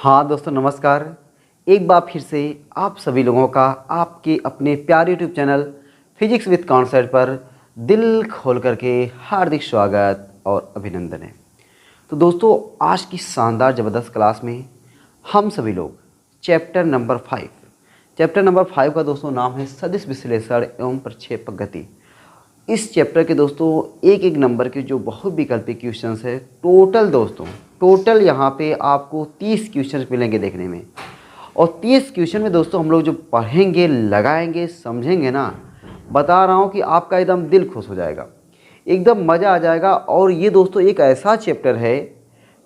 हाँ दोस्तों नमस्कार। एक बार फिर से आप सभी लोगों का आपके अपने प्यारे YouTube channel physics with concept पर दिल खोल करके हार्दिक स्वागत और अभिनंदन है। तो दोस्तों आज की शानदार ज़बरदस्त क्लास में हम सभी लोग चैप्टर नंबर 5 का दोस्तों नाम है सदिश विश्लेषण एवं प्रक्षेपक गति। इस चैप्टर के दोस्तों एक एक नंबर के जो बहुत विकल्पी क्वेश्चंस है, टोटल यहाँ पे आपको 30 क्वेश्चंस मिलेंगे देखने में। और 30 क्वेश्चन में दोस्तों हम लोग जो पढ़ेंगे, लगाएंगे, समझेंगे ना, बता रहा हूँ कि आपका एकदम दिल खुश हो जाएगा, एकदम मज़ा आ जाएगा। और ये दोस्तों एक ऐसा चैप्टर है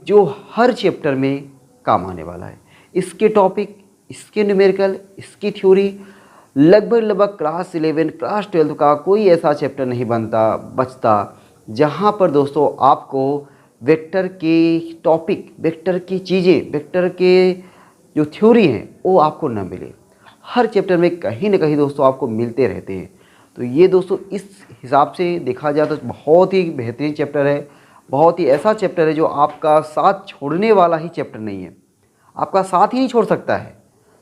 जो हर चैप्टर में काम आने वाला है। इसके टॉपिक, इसके न्यूमेरिकल, इसकी थ्योरी लगभग क्लास 11 क्लास 12 का कोई ऐसा चैप्टर नहीं बचता जहाँ पर दोस्तों आपको वेक्टर के टॉपिक, वेक्टर की चीज़ें, वेक्टर के जो थ्योरी हैं वो आपको न मिले। हर चैप्टर में कहीं ना कहीं दोस्तों आपको मिलते रहते हैं। तो ये दोस्तों इस हिसाब से देखा जाए तो बहुत ही बेहतरीन चैप्टर है, बहुत ही ऐसा चैप्टर है जो आपका साथ छोड़ने वाला ही चैप्टर नहीं है, आपका साथ ही नहीं छोड़ सकता है।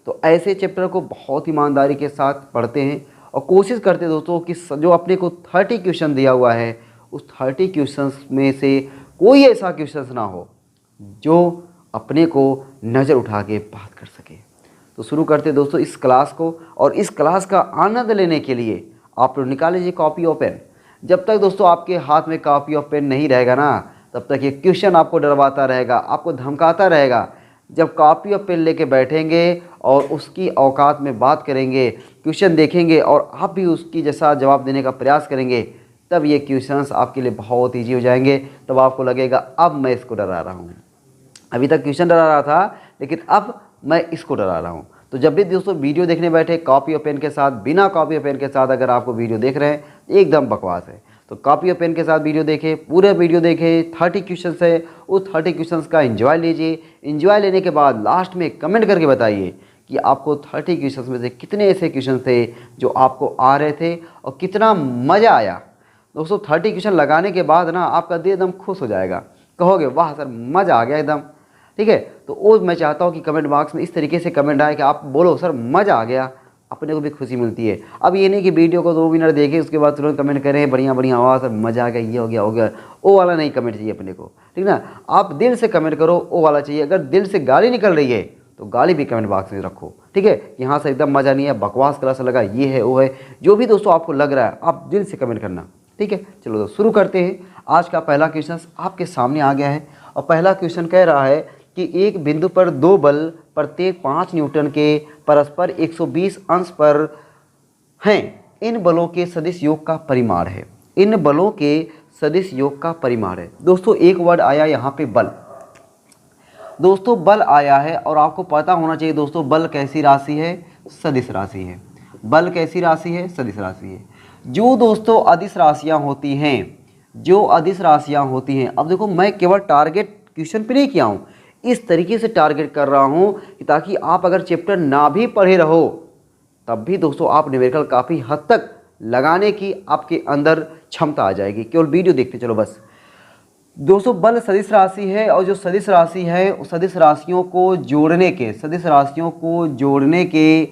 तो ऐसे चैप्टर को बहुत ईमानदारी के साथ पढ़ते हैं और कोशिश करते हैं दोस्तों कि जो अपने को 30 क्वेश्चन दिया हुआ है उस 30 क्वेश्चंस में से कोई ऐसा क्वेश्चंस ना हो जो अपने को नज़र उठा के बात कर सके। तो शुरू करते हैं दोस्तों इस क्लास को। और इस क्लास का आनंद लेने के लिए आप लोग निकाल लीजिए कॉपी और पेन। जब तक दोस्तों आपके हाथ में कॉपी और पेन नहीं रहेगा ना, तब तक ये क्वेश्चन आपको डरवाता रहेगा, आपको धमकाता रहेगा। जब कॉपी और पेन लेके बैठेंगे और उसकी औकात में बात करेंगे, क्वेश्चन देखेंगे और आप भी उसकी जैसा जवाब देने का प्रयास करेंगे, तब ये क्वेश्चंस आपके लिए बहुत ईजी हो जाएंगे। तब आपको लगेगा अब मैं इसको डरा रहा हूँ। अभी तक क्वेश्चन डरा रहा था लेकिन अब मैं इसको डरा रहा हूँ। तो जब भी दोस्तों वीडियो देखने बैठे कॉपी और पेन के साथ, बिना कॉपी और पेन के साथ अगर आपको वीडियो देख रहे हैं एकदम बकवास है। तो कॉपी और पेन के साथ वीडियो देखें, पूरे वीडियो देखें। 30 क्वेश्चन है, उस 30 क्वेश्चन का एंजॉय लीजिए। एंजॉय लेने के बाद लास्ट में कमेंट करके बताइए कि आपको 30 क्वेश्चन में से कितने ऐसे क्वेश्चन थे जो आपको आ रहे थे और कितना मज़ा आया। दोस्तों 30 क्वेश्चन लगाने के बाद ना आपका दिल एकदम खुश हो जाएगा, कहोगे वाह सर मज़ा आ गया एकदम। ठीक है, तो वो मैं चाहता हूँ कि कमेंट बॉक्स में इस तरीके से कमेंट आए कि आप बोलो सर मज़ा आ गया, अपने को भी खुशी मिलती है। अब ये नहीं कि वीडियो को 2 मिनट देखें उसके बाद तुरंत कमेंट करें बढ़िया आवाज़ सर मज़ा आ गया, ये हो गया, वो वाला नहीं कमेंट चाहिए अपने को, ठीक ना। आप दिल से कमेंट करो, वो वाला चाहिए। अगर दिल से गाली निकल रही है तो गाली भी कमेंट बॉक्स में रखो, ठीक है। यहाँ से एकदम मज़ा नहीं है, बकवास क्लास लगा, ये है वो है, जो भी दोस्तों आपको लग रहा है आप दिल से कमेंट करना, ठीक है। चलो दोस्तों शुरू करते हैं। आज का पहला क्वेश्चन आपके सामने आ गया है और पहला क्वेश्चन कह रहा है कि एक बिंदु पर 2 बल प्रत्येक 5 न्यूटन के परस्पर 120 अंश पर हैं। इन बलों के सदिश योग का परिमाण है। इन बलों के सदिश योग का परिमाण है। दोस्तों एक वर्ड आया यहाँ पे बल। दोस्तों बल आया है और आपको पता होना चाहिए दोस्तों बल कैसी राशि है, सदिश राशि है। बल कैसी राशि है, सदिश राशि है। जो दोस्तों अदिश राशियाँ होती हैं, जो अदिश राशियाँ होती हैं, अब देखो मैं केवल टारगेट क्वेश्चन पे नहीं किया हूँ, इस तरीके से टारगेट कर रहा हूँ कि ताकि आप अगर चैप्टर ना भी पढ़े रहो तब भी दोस्तों आप न्यूमेरिकल काफ़ी हद तक लगाने की आपके अंदर क्षमता आ जाएगी। केवल वीडियो देखते चलो बस। दोस्तों बल सदिश राशि है और जो सदिश राशि है उस सदिश राशियों को जोड़ने के, सदिश राशियों को जोड़ने के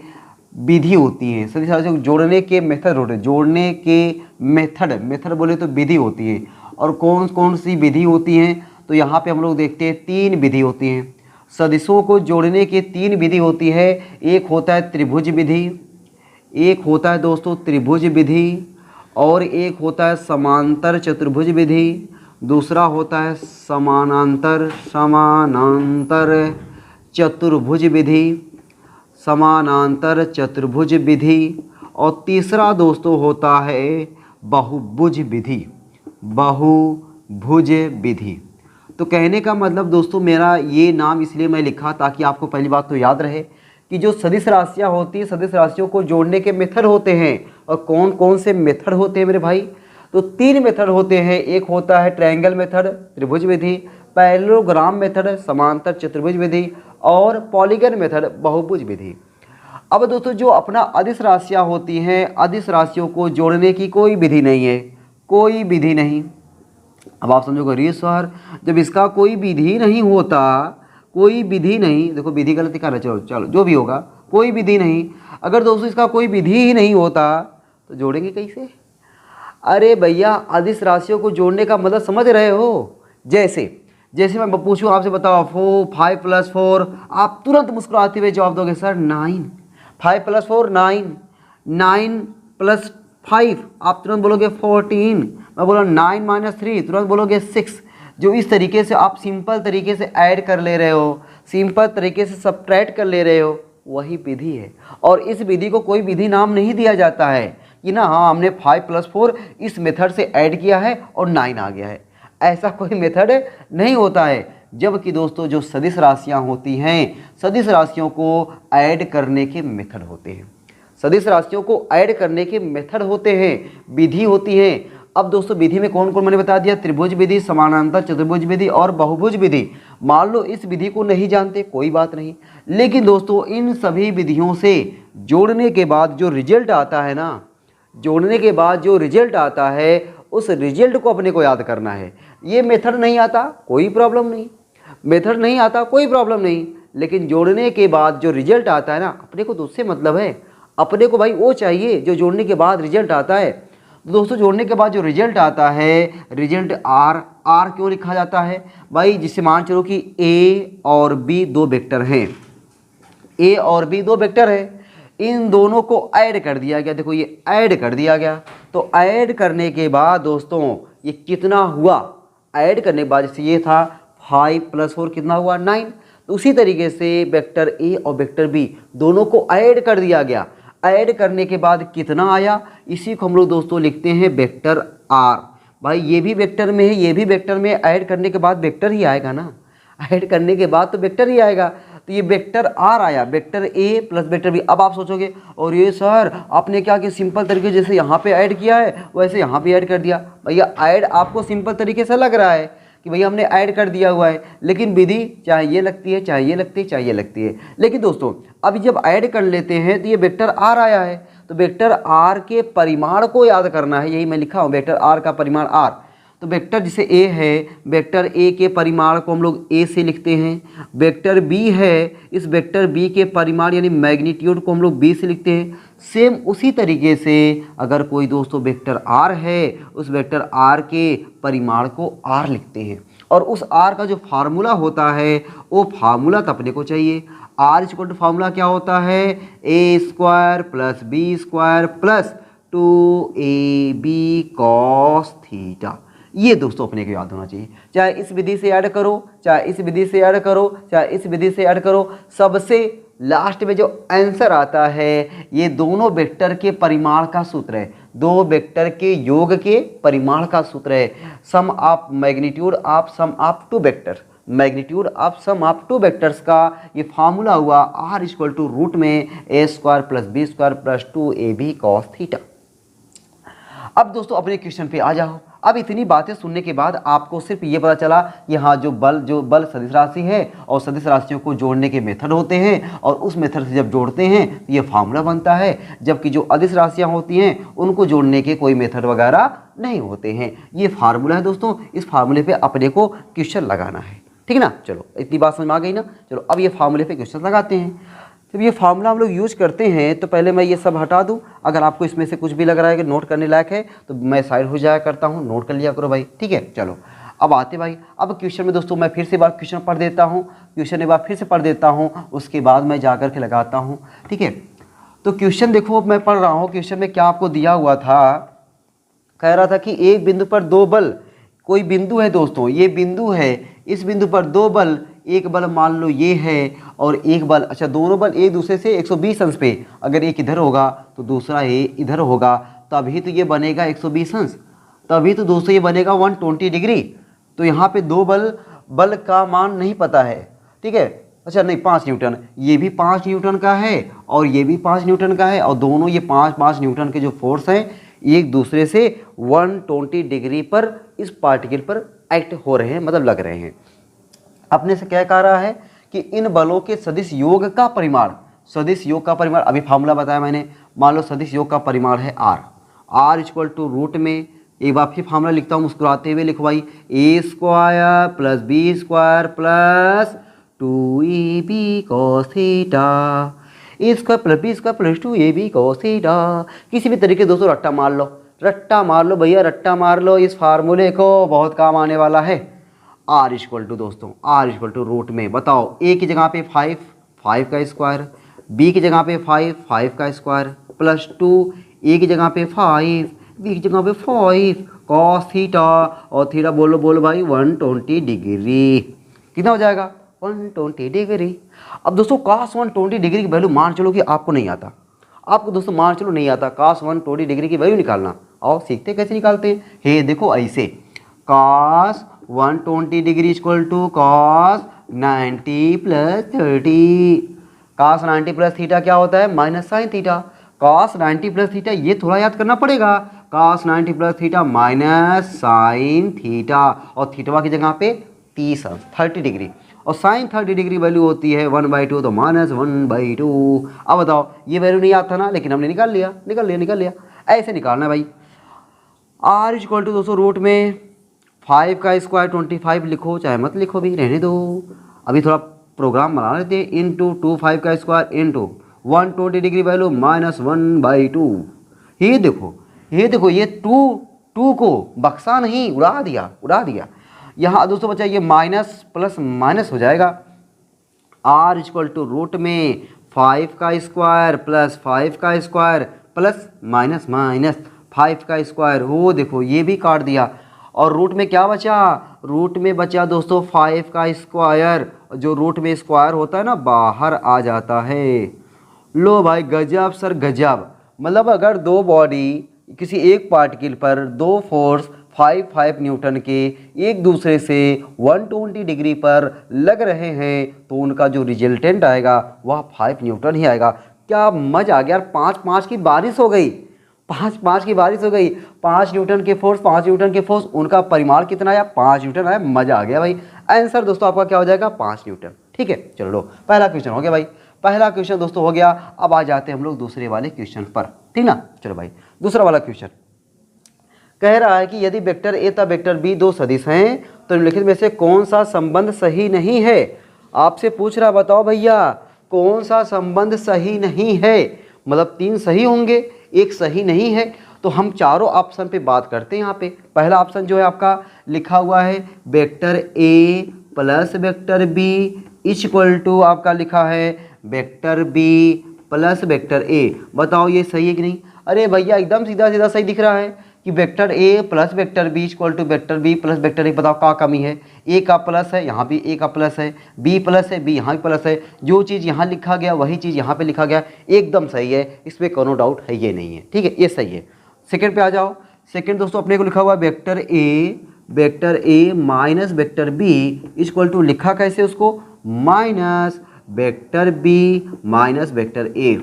विधि होती है। सदिश राशियों को जोड़ने के मेथड होते हैं, जोड़ने के मेथड बोले तो विधि होती है। और कौन कौन सी विधि होती हैं तो यहाँ पे हम लोग देखते हैं 3 विधि होती हैं। सदिशों को जोड़ने के 3 विधि होती है। एक होता है त्रिभुज विधि, एक होता है दोस्तों त्रिभुज विधि, और एक होता है समांतर चतुर्भुज विधि, दूसरा होता है समानांतर चतुर्भुज विधि, समानांतर चतुर्भुज विधि, और तीसरा दोस्तों होता है बहुभुज विधि, बहुभुज विधि। तो कहने का मतलब दोस्तों मेरा ये नाम इसलिए मैं लिखा ताकि आपको पहली बात तो याद रहे कि जो सदिश राशियाँ होती हैं, सदिश राशियों को जोड़ने के मेथड होते हैं। और कौन कौन से मेथड होते हैं मेरे भाई, तो 3 मेथड होते हैं। एक होता है ट्रायंगल मेथड, त्रिभुज विधि, पैरेललोग्राम मेथड, समांतर चतुर्भुज विधि, और पॉलीगन मेथड, बहुभुज विधि। अब दोस्तों जो अपना अदिश राशियाँ होती हैं, अदिश राशियों को जोड़ने की कोई विधि नहीं है, कोई विधि नहीं। अब आप समझोगे रे सर जब इसका कोई विधि नहीं होता, कोई विधि नहीं, देखो विधि गलत लिखा है, चलो चलो जो भी होगा, कोई विधि नहीं। अगर दोस्तों इसका कोई विधि ही नहीं होता तो जोड़ेंगे कैसे? अरे भैया अदिश राशियों को जोड़ने का मतलब समझ रहे हो? जैसे जैसे मैं पूछूं आपसे, बताओ 5 + 4, आप तुरंत मुस्कुराते हुए जवाब दोगे सर 9। 5 + 4 9, 9 + 5 आप तुरंत बोलोगे 14। मैं बोला 9 - 3 तुरंत बोलोगे 6। जो इस तरीके से आप सिंपल तरीके से ऐड कर ले रहे हो, सिंपल तरीके से सब्ट्रैक्ट कर ले रहे हो, वही विधि है। और इस विधि को कोई विधि नाम नहीं दिया जाता है कि ना हाँ हमने 5 + 4 इस मेथड से ऐड किया है और 9 आ गया है, ऐसा कोई मेथड नहीं होता है। जबकि दोस्तों जो सदिश राशियाँ होती हैं, सदिश राशियों को ऐड करने के मेथड होते हैं, सदिश राशियों को ऐड करने के मेथड होते हैं, विधि होती है। अब दोस्तों विधि में कौन कौन मैंने बता दिया, त्रिभुज विधि, समानांतर चतुर्भुज विधि और बहुभुज विधि। मान लो इस विधि को नहीं जानते, कोई बात नहीं, लेकिन दोस्तों इन सभी विधियों से जोड़ने के बाद जो रिजल्ट आता है ना, जोड़ने के बाद जो रिजल्ट आता है उस रिजल्ट को अपने को याद करना है। ये मेथड नहीं आता कोई प्रॉब्लम नहीं, मेथड नहीं आता कोई प्रॉब्लम नहीं, लेकिन जोड़ने के बाद जो रिजल्ट आता है ना, अपने को तो उससे मतलब है, अपने को भाई वो चाहिए जो जोड़ने के बाद रिजल्ट आता है। तो दोस्तों जोड़ने के बाद जो रिजल्ट आता है, रिजल्ट आर क्यों लिखा जाता है भाई? जिससे मान चलो कि ए और बी दो वेक्टर हैं, ए और बी दो वेक्टर है, इन दोनों को ऐड कर दिया गया। देखो ये ऐड कर दिया गया, तो ऐड करने के बाद दोस्तों ये कितना हुआ? ऐड करने के बाद जैसे ये था 5 + 4 कितना हुआ 9। तो उसी तरीके से वेक्टर ए और वेक्टर बी दोनों को ऐड कर दिया गया। ऐड करने के बाद कितना आया, इसी को हम लोग दोस्तों लिखते हैं वेक्टर आर। भाई ये भी वेक्टर में है, ये भी वेक्टर में, ऐड करने के बाद वेक्टर ही आएगा ना, ऐड करने के बाद तो वेक्टर ही आएगा। तो ये वेक्टर आर आया, वेक्टर ए प्लस वेक्टर बी। अब आप सोचोगे और ये सर आपने क्या कि सिंपल तरीके जैसे यहाँ पे ऐड किया है वैसे यहाँ पे ऐड कर दिया। भैया ऐड आपको सिंपल तरीके से लग रहा है कि भैया हमने ऐड कर दिया हुआ है, लेकिन विधि चाहे ये लगती है, चाहे ये लगती है, चाहे ये लगती है। लेकिन दोस्तों अब जब ऐड कर लेते हैं तो ये वेक्टर आर आया है, तो वेक्टर आर के परिमाण को याद करना है। यही मैं लिखा हूँ, वेक्टर आर का परिमाण आर। तो वेक्टर जैसे ए है, वेक्टर ए के परिमाण को हम लोग ए से लिखते हैं। वेक्टर बी है, इस वेक्टर बी के परिमाण यानी मैग्नीट्यूड को हम लोग बी से लिखते हैं। सेम उसी तरीके से अगर कोई दोस्तों वेक्टर आर है, उस वेक्टर आर के परिमाण को आर लिखते हैं। और उस आर का जो फार्मूला होता है वो फार्मूला तो अपने को चाहिए। आर इक्वल टू फार्मूला क्या होता है? a² + b² + 2ab cos theta. ये दोस्तों अपने को याद होना चाहिए। चाहे इस विधि से ऐड करो, चाहे इस विधि से ऐड करो, चाहे इस विधि से ऐड करो, सबसे लास्ट में जो आंसर आता है ये दोनों वेक्टर के परिमाण का सूत्र है, दो वेक्टर के योग के परिमाण का सूत्र है। Sum of magnitude of sum of two vector, magnitude of sum of two vectors का ये फार्मूला हुआ आर इक्वल टू रूट में a² + b² + 2ab cos theta. अब दोस्तों अपने क्वेश्चन पे आ जाओ। अब इतनी बातें सुनने के बाद आपको सिर्फ ये पता चला कि हाँ जो बल सदिश राशि है और सदिश राशियों को जोड़ने के मेथड होते हैं, और उस मेथड से जब जोड़ते हैं तो ये फार्मूला बनता है। जबकि जो अदिश राशियाँ होती हैं उनको जोड़ने के कोई मेथड वगैरह नहीं होते हैं। ये फार्मूला है दोस्तों, इस फार्मूले पे अपने को क्वेश्चन लगाना है, ठीक है ना। चलो इतनी बात समझ में आ गई ना। चलो अब ये फार्मूले पे क्वेश्चन लगाते हैं। जब ये फार्मूला हम लोग यूज करते हैं तो पहले मैं ये सब हटा दूं। अगर आपको इसमें से कुछ भी लग रहा है कि नोट करने लायक है तो मैं साइड हो जाया करता हूं, नोट कर लिया करो भाई, ठीक है। चलो अब आते भाई, अब क्वेश्चन में दोस्तों मैं फिर से बार क्वेश्चन पढ़ देता हूं, क्वेश्चन एक बार फिर से पढ़ देता हूं, उसके बाद मैं जा कर के लगाता हूं, ठीक है। तो क्वेश्चन देखो मैं पढ़ रहा हूँ, क्वेश्चन में क्या आपको दिया हुआ था, कह रहा था कि एक बिंदु पर दो बल, कोई बिंदु है दोस्तों, ये बिंदु है, इस बिंदु पर दो बल, एक बल मान लो ये है और एक बल, अच्छा दोनों बल एक दूसरे से 120 अंश पे, अगर एक इधर होगा तो दूसरा ये इधर होगा, तभी तो ये बनेगा 120 अंश, तभी तो दोस्तों ये बनेगा 120 डिग्री। तो यहाँ पे दो बल का मान नहीं पता है, ठीक है। अच्छा नहीं 5 न्यूटन, ये भी 5 न्यूटन का है और ये भी 5 न्यूटन का है, और दोनों ये 5 न्यूटन के जो फोर्स हैं एक दूसरे से 120 डिग्री पर इस पार्टिकल पर एक्ट हो रहे हैं, मतलब लग रहे हैं। अपने से क्या कह रहा है कि इन बलों के सदिश योग का परिमाण, सदिश योग का परिमाण अभी फार्मूला बताया मैंने, मान लो सदिश योग का परिमाण है आर इक्वल टू रूट में, एक बार फिर फार्मूला लिखता हूँ मुस्कुराते हुए लिखवाई, a² + b² + 2ab cos theta a square plus B square plus 2ab cos theta. किसी भी तरीके दोस्तों रट्टा मार लो भैया, रट्टा मार लो, इस फार्मूले को बहुत काम आने वाला है। आर इक्वल टू दोस्तों, आर इक्वल टू रूट में बताओ ए की जगह पे 5 का स्क्वायर, बी की जगह पे 5 का स्क्वायर प्लस 2 ए की जगह पे 5 बी की जगह पे 5 कॉस थीटा, और थीटा बोलो भाई 120 डिग्री। कितना हो जाएगा 120 डिग्री। अब दोस्तों cos 120 डिग्री की वैल्यू मान चलो कि आपको नहीं आता, आपको दोस्तों मान चलो नहीं आता cos 120 डिग्री की वैल्यू निकालना। और सीखते कैसे निकालते हैं, हे देखो ऐसे cos 120 degree equal to cos 90 plus 30। cos 90 plus theta क्या होता है minus sine theta. cos 90 plus theta ये थोड़ा याद करना पड़ेगा, cos 90 plus theta minus sine theta, और थीटा की जगह पे 30 डिग्री, और साइन 30 डिग्री वैल्यू होती है 1/2, तो माइनस 1/2। अब बताओ ये वैल्यू नहीं आता ना, लेकिन हमने निकाल लिया। ऐसे निकालना है भाई। आर इक्वल टू दोस्तों रूट में 5 का स्क्वायर 25 लिखो, चाहे मत लिखो भी, रहने दो, अभी थोड़ा प्रोग्राम बना लेते हैं। इंटू 2 5 का square into 120 degree value minus 1/2। ये देखो ये 2 को बक्सा नहीं, उड़ा दिया। यहाँ दोस्तों बच्चा ये माइनस प्लस माइनस हो जाएगा। आर इक्वल टू रूट में 5 का स्क्वायर प्लस 5 का स्क्वायर प्लस माइनस 5 का स्क्वायर, हो देखो ये भी काट दिया, और रूट में क्या बचा, रूट में बचा दोस्तों 5 का स्क्वायर, जो रूट में स्क्वायर होता है ना बाहर आ जाता है। लो भाई गजब सर गजब, मतलब अगर दो बॉडी किसी एक पार्टिकल पर दो फोर्स 5 न्यूटन के एक दूसरे से 120 डिग्री पर लग रहे हैं तो उनका जो रिजल्टेंट आएगा वह 5 न्यूटन ही आएगा। क्या मजा आ गया यार, 5 की बारिश हो गई, 5 की बारिश हो गई। 5 न्यूटन के फोर्स, उनका परिमाण कितना आया 5 न्यूटन आया। मजा आ गया भाई। आंसर दोस्तों आपका क्या हो जाएगा 5 न्यूटन। ठीक है चलो लो, पहला क्वेश्चन हो गया भाई, पहला क्वेश्चन दोस्तों हो गया। अब आ जाते हैं हम लोग दूसरे वाले क्वेश्चन पर, ठीक ना। चलो भाई दूसरा वाला क्वेश्चन कह रहा है कि यदि वेक्टर ए तथा वेक्टर बी दो सदिश हैं तो निम्नलिखित में से कौन सा संबंध सही नहीं है। आपसे पूछ रहा, बताओ भैया कौन सा संबंध सही नहीं है, मतलब 3 सही होंगे एक सही नहीं है। तो हम चारों ऑप्शन पे बात करते हैं। यहाँ पे पहला ऑप्शन जो है आपका लिखा हुआ है vector A plus vector B equal to आपका लिखा है vector B plus vector A. बताओ ये सही है कि नहीं। अरे भैया एकदम सीधा सही दिख रहा है कि vector A plus vector B equal to vector B plus vector A. बताओ क्या कमी है, ए का प्लस है यहाँ भी ए का प्लस है, बी प्लस है बी यहाँ भी प्लस है, जो चीज़ यहाँ लिखा गया वही चीज़ यहाँ पे लिखा गया, एकदम सही है, इसमें कोनो डाउट है ये नहीं है। ठीक है ये सही है। सेकंड पे आ जाओ। सेकंड दोस्तों अपने को लिखा हुआ vector A minus vector B equal to लिखा कैसे उसको minus vector B minus vector A.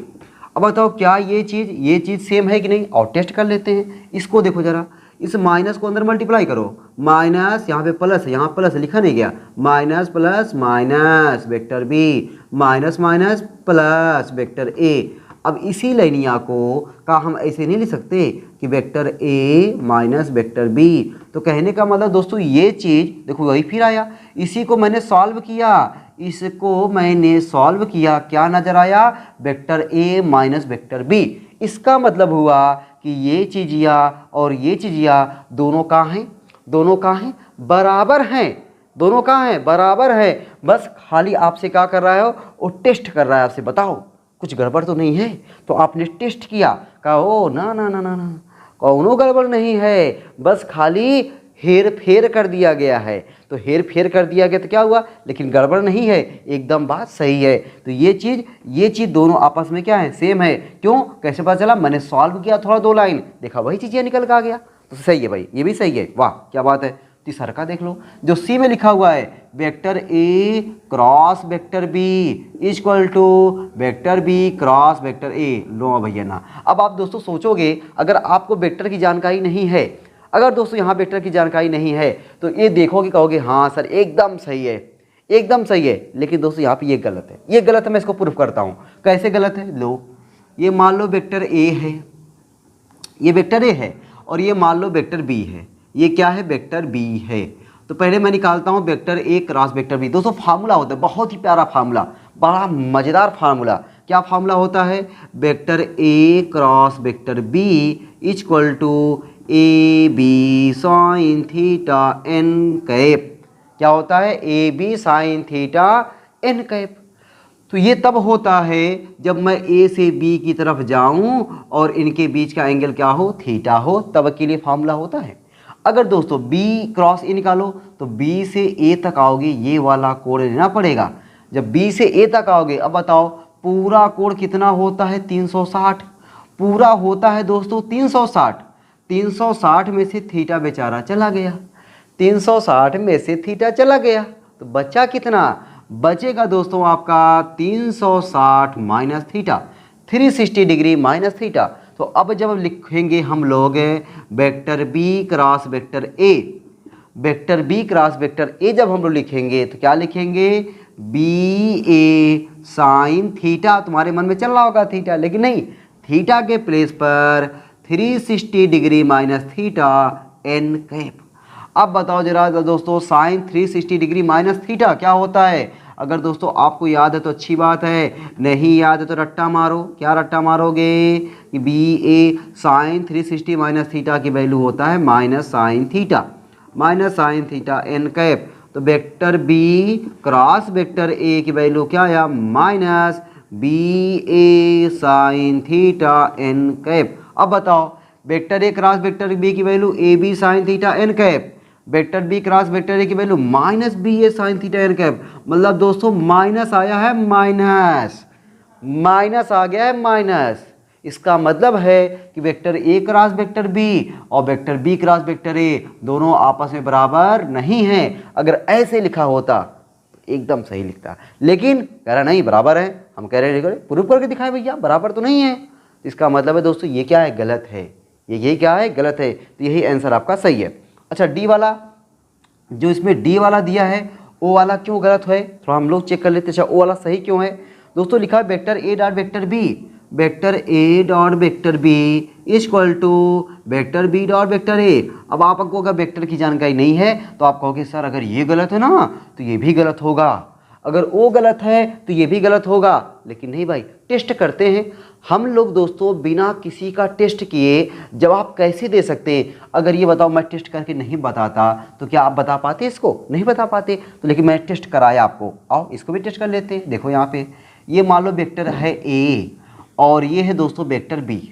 अब बताओ क्या ये चीज़ सेम है कि नहीं, और टेस्ट कर लेते हैं। इसको देखो जरा, इस माइनस को अंदर मल्टीप्लाई करो, माइनस यहाँ पे प्लस है, यहाँ प्लस लिखा नहीं गया, minus plus minus vector B minus minus plus vector A. अब इसी लाइनिया को का हम ऐसे नहीं लिख सकते कि वेक्टर ए माइनस वेक्टर बी। तो कहने का मतलब दोस्तों ये चीज़ देखो वही फिर आया, इसी को मैंने सॉल्व किया, क्या नजर आया वेक्टर ए माइनस वेक्टर बी। इसका मतलब हुआ कि ये चीज़िया और ये चीज़िया दोनों कहाँ हैं बराबर हैं, दोनों कहाँ हैं बराबर है। बस खाली आपसे क्या कर रहा है वो टेस्ट कर रहा है आपसे, बताओ कुछ गड़बड़ तो नहीं है। तो आपने टेस्ट किया, कहा ओ ना कौनो गड़बड़ नहीं है, बस खाली हेर फेर कर दिया गया है। तो हेर फेर कर दिया गया तो क्या हुआ, लेकिन गड़बड़ नहीं है, एकदम बात सही है। तो ये चीज़ दोनों आपस में क्या है सेम है। क्यों कैसे पता चला, मैंने सॉल्व किया थोड़ा 2 लाइन देखा वही चीज़ निकल के आ गया। तो सही है भाई, ये भी सही है, वाह क्या बात है। तीसरा का देख लो, जो सी में लिखा हुआ है vector A cross vector B equal to vector B cross vector a. लो भैया ना। अब आप दोस्तों सोचोगे अगर आपको वेक्टर की जानकारी नहीं है, अगर दोस्तों यहाँ वेक्टर की जानकारी नहीं है तो ये देखोगे कहोगे हाँ सर एकदम सही है, लेकिन दोस्तों यहाँ पे ये गलत है, मैं इसको प्रूफ करता हूँ। कैसे गलत है, लो ये मान लो वेक्टर ए है, ये वेक्टर ए है, और ये मान लो वेक्टर बी है, ये क्या है वेक्टर बी है। तो पहले मैं निकालता हूँ वेक्टर ए क्रॉस वेक्टर बी। दोस्तों फार्मूला होता है, बहुत ही प्यारा फार्मूला, बड़ा मज़ेदार फार्मूला। क्या फार्मूला होता है? Vector A cross vector B equal to A B sine theta N cap. क्या होता है? A B sine theta N cap. तो ये तब होता है जब मैं ए से बी की तरफ जाऊं और इनके बीच का एंगल क्या हो? थीटा हो, तब के लिए फार्मूला होता है। अगर दोस्तों b क्रॉस ए निकालो तो b से a तक आओगे, ये वाला कोण लेना पड़ेगा। जब b से a तक आओगे, अब बताओ पूरा कोण कितना होता है? 360 पूरा होता है दोस्तों 360। 360 में से थीटा बेचारा चला गया, 360 में से थीटा चला गया, तो बचा कितना? बचेगा दोस्तों आपका 360 minus theta, 360 degree minus theta. तो अब जब लिखेंगे हम लोग vector B cross vector A, vector B cross vector A जब हम लोग लिखेंगे तो क्या लिखेंगे? बी ए साइन थीटा। तुम्हारे मन में चल रहा होगा थीटा, लेकिन नहीं, थीटा के प्लेस पर 360 degree minus theta N cap. अब बताओ जरा दोस्तों, साइन 360 डिग्री माइनस थीटा क्या होता है? अगर दोस्तों आपको याद है तो अच्छी बात है, नहीं याद है तो रट्टा मारो। क्या रट्टा मारोगे? कि बी ए साइन 360 माइनस थीटा की वैल्यू होता है minus sine theta N cap. तो वेक्टर बी क्रॉस वेक्टर ए की वैल्यू क्या आया? माइनस बी ए साइन थीटा एन कैप। अब बताओ वेक्टर ए क्रॉस वेक्टर बी की value a B sine theta N cap, vector B cross vector ए की value minus b ए sine theta N cap. मतलब दोस्तों minus आया है, माइनस आ गया है माइनस। इसका मतलब है कि वेक्टर ए क्रॉस वेक्टर बी और vector B cross vector a दोनों आपस में बराबर नहीं हैं। अगर ऐसे लिखा होता तो एकदम सही लिखता, लेकिन कह रहा नहीं बराबर है। हम कह रहे हैं प्रूफ करके दिखाए भैया, बराबर तो नहीं है। इसका मतलब है दोस्तों ये क्या है? गलत है। ये क्या है? गलत है। तो यही आंसर आपका सही है। अच्छा डी वाला, जो इसमें डी वाला दिया है ओ वाला क्यों गलत है? थोड़ा हम लोग चेक कर लेते हैं। अच्छा ओ वाला सही क्यों है? दोस्तों लिखा है vector A dot vector B, vector A dot vector B equal to vector B dot vector A. अब आपको अगर वेक्टर की जानकारी नहीं है तो आप कहोगे सर अगर ये गलत है ना तो ये भी गलत होगा, अगर वो गलत है तो ये भी गलत होगा। लेकिन नहीं भाई, टेस्ट करते हैं हम लोग दोस्तों। बिना किसी का टेस्ट किए जवाब कैसे दे सकते हैं? अगर ये बताओ मैं टेस्ट करके नहीं बताता तो क्या आप बता पाते? इसको नहीं बता पाते। तो लेकिन मैं टेस्ट कराया आपको, आओ इसको भी टेस्ट कर लेते हैं। देखो यहाँ पे ये मान लो वेक्टर है ए और ये है दोस्तों वेक्टर बी,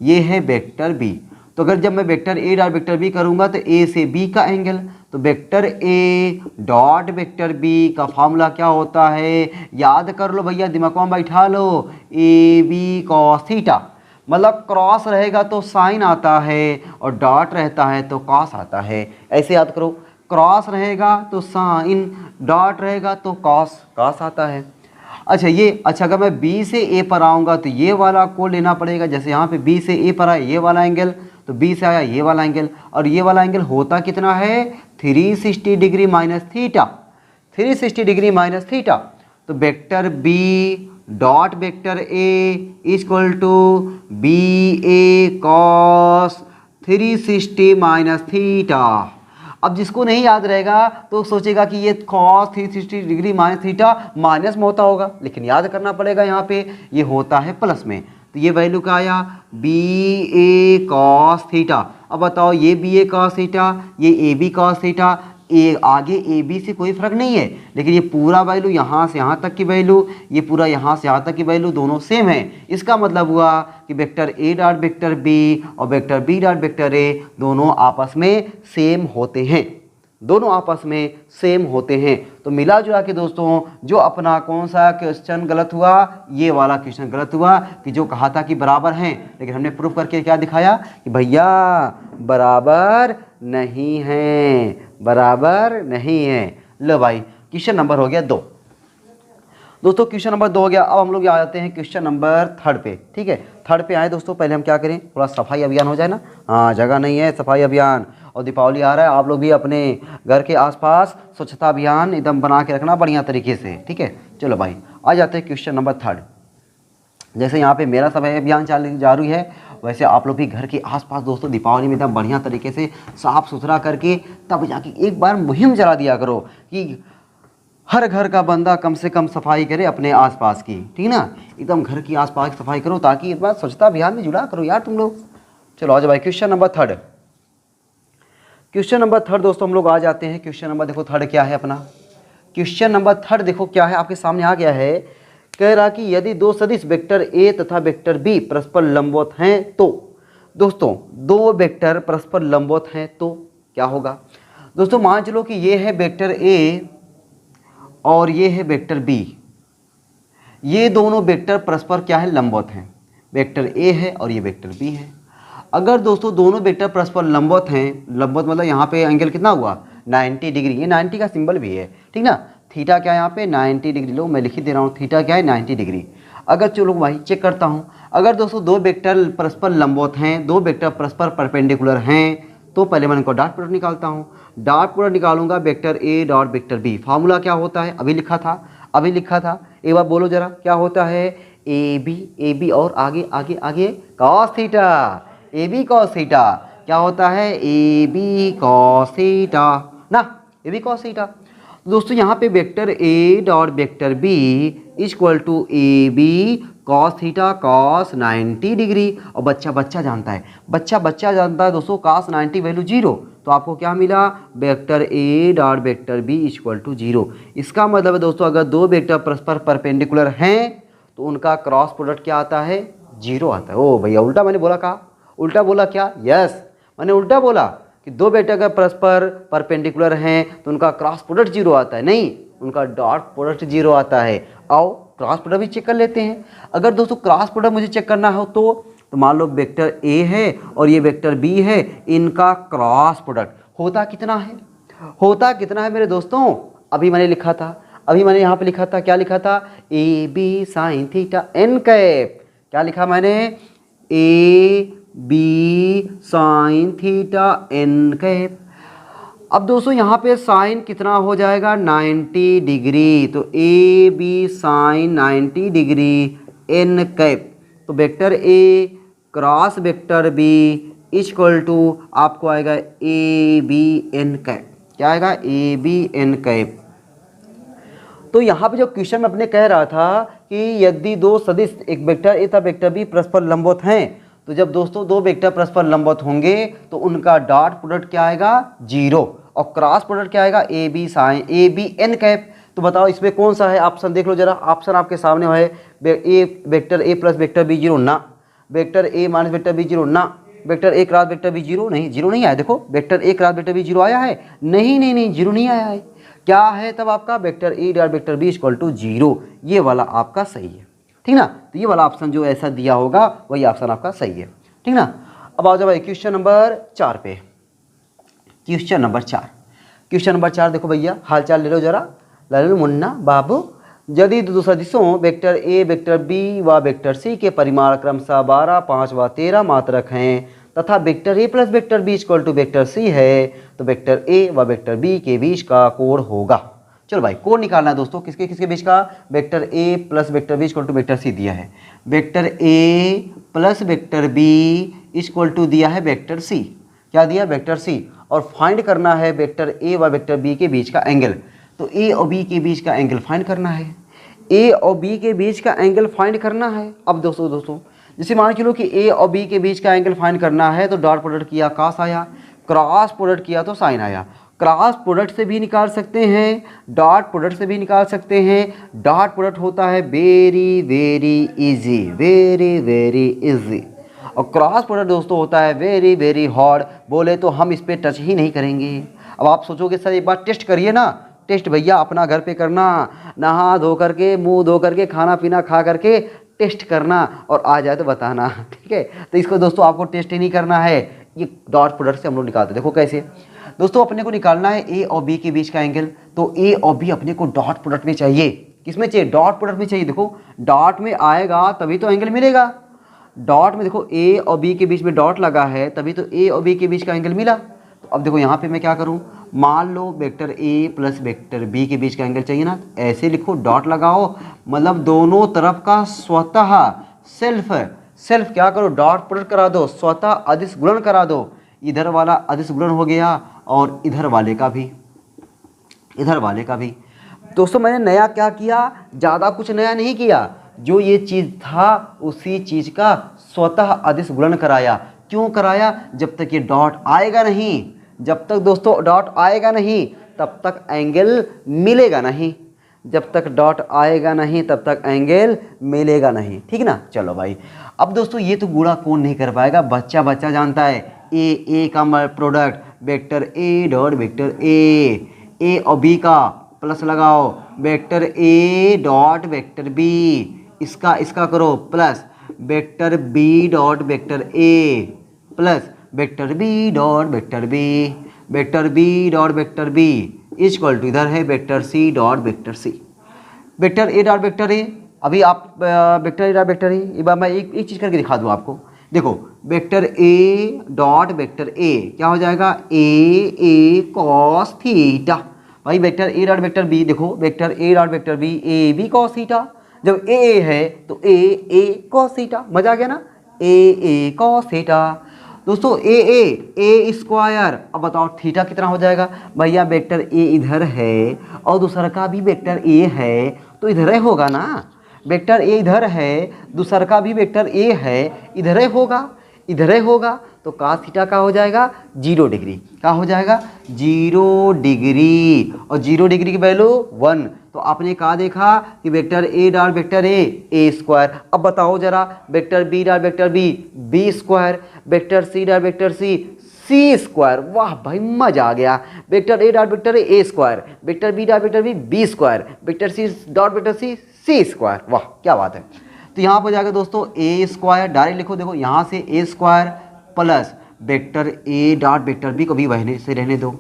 ये है वेक्टर बी। तो अगर जब मैं वेक्टर ए डॉट वेक्टर बी करूँगा तो ए से बी का एंगल, तो वेक्टर ए डॉट वेक्टर बी का फॉर्मूला क्या होता है? याद कर लो भैया, दिमाग में बैठा लो, ए बी कॉस थीटा। मतलब क्रॉस रहेगा तो साइन आता है और डॉट रहता है तो कॉस आता है। ऐसे याद करो, क्रॉस रहेगा तो साइन, डॉट रहेगा तो कॉस आता है। अच्छा अगर मैं B से A पर आऊँगा तो ये वाला कोण लेना पड़ेगा। जैसे यहाँ पे B से A पर आया ये वाला एंगल, तो B से आया ये वाला एंगल, और ये वाला एंगल होता कितना है? 360 degree minus theta, 360 degree minus theta. तो vector B dot vector A equal to b a cos 360 minus theta. अब जिसको नहीं याद रहेगा तो सोचेगा कि ये cos 360 degree minus theta minus में होता होगा, लेकिन याद करना पड़ेगा यहाँ पे ये होता है प्लस में। तो ये वैल्यू का आया बी ए कॉस थीटा। अब बताओ ये बी ए कॉस थीटा, ये ए बी कॉस थीटा, ए आगे ए बी से कोई फर्क नहीं है, लेकिन ये पूरा वैल्यू यहाँ से यहाँ तक की वैल्यू, ये पूरा यहाँ से यहाँ तक की वैल्यू दोनों सेम है। इसका मतलब हुआ कि वेक्टर ए डॉट वेक्टर बी और vector B dot vector a दोनों आपस में सेम होते हैं, दोनों आपस में सेम होते हैं। तो मिला जुला के दोस्तों जो अपना कौन सा क्वेश्चन गलत हुआ? ये वाला क्वेश्चन गलत हुआ कि जो कहा था कि बराबर हैं, लेकिन हमने प्रूफ करके क्या दिखाया कि भैया बराबर नहीं है, बराबर नहीं है। लो भाई क्वेश्चन नंबर हो गया 2। दोस्तों क्वेश्चन नंबर 2 हो गया। अब हम लोग आ जाते हैं क्वेश्चन नंबर 3 पे। ठीक है, 3 पे आए दोस्तों। पहले हम क्या करें, थोड़ा सफाई अभियान हो जाए ना। हाँ जगह नहीं है, सफाई अभियान, और दीपावली आ रहा है, आप लोग भी अपने घर के आसपास स्वच्छता अभियान एकदम बना के रखना बढ़िया तरीके से। ठीक है, चलो भाई आ जाते हैं क्वेश्चन नंबर 3। जैसे यहाँ पे मेरा सफाई अभियान जारी है, वैसे आप लोग भी घर के आसपास दोस्तों दीपावली में एकदम बढ़िया तरीके से साफ़ सुथरा करके तब जाके एक बार मुहिम चला दिया करो कि हर घर का बंदा कम से कम सफाई करे अपने आसपास की, ठीक ना, एकदम घर की आसपास की सफाई करो ताकि इस बार स्वच्छता अभियान में जुड़ा करो यार तुम लोग। चलो आ जाओ भाई question number third. Question number third दोस्तों हम लोग आ जाते हैं। क्वेश्चन नंबर देखो थर्ड क्या है अपना, क्वेश्चन नंबर थर्ड देखो क्या है, आपके सामने आ गया है। कह रहा कि यदि दो सदिश वेक्टर ए तथा वेक्टर बी परस्पर लंबवत हैं तो, दोस्तों दो वेक्टर परस्पर लंबवत हैं तो क्या होगा। दोस्तों मान चलो कि ये है वेक्टर ए और ये है वेक्टर बी, ये दोनों वेक्टर परस्पर क्या है लंबवत हैं, वेक्टर ए है और ये वेक्टर बी है। अगर दोस्तों दोनों वेक्टर परस्पर लंबवत हैं, लंबवत मतलब यहाँ पे एंगल कितना हुआ 90 डिग्री, ये 90 का सिंबल भी है, ठीक ना, थीटा क्या है यहाँ पे 90 डिग्री, लो मैं लिख ही दे रहा हूँ, थीटा क्या है 90 डिग्री। अगर चलो भाई चेक करता हूँ, अगर दोस्तों दो वेक्टर परस्पर लंबवत हैं, दो वेक्टर परस्पर परपेंडिकुलर हैं, तो पहले मैं इनको डॉट प्रोडक्ट निकालता हूँ। डॉट प्रोडक्ट निकालूंगा वेक्टर ए डॉट वेक्टर बी, फार्मूला क्या होता है अभी लिखा था, एक बार बोलो जरा क्या होता है, ए बी और आगे cos theta, A B cos theta, क्या होता है ए बी कॉस थीटा ना, ए बी कॉस थीटा। दोस्तों यहाँ पे vector A dot vector B equal to A B cos theta cos 90 degree, और बच्चा जानता है दोस्तों कॉस 90 वैल्यू 0, तो आपको क्या मिला vector A dot vector B equal to 0। इसका मतलब है दोस्तों अगर दो वेक्टर परस्पर परपेंडिकुलर हैं तो उनका क्रॉस प्रोडक्ट क्या आता है 0 आता है। ओ भैया उल्टा मैंने बोला, कहा उल्टा बोला क्या, यस मैंने उल्टा बोला कि दो वेक्टर अगर परस्पर परपेंडिकुलर हैं तो उनका क्रॉस प्रोडक्ट 0 आता है, नहीं उनका डॉट प्रोडक्ट 0 आता है। आओ क्रॉस प्रोडक्ट भी चेक कर लेते हैं। अगर दोस्तों क्रॉस प्रोडक्ट मुझे चेक करना हो तो मान लो वेक्टर ए है और ये वेक्टर बी है, इनका क्रॉस प्रोडक्ट होता कितना है मेरे दोस्तों, अभी मैंने लिखा था, यहाँ पे लिखा था, क्या लिखा था A B sine theta N cap, क्या लिखा मैंने A B sine theta N cap. अब दोस्तों यहाँ पे साइन कितना हो जाएगा 90 डिग्री, तो A B sine 90 degree n cap, तो vector A cross vector B equal to आपको आएगा ए बी एन कैप, क्या आएगा ए बी एन कैप। तो यहाँ पे जो क्वेश्चन में अपने कह रहा था कि यदि दो सदिश एक वेक्टर ए तथा वेक्टर बी परस्पर लंबवत हैं, तो जब दोस्तों दो वेक्टर परस्पर लंबवत होंगे तो उनका डॉट प्रोडक्ट क्या आएगा 0 और क्रॉस प्रोडक्ट क्या आएगा A B sine A B N cap. तो बताओ इसमें कौन सा है, ऑप्शन देख लो जरा, ऑप्शन आपके सामने है A vector A plus vector b 0 ना, वेक्टर ए माइनस वेक्टर बी 0 ना, वेक्टर ए क्रॉस वेक्टर बी 0 नहीं आया, देखो वेक्टर ए क्रॉस वेक्टर बी 0 आया है, नहीं 0 नहीं आया है, क्या है तब आपका vector A dot vector B equal to 0, ये वाला आपका सही है, ठीक ना। तो ये वाला ऑप्शन जो ऐसा दिया होगा वही ऑप्शन आपका सही है, ठीक ना। अब आ जाओ भाई क्वेश्चन नंबर 4 पे। क्वेश्चन नंबर 4 देखो भैया, हालचाल ले लो जरा, ले लो मुन्ना बाबू। यदि दो सदिशों वेक्टर ए वेक्टर बी व वेक्टर सी के परिमाण क्रमशः 12, 5 व 13 मात्रक हैं तथा vector A plus vector B equal to vector C है, तो वेक्टर ए व वेक्टर बी के बीच का कोण होगा। चलो भाई कोण निकालना है दोस्तों, किसके बीच का, vector A plus vector B equal to vector C दिया है, vector A plus vector B equal to दिया है वेक्टर सी, क्या दिया वेक्टर सी, और फाइंड करना है वेक्टर ए व वेक्टर बी के बीच का एंगल। तो ए और बी के बीच का एंगल फाइंड करना है, ए और बी के बीच का एंगल फाइंड करना है। अब दोस्तों जैसे मान के लो कि ए और बी के बीच का एंगल फाइंड करना है, तो डॉट प्रोडक्ट किया कॉस आया, क्रॉस प्रोडक्ट किया तो साइन आया, क्रॉस प्रोडक्ट से भी निकाल सकते हैं, डॉट प्रोडक्ट से भी निकाल सकते हैं। डॉट प्रोडक्ट होता है वेरी वेरी इजी, और क्रॉस प्रोडक्ट दोस्तों होता है वेरी वेरी हार्ड, बोले तो हम इस पर टच ही नहीं करेंगे। अब आप सोचोगे सर एक बार टेस्ट करिए ना, टेस्ट भैया अपना घर पे करना, नहा धो करके मुंह धो करके खाना पीना खा करके टेस्ट करना और आ जाए तो बताना, ठीक है। तो इसको दोस्तों आपको टेस्ट ही नहीं करना है, ये डॉट प्रोडक्ट से हम लोग निकालते हैं। देखो कैसे दोस्तों, अपने को निकालना है ए और बी के बीच का एंगल, तो ए और बी अपने को डॉट प्रोडक्ट में चाहिए, किसमें चाहिए डॉट प्रोडक्ट में चाहिए। देखो डॉट में आएगा तभी तो एंगल मिलेगा, डॉट में देखो ए और बी के बीच में डॉट लगा है तभी तो ए और बी के बीच का एंगल मिला। तो अब देखो यहाँ पे मैं क्या करूँ, मान लो वेक्टर ए प्लस वेक्टर बी के बीच का एंगल चाहिए ना, ऐसे लिखो डॉट लगाओ, मतलब दोनों तरफ का स्वतः सेल्फ सेल्फ क्या करो, डॉट प्रोडक्ट करा दो, स्वतः अदिश गुणन करा दो। इधर वाला अदिश गुणन हो गया और इधर वाले का भी, इधर वाले का भी। दोस्तों मैंने नया क्या किया, ज़्यादा कुछ नया नहीं किया, जो ये चीज़ था उसी चीज़ का स्वतः अदिश गुणन कराया। क्यों कराया, जब तक ये डॉट आएगा नहीं, जब तक दोस्तों डॉट आएगा नहीं तब तक एंगल मिलेगा नहीं, जब तक डॉट आएगा नहीं तब तक एंगल मिलेगा नहीं, ठीक ना। चलो भाई, अब दोस्तों ये तो गुणा कौन नहीं कर पाएगा, बच्चा बच्चा जानता है। ए का प्रोडक्ट वेक्टर ए डॉट वेक्टर ए और बी का प्लस लगाओ वेक्टर ए डॉट वेक्टर बी, इसका करो plus vector B dot vector A plus vector B dot vector B, vector B dot vector B equal to इधर है vector C dot vector C, vector A dot vector A. अभी आप vector A dot vector A, एक बार मैं एक चीज़ करके दिखा दूँ आपको। देखो vector A dot vector a क्या हो जाएगा, ए कॉस थीटा। भाई वेक्टर ए डॉट वेक्टर बी, देखो vector A dot vector B A B cos theta. जब ए है तो ए कॉस थीटा, मजा आ गया ना, ए कॉस थीटा। दोस्तों ए स्क्वायर, अब बताओ थीटा कितना हो जाएगा। भैया वेक्टर ए इधर है और दूसरा का भी वेक्टर ए है तो इधर ही होगा ना, वेक्टर ए इधर है दूसरा का भी वेक्टर ए है, इधर ही होगा, इधर ही होगा। तो cos थीटा का हो जाएगा 0 डिग्री, क्या हो जाएगा 0 डिग्री, और 0 डिग्री की वैल्यू 1। तो आपने कहा देखा कि vector A dot vector A square. अब बताओ जरा vector B dot vector B square, vector सी डॉट वेक्टर सी स्क्वायर। वाह भाई मजा आ गया। Vector A dot vector A square, vector B dot vector B square, vector C dot vector C square. वाह क्या बात है। तो यहाँ पर जाकर दोस्तों ए स्क्वायर डायरेक्ट लिखो, देखो यहाँ से a square plus vector A dot vector B को भी वहने से रहने दो।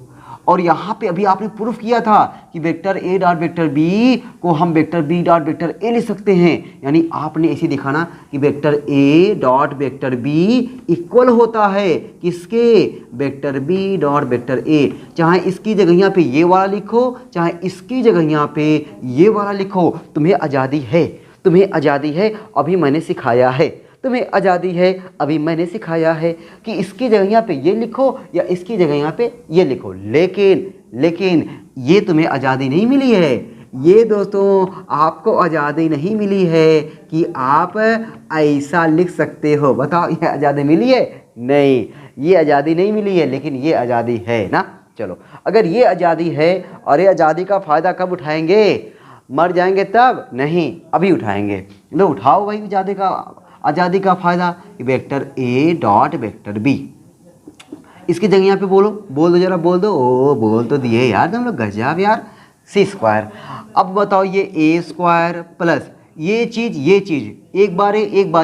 और यहाँ पे अभी आपने प्रूफ किया था कि वेक्टर ए डॉट वेक्टर बी को हम vector B dot vector A लिख सकते हैं, यानी आपने ऐसे दिखाना कि वेक्टर ए डॉट वेक्टर बी इक्वल होता है किसके, vector B dot vector A. चाहे इसकी जगह यहाँ पे ये वाला लिखो, चाहे इसकी जगह यहाँ पे ये वाला लिखो, तुम्हें आज़ादी है, तुम्हें आज़ादी है। अभी मैंने सिखाया है, तुम्हें आज़ादी है, अभी मैंने सिखाया है कि इसकी जगह यहाँ पे ये लिखो या इसकी जगह यहाँ पे ये लिखो। लेकिन ये तुम्हें आज़ादी नहीं मिली है, ये दोस्तों आपको आज़ादी नहीं मिली है कि आप ऐसा लिख सकते हो। बताओ ये आज़ादी मिली है? नहीं, ये आज़ादी नहीं मिली है, लेकिन ये आज़ादी है ना। चलो, अगर ये आज़ादी है और ये आज़ादी का फ़ायदा कब उठाएंगे, मर जाएंगे तब नहीं, अभी उठाएंगे। लो उठाओ भाई आज़ादी का फ़ायदा। वेक्टर ए डॉट वेक्टर बी, इसकी जगह यहाँ पे बोल दो जरा, बोल दो। ओ बोल तो दिए यार तुम लोग, गजब यार। सी स्क्वायर। अब बताओ ये ए स्क्वायर प्लस ये चीज़ एक बार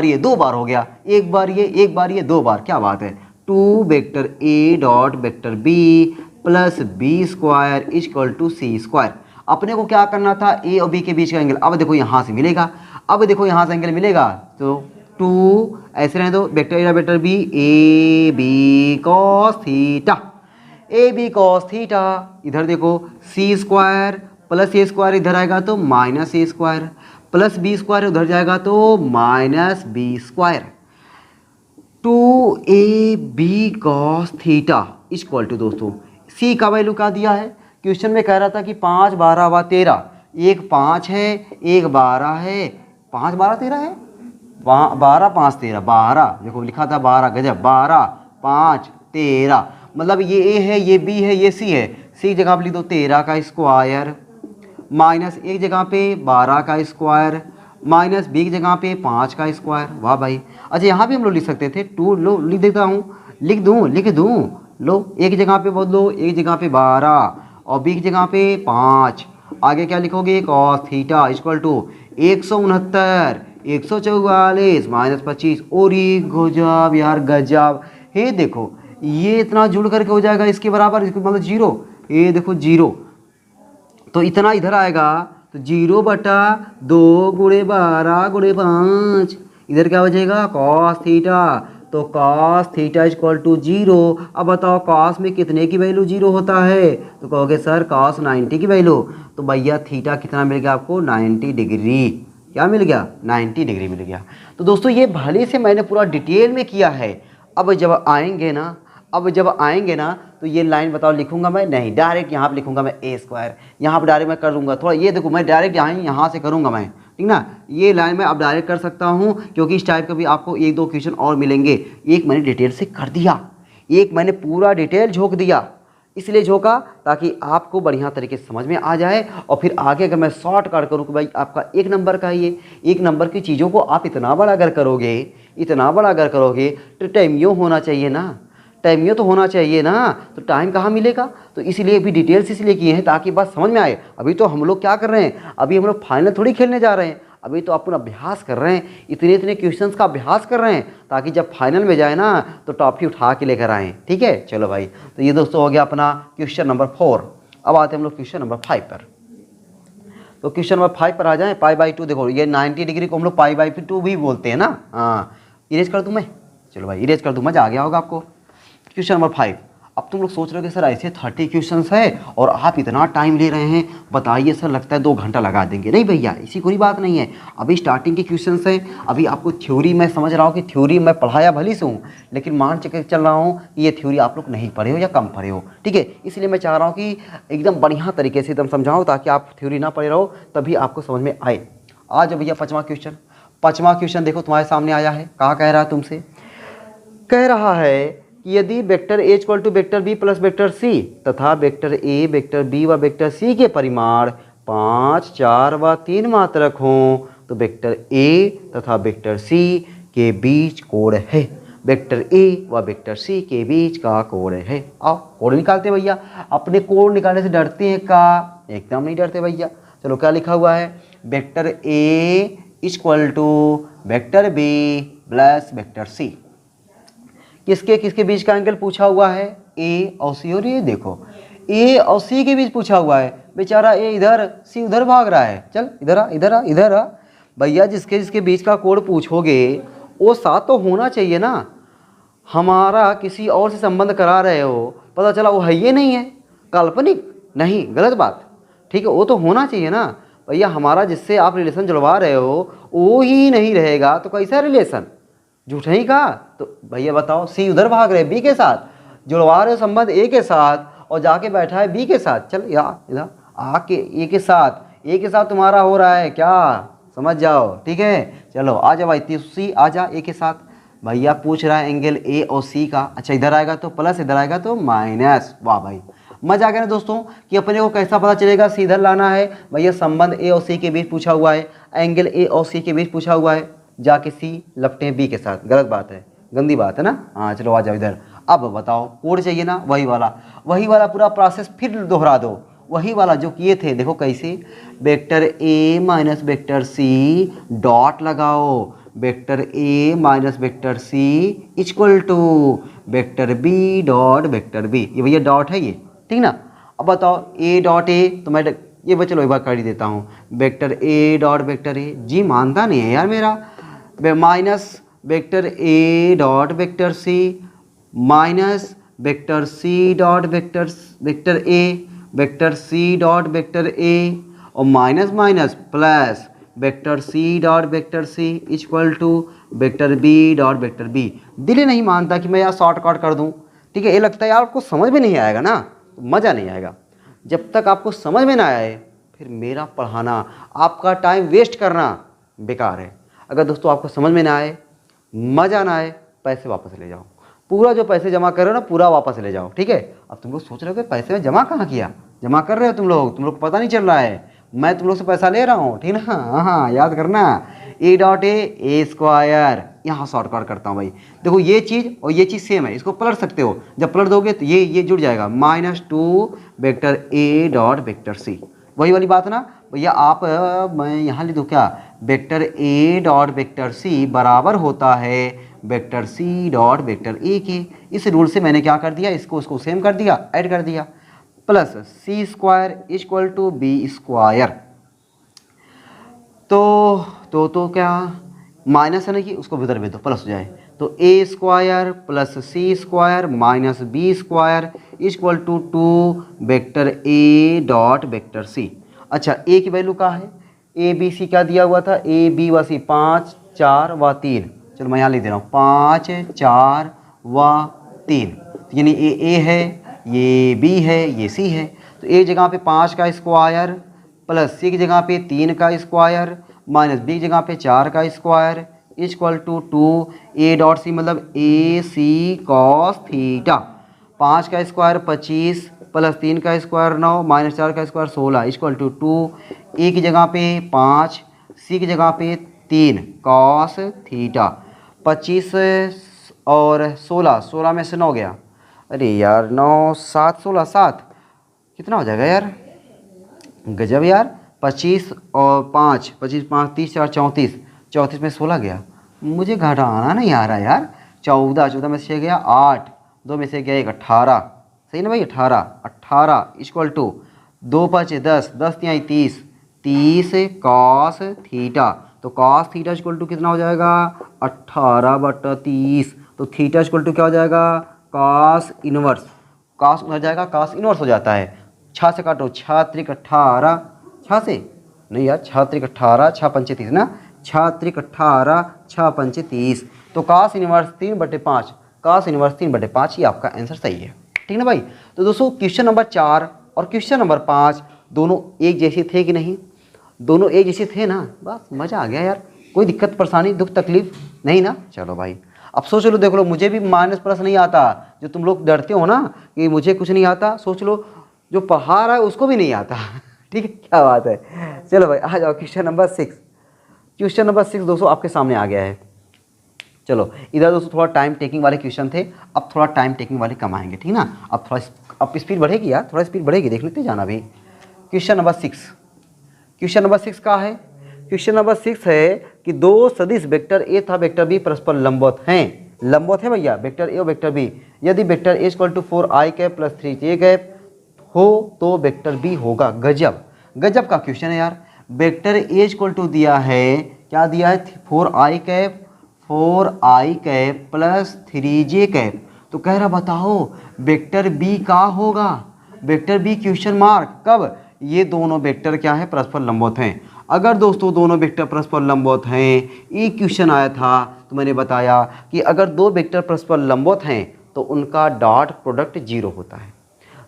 ये 2 बार हो गया, एक बार ये 2 बार, क्या बात है। 2 vector A dot vector B plus B square equal to C square. अपने को क्या करना था, ए और बी के बीच का एंगल। अब देखो यहाँ से मिलेगा, एंगल मिलेगा तो 2 ऐसे रहने दो, vector A vector B A B cos theta, A B cos theta. इधर देखो C square plus A square इधर आएगा तो minus A square, plus B square उधर जाएगा तो minus B square. 2 B cos theta equal to दोस्तों C का वैल्यू क्या दिया है, क्वेश्चन में कह रहा था कि 5 12 व 13, एक 5 है एक 12 है, 5 12 13 है, 12 5 13 12, देखो लिखा था 12, गजब, 12 5 13, मतलब ये ए है ये बी है ये सी है। सी की जगह पे लिख दो 13 का स्क्वायर माइनस एक जगह पे 12 का स्क्वायर माइनस बी की जगह पे 5 का स्क्वायर। वाह भाई। अच्छा यहाँ भी हम लोग लिख सकते थे 2, लो लिख देता हूँ, लिख दूँ, लो एक जगह पे बोल दो, एक जगह पे 12 और बी की जगह पे 5, आगे क्या लिखोगे cos theta equal to 169 144 minus 25। और ये गजब यार गजब, ये देखो ये इतना जुड़ करके हो जाएगा इसके बराबर, इसको मतलब 0, ये देखो 0, तो इतना इधर आएगा तो 0/2 गुणे 12 गुणे 5, इधर क्या बचेगा कॉस थीटा, तो कॉस थीटा इक्वल टू 0। अब बताओ कॉस में कितने की वैल्यू 0 होता है, तो कहोगे सर कॉस 90 की वैल्यू, तो भैया थीटा कितना मिल गया आपको 90 डिग्री, क्या मिल गया, 90 डिग्री मिल गया। तो दोस्तों ये भले से मैंने पूरा डिटेल में किया है। अब जब आएंगे ना तो ये लाइन बताओ लिखूंगा मैं नहीं, डायरेक्ट यहाँ पर लिखूंगा मैं ए स्क्वायर, यहाँ पर डायरेक्ट मैं कर दूंगा। थोड़ा ये देखो मैं डायरेक्ट यहाँ से करूँगा मैं, ठीक ना। ये लाइन मैं अब डायरेक्ट कर सकता हूँ क्योंकि इस टाइप का भी आपको एक दो क्वेश्चन और मिलेंगे। एक मैंने डिटेल से कर दिया, एक मैंने पूरा डिटेल झोंक दिया, इसलिए झोंका ताकि आपको बढ़िया तरीके से समझ में आ जाए। और फिर आगे अगर मैं शॉर्ट कट करूँ कि भाई आपका एक नंबर का ये एक नंबर की चीज़ों को आप इतना बड़ा अगर करोगे तो टाइम यूँ होना चाहिए ना, टाइम यूँ तो होना चाहिए ना, तो टाइम कहाँ मिलेगा। तो इसीलिए भी डिटेल्स इसलिए किए हैं ताकि बात समझ में आए। अभी तो हम लोग क्या कर रहे हैं, अभी हम लोग फाइनल थोड़ी खेलने जा रहे हैं, अभी तो अपन अभ्यास कर रहे हैं, इतने क्वेश्चंस का अभ्यास कर रहे हैं ताकि जब फाइनल में जाए ना तो टॉफी उठा के लेकर आएँ। ठीक है, चलो भाई। तो ये दोस्तों हो गया अपना क्वेश्चन नंबर 4। अब आते हैं हम लोग क्वेश्चन नंबर 5 पर। तो क्वेश्चन नंबर 5 पर आ जाएँ। π/2 देखो ये 90 डिग्री को हम लोग π/2 भी बोलते हैं ना। हाँ, इरेज कर दूँ मैं, चलो भाई इरेज कर दूँ, मजा आ गया होगा आपको। Question number 5। अब तुम लोग सोच रहे हो कि सर ऐसे 30 क्वेश्चंस है और आप इतना टाइम ले रहे हैं, बताइए सर लगता है 2 घंटा लगा देंगे। नहीं भैया, ऐसी कोई बात नहीं है। अभी स्टार्टिंग के क्वेश्चंस हैं, अभी आपको थ्योरी मैं समझ रहा हूँ कि थ्योरी मैं पढ़ाया भली से हूँ, लेकिन मान के चल रहा हूँ कि ये थ्योरी आप लोग नहीं पढ़े हो या कम पढ़े हो। ठीक है, इसलिए मैं चाह रहा हूँ कि एकदम बढ़िया तरीके से एकदम समझाऊँ ताकि आप थ्योरी ना पढ़े रहो, तभी आपको समझ में आए। आ जाओ भैया 5वां क्वेश्चन देखो तुम्हारे सामने आया है। कहाँ कह रहा है तुमसे, कह रहा है यदि vector A equal to vector B plus vector C तथा वेक्टर ए, वेक्टर बी व वेक्टर सी के परिमाण 5, 4 व 3 मात्रक हों तो वेक्टर ए तथा वेक्टर सी के बीच कोण है। वेक्टर ए व वेक्टर सी के बीच का कोण है। आओ कोण निकालते भैया। अपने कोण निकालने से डरते हैं का? एकदम नहीं डरते भैया। चलो क्या लिखा हुआ है, vector A equal to vector B plus vector C. किसके किसके बीच का एंगल पूछा हुआ है, ए और सी। और ये देखो ए और सी के बीच पूछा हुआ है। बेचारा ए इधर, सी उधर भाग रहा है। चल इधर आ भैया। जिसके जिसके बीच का कोण पूछोगे वो साथ तो होना चाहिए ना। हमारा किसी और से संबंध करा रहे हो, पता चला वो है ये नहीं है, काल्पनिक नहीं, गलत बात। ठीक है, वो तो होना चाहिए ना भैया। हमारा जिससे आप रिलेशन जुड़वा रहे हो वो ही नहीं रहेगा तो कैसा रिलेशन, झूठ ही का। तो भैया बताओ, सी उधर भाग रहे बी के साथ, जुड़वा रहे संबंध ए के साथ और जाके बैठा है बी के साथ। चल यार इधर आके ए के साथ तुम्हारा हो रहा है क्या, समझ जाओ। ठीक है, चलो आ जाओ भाई, सी आ जा ए के साथ। भैया पूछ रहा है एंगल ए और सी का। अच्छा, इधर आएगा तो प्लस, इधर आएगा तो माइनस। वाह भाई, मजा आ गया ना दोस्तों कि अपने को कैसा पता चलेगा, सीधर लाना है भैया। संबंध ए और सी के बीच पूछा हुआ है, एंगल ए और सी के बीच पूछा हुआ है, जाके सी लपटे हैं बी के साथ। गलत बात है, गंदी बात है ना। हाँ चलो आ जाओ इधर। अब बताओ कोड चाहिए ना, वही वाला पूरा प्रोसेस फिर दोहरा दो, वही वाला जो किए थे। देखो कैसे, वेक्टर ए माइनस वेक्टर सी डॉट लगाओ, vector A minus vector c equal to vector B dot vector B. ये भैया डॉट है ये, ठीक ना। अब बताओ ए डॉट ए, तो मैं ये चलो एक बार कर ही देता हूँ। Vector A dot vector a, जी मानता नहीं है यार मेरा। माइनस वेक्टर ए dot vector c minus vector सी डॉट वेक्टर ए, वेक्टर सी डॉट वेक्टर ए और minus minus plus vector C dot vector c equal to vector B dot vector b. दिल ही नहीं मानता कि मैं यार शॉर्टकट कर दूं। ठीक है, ये लगता है यार आपको समझ में नहीं आएगा ना, तो मज़ा नहीं आएगा। जब तक आपको समझ में ना आए फिर मेरा पढ़ाना, आपका टाइम वेस्ट करना बेकार है। अगर दोस्तों आपको समझ में ना आए, मज़ा ना आए, पैसे वापस ले जाओ। पूरा जो पैसे जमा कर रहे हो ना पूरा वापस ले जाओ। ठीक है, अब तुम लोग सोच रहे हो कि पैसे में जमा कहाँ किया, जमा कर रहे हो तुम लोग को पता नहीं चल रहा है। मैं तुम लोग से पैसा ले रहा हूँ, ठीक ना। हाँ याद करना, ए डॉट ए स्क्वायर। यहाँ शॉर्टकट करता हूँ भाई। देखो ये चीज़ और ये चीज़ सेम है, इसको पलट सकते हो। जब पलट दोगे तो ये जुड़ जाएगा, -2 वेक्टर ए डॉट वेक्टर सी। वही वाली बात ना भैया। आप मैं यहाँ लिख दूँ क्या, वेक्टर ए डॉट वेक्टर सी बराबर होता है vector C dot vector A के। इस रूल से मैंने क्या कर दिया, इसको सेम कर दिया, ऐड कर दिया, plus C square equal to B square. तो क्या माइनस है ना, कि उसको उधर भेज दो, प्लस हो जाए। तो a square plus C square minus B square equal to vector A dot vector c. अच्छा, ए की वैल्यू क्या है, ए बी सी क्या दिया हुआ था, ए बी व सी 5 4 व 3। चलो मैं यहाँ लिख दे रहा हूँ 5 4 व 3, यानी ये ए है, ये बी है, ये सी है। तो ए जगह पे 5 का स्क्वायर प्लस सी की जगह पे 3 का स्क्वायर माइनस बी की जगह पे 4 का square equal to 2 A dot C, मतलब ए सी कॉस थीटा। 5 का स्क्वायर 25 प्लस 3 का स्क्वायर 9 माइनस 4 का स्क्वायर 16 इक्वल टू 2 ए की जगह पे 5 सी की जगह पे 3 कॉस थीटा। 25 और 16 में से 9 गया, अरे यार 9 7 16 7 कितना हो जाएगा यार, गजब यार। 25 और 5 25 5 30 4 34, 34 में 16 गया, मुझे घटाना नहीं आ रहा यार। 14 में से गया 8, 2 में से गया 1 18, सही ना भाई 18 इक्वल टू 2 5 10 10 3 30 30 कॉस थीटा। तो कॉस थीटा इक्वल टू कितना हो जाएगा 18/30। तो थीटा इक्वल टू क्या हो जाएगा कॉस इनवर्स, कॉस हो जाएगा कॉस इनवर्स हो जाता है। 6 से काटो 6 त्रिक 18, 6 से नहीं यार 6 त्रिक 18 6 पंचे 30 ना, 6 त्रिक 18 6 पंचे 30। तो कॉस इनवर्स 3/5, कॉस इनवर्स 3/5 ही आपका आंसर सही है, ठीक ना भाई। तो दोस्तों क्वेश्चन नंबर 4 और क्वेश्चन नंबर 5 दोनों एक जैसे थे कि नहीं, दोनों एक जैसे थे ना, बस मज़ा आ गया यार। कोई दिक्कत परेशानी दुख तकलीफ नहीं ना। चलो भाई अब सोच लो, देख लो मुझे भी माइनस प्लस नहीं आता, जो तुम लोग डरते हो ना कि मुझे कुछ नहीं आता, सोच लो जो पढ़ा रहा है उसको भी नहीं आता ठीक है, क्या बात है। चलो भाई आ जाओ क्वेश्चन नंबर 6। क्वेश्चन नंबर 6 दोस्तों आपके सामने आ गया है। चलो इधर दोस्तों थोड़ा टाइम टेकिंग वाले क्वेश्चन थे, अब थोड़ा टाइम टेकिंग वाले कम आएंगे, ठीक ना। अब थोड़ा अब स्पीड बढ़ेगी यार, थोड़ा स्पीड बढ़ेगी, देख लेते जाना भी। क्वेश्चन नंबर 6, क्वेश्चन नंबर 6 का है, क्वेश्चन नंबर 6 है कि दो सदिश वेक्टर ए तथा वेक्टर बी परस्पर लंबवत हैं, लंबवत है भैया वेक्टर ए और वेक्टर बी। यदि vector A equal to 4i cap plus 3j cap हो तो वेक्टर बी होगा। गजब गजब का क्वेश्चन है यार। वेक्टर ए इक्वल टू दिया है, क्या दिया है 4i cap plus 3j cap. तो कह रहा बताओ वेक्टर बी का होगा, वेक्टर बी क्वेश्चन मार्क, कब ये दोनों वेक्टर क्या है परस्पर लंबवत हैं। अगर दोस्तों दोनों वेक्टर परस्पर लंबवत हैं, एक क्वेश्चन आया था तो मैंने बताया कि अगर दो वेक्टर परस्पर लंबवत हैं तो उनका डॉट प्रोडक्ट 0 होता है।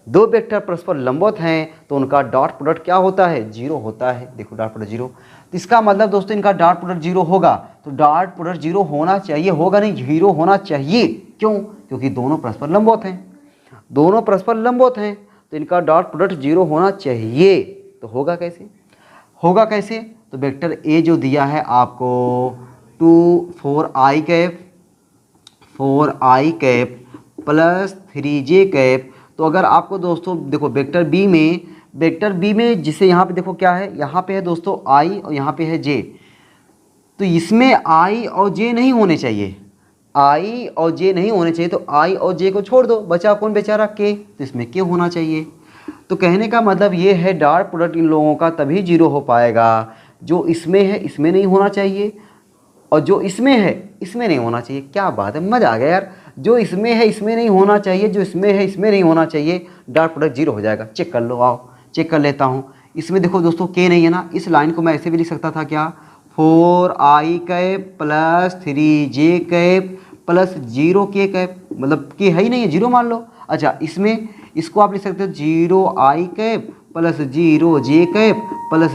दो वेक्टर परस्पर लंबवत हैं तो उनका डॉट प्रोडक्ट क्या होता है 0 होता है। देखो डॉट प्रोडक्ट 0, तो इसका मतलब दोस्तों इनका डॉट प्रोडक्ट 0 होगा, तो डॉट प्रोडक्ट 0 होना चाहिए, होगा नहीं 0 होना चाहिए। क्यों? क्योंकि दोनों परस्पर लंबवत हैं, दोनों परस्पर लंबवत हैं तो इनका डॉट प्रोडक्ट 0 होना चाहिए। तो होगा कैसे, होगा कैसे? तो वेक्टर ए जो दिया है आपको 4i cap plus 3j cap. तो अगर आपको दोस्तों देखो वेक्टर बी में जिसे यहाँ पे देखो क्या है, यहाँ पे है दोस्तों i और यहाँ पे है j, तो इसमें i और j नहीं होने चाहिए, i और j नहीं होने चाहिए। तो i और j को छोड़ दो, बचा कौन बेचारा k, तो इसमें k होना चाहिए। तो कहने का मतलब ये है डॉट प्रोडक्ट इन लोगों का तभी 0 हो पाएगा जो इसमें है इसमें नहीं होना चाहिए, और जो इसमें है इसमें नहीं होना चाहिए। क्या बात है, मज़ा आ गया यार। जो इसमें है इसमें नहीं होना चाहिए, जो इसमें है इसमें नहीं होना चाहिए, डॉट प्रोडक्ट 0 हो जाएगा। चेक कर लो, आओ चेक कर लेता हूँ। इसमें देखो दोस्तों के नहीं है ना, इस लाइन को मैं ऐसे भी लिख सकता था क्या, 4i cap plus 3j cap plus 0k cap, मतलब के है ही नहीं है 0 मान लो। अच्छा इसमें इसको आप लिख सकते हो 0i cap plus 0j cap plus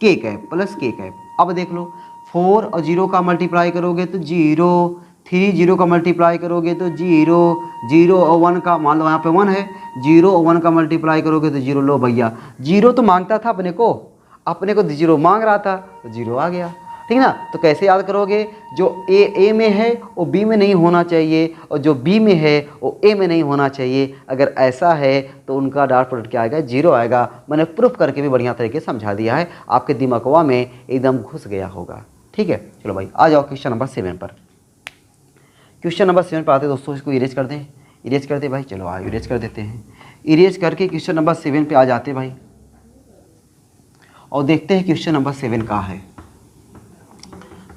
k cap plus k cap. अब देख लो 4 और 0 का मल्टीप्लाई करोगे तो 0, 3 0 का मल्टीप्लाई करोगे तो 0, 0 और 1 का मान लो यहाँ पे 1 है, 0 और 1 का मल्टीप्लाई करोगे तो 0। लो भैया 0 तो मांगता था अपने को 0 मांग रहा था तो 0 आ गया, ठीक ना। तो कैसे याद करोगे, जो ए में है वो बी में नहीं होना चाहिए, और जो बी में है वो ए में नहीं होना चाहिए। अगर ऐसा है तो उनका डॉट प्रोडक्ट क्या आएगा 0 आएगा। मैंने प्रूफ करके भी बढ़िया तरीके से समझा दिया है, आपके दिमागवा में एकदम घुस गया होगा, ठीक है। चलो भाई आ जाओ क्वेश्चन नंबर 7 पर। क्वेश्चन नंबर 7 पर आते दोस्तों, इसको इरेज कर दें, इरेज करते भाई, चलो आ इरेज कर देते हैं। इरेज करके क्वेश्चन नंबर 7 पे आ जाते भाई, और देखते हैं क्वेश्चन नंबर 7 का है।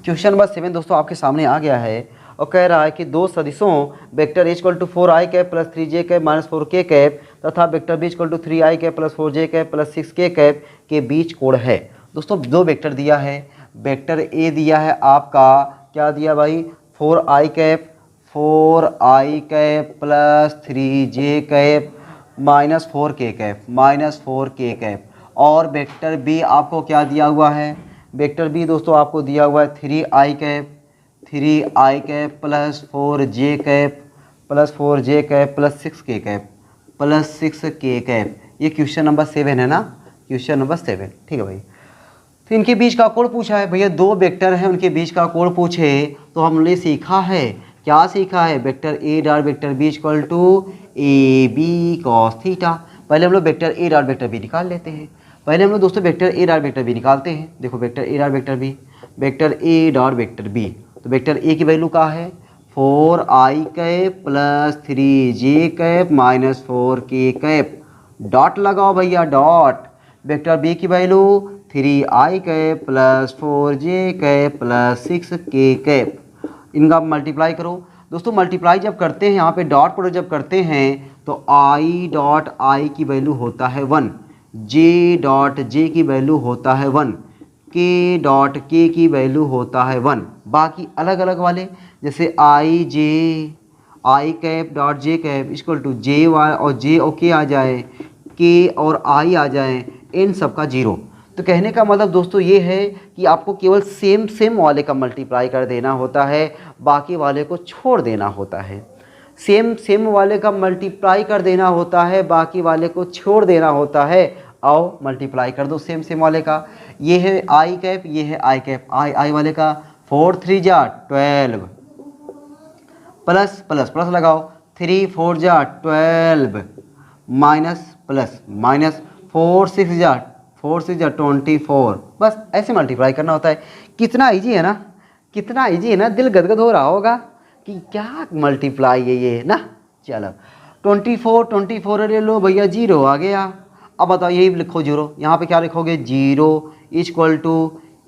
क्वेश्चन नंबर 7 दोस्तों आपके सामने आ गया है और कह रहा है कि दो सदिशों vector equal to 4i cap plus 3j cap minus 4k cap तथा vector B equal to 3i cap plus 4j cap plus 6k cap के बीच कोण है। दोस्तों दो वेक्टर दिया है, वेक्टर ए दिया है आपका, क्या दिया भाई, 4i cap plus 3j cap minus 4k cap. और वेक्टर बी आपको क्या दिया हुआ है, वेक्टर बी दोस्तों आपको दिया हुआ है 3i cap plus 4j cap plus 6k cap. ये क्वेश्चन नंबर 7 है ना, क्वेश्चन नंबर 7, ठीक है भाई। तो इनके बीच का कोण पूछा है भैया, दो वेक्टर हैं उनके बीच का कोण पूछे तो हमने सीखा है, क्या सीखा है, vector A dot vector B equal to A B cos theta. पहले हम लोग वेक्टर ए डॉट वेक्टर बी निकाल लेते हैं, पहले हम लोग दोस्तों वेक्टर ए डॉट वेक्टर बी निकालते हैं। देखो वेक्टर ए डॉट वेक्टर बी, वेक्टर ए डॉट वेक्टर बी, तो वेक्टर ए की वैल्यू क्या है, 4i cap plus 3j cap minus 4k cap, dot लगाओ भैया डॉट। वेक्टर बी की value 3i cap plus 4j cap plus 6k cap, इनका multiply करो। दोस्तों मल्टीप्लाई जब करते हैं, यहाँ पे डॉट प्रोडक्ट जब करते हैं तो i डॉट i की वैल्यू होता है 1, j डॉट j की वैल्यू होता है 1, k डॉट k की वैल्यू होता है 1। बाकी अलग अलग वाले जैसे i cap dot j cap equal to j और j और k आ जाए, k और i आ जाए, इन सब का 0। तो कहने का मतलब दोस्तों ये है कि आपको केवल सेम वाले का मल्टीप्लाई कर देना होता है, बाकी वाले को छोड़ देना होता है। सेम वाले का मल्टीप्लाई कर देना होता है, बाकी वाले को छोड़ देना होता है। आओ मल्टीप्लाई कर दो सेम वाले का। ये है i कैप, ये है i कैप, i वाले का 4 3 जा 12 प्लस प्लस प्लस लगाओ, 3 4 जा 12 माइनस प्लस माइनस 4 6 जा 24। बस ऐसे मल्टीप्लाई करना होता है। कितना इजी है ना, कितना इजी है ना, दिल गदगद हो रहा होगा कि क्या मल्टीप्लाई है ये ना। चलो 24 ले लो भैया, 0 आ गया। अब बताओ यही लिखो 0, यहाँ पे क्या लिखोगे, 0 equal to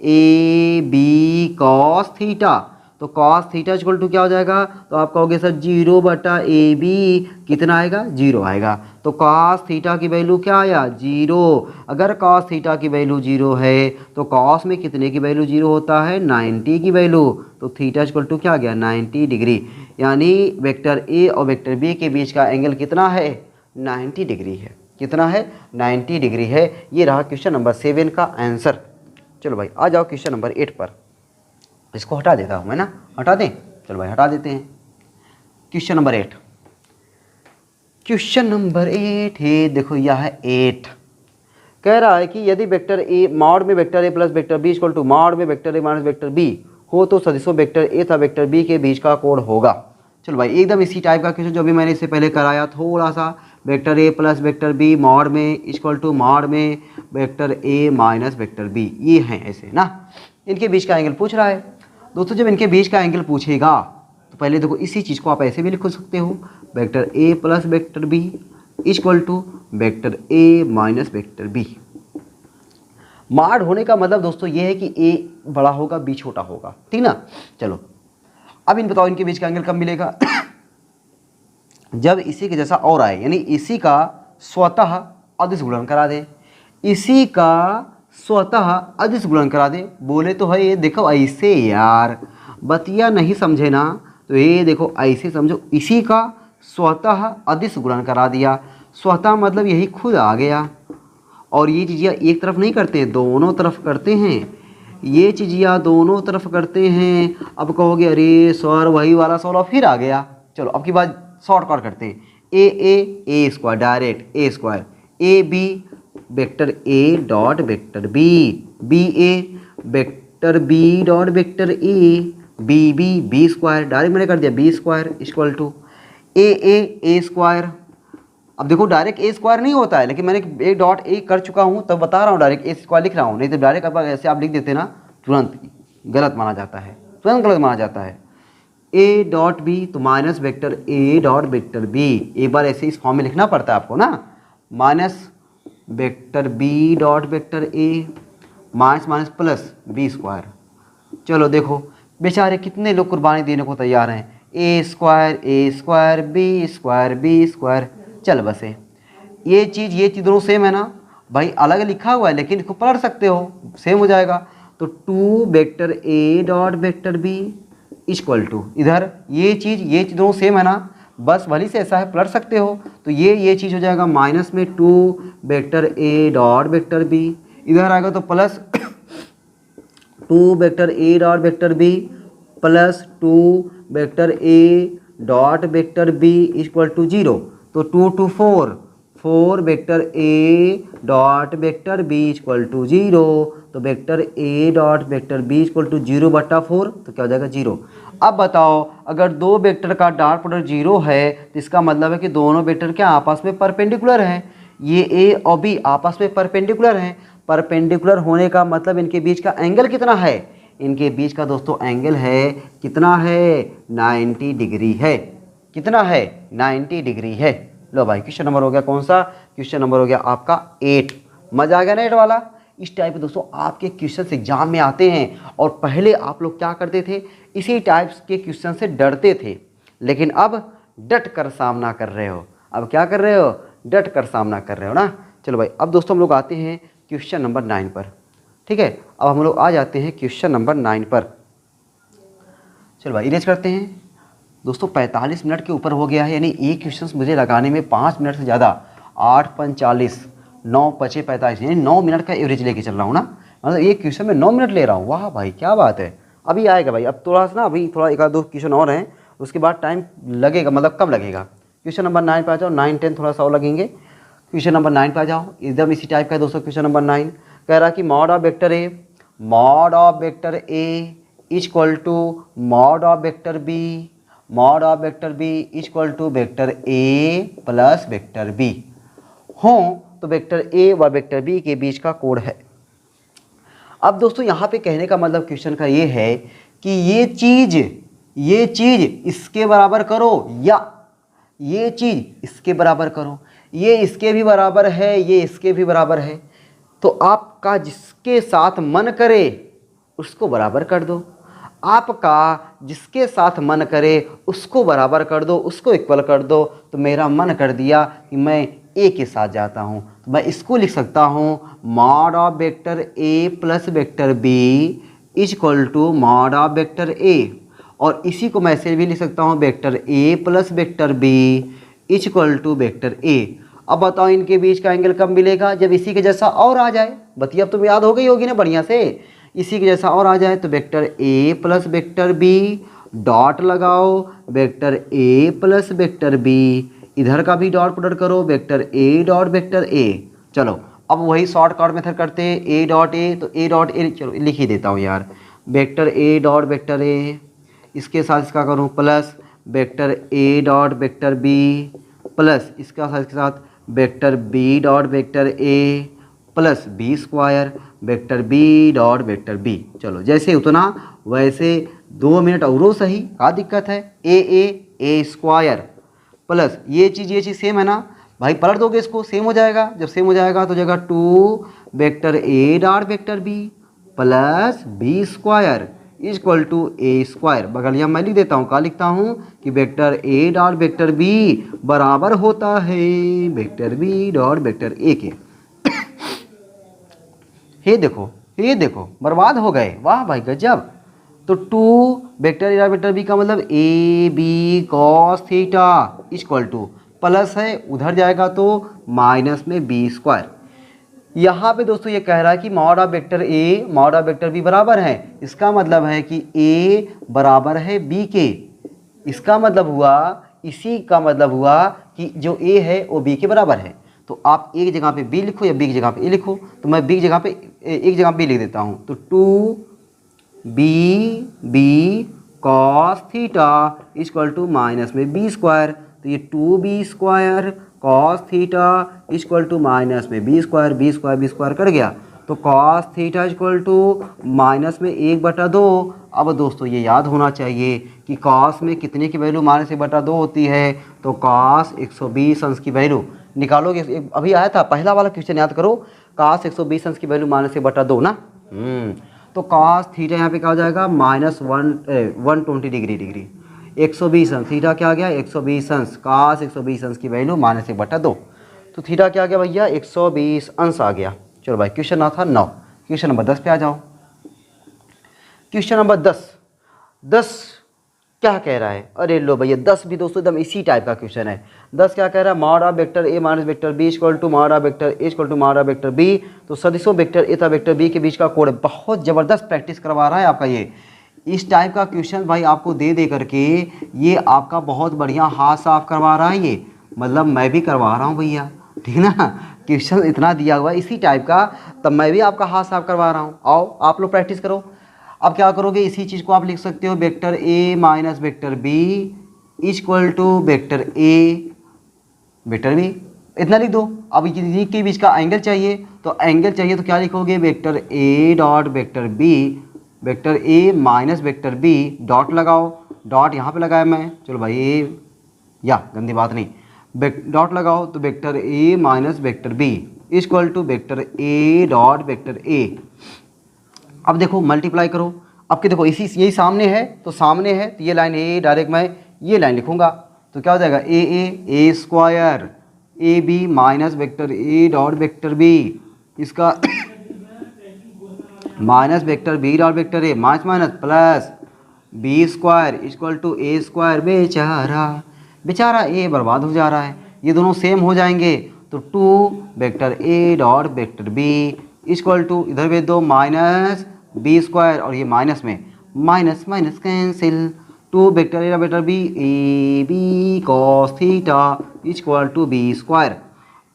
A B cos theta. तो कॉस थीटा इक्वल टू क्या हो जाएगा, तो आप कहोगे सर 0 बटा ए बी कितना आएगा, 0 आएगा। तो कॉस थीटा की वैल्यू क्या आया, 0। अगर कॉस थीटा की वैल्यू 0 है तो कॉस में कितने की वैल्यू 0 होता है, 90 की वैल्यू। तो थीटा इक्वल टू क्या आ गया, 90 डिग्री। यानी वेक्टर ए और वेक्टर बी के बीच का एंगल कितना है, 90 डिग्री है। कितना है, 90 डिग्री है। ये रहा क्वेश्चन नंबर 7 का आंसर। चलो भाई आ जाओ क्वेश्चन नंबर 8 पर। इसको हटा देता हूँ मैं ना, हटा दें, चलो भाई हटा देते हैं। क्वेश्चन नंबर 8, क्वेश्चन नंबर 8 है, देखो यह है 8। कह रहा है कि यदि वेक्टर ए मॉड में vector A plus vector B equal to mod में वेक्टर ए माइनस वेक्टर बी हो तो सदिशों वेक्टर ए तथा वेक्टर बी के बीच का कोण होगा। चलो भाई एकदम इसी टाइप का क्वेश्चन जो भी मैंने इससे पहले कराया, थोड़ा सा वेक्टर ए प्लस वेक्टर बी मॉड में इक्वल टू मॉड में वेक्टर ए माइनस वेक्टर बी, ये हैं ऐसे ना। इनके बीच का एंगल पूछ रहा है। दोस्तों जब इनके बीच का एंगल पूछेगा तो पहले देखो इसी चीज़ को आप ऐसे भी लिख सकते हो, vector A plus vector B equal to vector A minus vector B. Mod होने का मतलब दोस्तों ये है कि ए बड़ा होगा बी छोटा होगा, ठीक ना। चलो अब इन बताओ इनके बीच का एंगल कब मिलेगा जब इसी के जैसा और आए, यानी इसी का स्वतः अदिश गुणन करा दे, इसी का स्वतः अदिश गुणन करा दे। बोले तो है ये देखो ऐसे यार, बतिया नहीं समझे ना, तो ये देखो ऐसे समझो, इसी का स्वतः अदिश गुणन करा दिया। स्वतः मतलब यही खुद आ गया। और ये चीज़ियाँ एक तरफ नहीं करते हैं, दोनों तरफ करते हैं। ये चीज़ियाँ दोनों तरफ करते हैं। अब कहोगे अरे सर वही वाला सवाल फिर आ गया। चलो अब की बात शॉर्टकट करते हैं, ए square direct a square, A b vector A dot vector b, b a vector B dot vector a, b b b square direct मैंने कर दिया b square equal to A square. अब देखो डायरेक्ट ए स्क्वायर नहीं होता है, लेकिन मैंने ए डॉट ए कर चुका हूँ तब बता रहा हूँ डायरेक्ट ए स्क्वायर लिख रहा हूँ, नहीं तो डायरेक्ट अब ऐसे आप लिख देते ना तुरंत गलत माना जाता है, तुरंत गलत माना जाता है। ए डॉट बी तो माइनस वेक्टर ए डॉट वेक्टर बी, एक बार ऐसे इस फॉर्म में लिखना पड़ता है आपको ना, minus vector B dot vector ए minus minus plus B square. चलो देखो बेचारे कितने लोग कुर्बानी देने को तैयार हैं, ए square B square B square. चल बस ये चीज़ दोनों सेम है ना, भाई अलग लिखा हुआ है लेकिन इसको पलट सकते हो, सेम हो जाएगा। तो 2 vector A dot vector B equal to, इधर ये चीज़ दोनों सेम है ना, बस वही से ऐसा है, पलट सकते हो। तो ये चीज़ हो जाएगा माइनस में 2 वेक्टर ए डॉट वेक्टर बी, इधर आएगा तो plus 2 vector A dot vector B plus 2 vector A dot vector B equal to 0। तो 2 2 4 vector A dot vector B equal to 0। तो vector A dot vector B equal to 0/4, तो क्या हो जाएगा 0। अब बताओ अगर दो वेक्टर का डॉट प्रोडक्ट 0 है तो इसका मतलब है कि दोनों वेक्टर क्या आपस में परपेंडिकुलर हैं। ये ए और बी आपस में परपेंडिकुलर हैं। परपेंडिकुलर होने का मतलब इनके बीच का एंगल कितना है, इनके बीच का दोस्तों एंगल है कितना है, 90 डिग्री है। कितना है, 90 डिग्री है। लो भाई क्वेश्चन नंबर हो गया कौन सा, क्वेश्चन नंबर हो गया आपका 8। मजा आ गया ना 8 वाला। इस टाइप के दोस्तों आपके क्वेश्चन एग्जाम में आते हैं और पहले आप लोग क्या करते थे, इसी टाइप्स के क्वेश्चन से डरते थे, लेकिन अब डट कर सामना कर रहे हो। अब क्या कर रहे हो, डट कर सामना कर रहे हो ना। चलो भाई अब दोस्तों हम लोग आते हैं क्वेश्चन नंबर 9 पर। ठीक है, अब हम लोग आ जाते हैं क्वेश्चन नंबर 9 पर। चलो भाई इरेज करते हैं दोस्तों। 45 मिनट के ऊपर हो गया है, यानी एक क्वेश्चन मुझे लगाने में 5 मिनट से ज़्यादा, 8 5 40 9 5 45, यानी 9 मिनट का एवरेज लेके चल रहा हूँ ना। मतलब एक क्वेश्चन में 9 मिनट ले रहा हूँ। वाह भाई क्या बात है। अभी आएगा भाई, अब थोड़ा सा ना, अभी थोड़ा एक आध दो क्वेश्चन और हैं, उसके बाद टाइम लगेगा, मतलब कम लगेगा। क्वेश्चन नंबर 9 पे आ जाओ, 9 10 थोड़ा सा और लगेंगे। क्वेश्चन नंबर 9 पे आ जाओ, एकदम इसी टाइप का है दोस्तों। क्वेश्चन नंबर 9 कह रहा कि mod of vector A equal to mod of vector B, mod of vector B equal to vector A plus vector B हो, तो वेक्टर ए व वेक्टर बी के बीच का कोड है। अब दोस्तों यहाँ पे कहने का मतलब क्वेश्चन का ये है कि ये चीज़ इसके बराबर करो या ये चीज़ इसके बराबर करो। ये इसके भी बराबर है, ये इसके भी बराबर है, तो आपका जिसके साथ मन करे उसको बराबर कर दो। आपका जिसके साथ मन करे उसको बराबर कर दो, उसको इक्वल कर दो। तो मेरा मन कर दिया कि मैं ए के साथ जाता हूँ, तो मैं इसको लिख सकता हूँ mod of vector A plus vector B equal to mod of vector ए, और इसी को मैं ऐसे भी लिख सकता हूँ vector A plus vector B equal to vector A. अब बताओ इनके बीच का एंगल कब मिलेगा, जब इसी के जैसा और आ जाए। बतिया अब तो याद हो गई होगी ना बढ़िया से। इसी के जैसा और आ जाए तो वेक्टर ए प्लस वेक्टर बी डॉट लगाओ, वेक्टर ए प्लस वेक्टर बी, इधर का भी डॉट प्रोडक्ट करो, vector A dot vector A. चलो अब वही शॉर्टकट मेथड करते हैं, ए डॉट ए, तो ए डॉट ए चलो लिख ही देता हूँ यार, vector A dot vector A, इसके साथ इसका करूँ प्लस वेक्टर ए डॉट वेक्टर बी प्लस इसका साथ इसके साथ वेक्टर बी डॉट वेक्टर ए plus B square vector B dot vector B. चलो जैसे उतना वैसे 2 मिनट और सही, क्या दिक्कत है। ए स्क्वायर प्लस ये चीज़ सेम है ना भाई, पलट दोगे इसको सेम हो जाएगा। जब सेम हो जाएगा तो जगह 2 vector A dot vector B plus B square equal to A square. बगलिया मैं लिख देता हूँ, क्या लिखता हूँ कि वेक्टर ए डॉट वेक्टर बी बराबर होता है vector B dot vector A के। ये देखो बर्बाद हो गए, वाह भाई गजब। तो 2 वेक्टर ए डॉट वेक्टर बी का मतलब A B cos theta equal to plus है, उधर जाएगा तो माइनस में बी स्क्वायर। यहाँ पे दोस्तों ये कह रहा है कि mod of vector A mod of vector B बराबर है, इसका मतलब है कि ए बराबर है बी के। इसका मतलब हुआ, इसी का मतलब हुआ कि जो ए है वो बी के बराबर है। तो आप एक जगह पे बी लिखो या बी की जगह पे ए लिखो, तो मैं बी की जगह पे एक जगह बी लिख देता हूँ। तो 2 B cos theta equal to minus में बी स्क्वायर, तो ये 2b square cos theta equal to minus में बी स्क्वायर कट गया। तो cos theta equal to minus में 1/2। अब दोस्तों ये याद होना चाहिए कि कॉस में कितने की वैल्यू माइनस 1/2 होती है, तो कॉस 120 अंश की वैल्यू निकालोगे। अभी आया था पहला वाला क्वेश्चन, याद करो, कॉस 120 अंश की वैल्यू माइनस 1/2 ना। तो कॉस थीटा यहाँ पे क्या हो जाएगा -120 डिग्री 120 अंश। थीटा क्या आ गया 120 अंश, कॉस 120 अंश की वैल्यू -1/2। तो थीटा क्या आ गया भैया 120 अंश आ गया। चलो भाई क्वेश्चन ना था 9, क्वेश्चन नंबर 10 पे आ जाओ। क्वेश्चन नंबर 10 क्या कह रहा है? अरे लो भैया 10 भी दोस्तों एकदम इसी टाइप का क्वेश्चन है। 10 क्या कह रहा है? Mod of vector A minus vector B equal to mod of vector A equal to mod of vector B. तो सदिशों वेक्टर ए तथा वेक्टर बी के बीच का कोड है। बहुत ज़बरदस्त प्रैक्टिस करवा रहा है आपका ये। इस टाइप का क्वेश्चन भाई आपको दे दे करके ये आपका बहुत बढ़िया हाथ साफ करवा रहा है ये। मतलब मैं भी करवा रहा हूँ भैया, ठीक ना। क्वेश्चन इतना दिया हुआ है इसी टाइप का, तब मैं भी आपका हाथ साफ करवा रहा हूँ। आओ आप लोग प्रैक्टिस करो। अब क्या करोगे, इसी चीज़ को आप लिख सकते हो vector A minus vector B equal to vector A vector B, इतना लिख दो। अब इन्हीं के बीच का एंगल चाहिए, तो एंगल चाहिए तो क्या लिखोगे, वेक्टर ए डॉट वेक्टर बी, वेक्टर ए माइनस वेक्टर बी डॉट लगाओ। डॉट यहाँ पे लगाया मैं, चलो भाई ए, या गंदी बात नहीं, डॉट लगाओ तो vector A minus vector B equal to vector A dot vector A. अब देखो मल्टीप्लाई करो। अब कि देखो इसी यही सामने है, तो सामने है तो ये लाइन ए डायरेक्ट मैं ये लाइन लिखूंगा, तो क्या हो जाएगा A square A B minus vector A dot vector B, इसका minus vector B dot vector A minus minus plus B square equal to A square. बेचारा ए बर्बाद हो जा रहा है, ये दोनों सेम हो जाएंगे तो two vector A dot vector B equal to इधर भेज दो माइनस बी स्क्वायर, और ये माइनस में minus minus cancel, two vector A vector B A B cos theta equal to B square.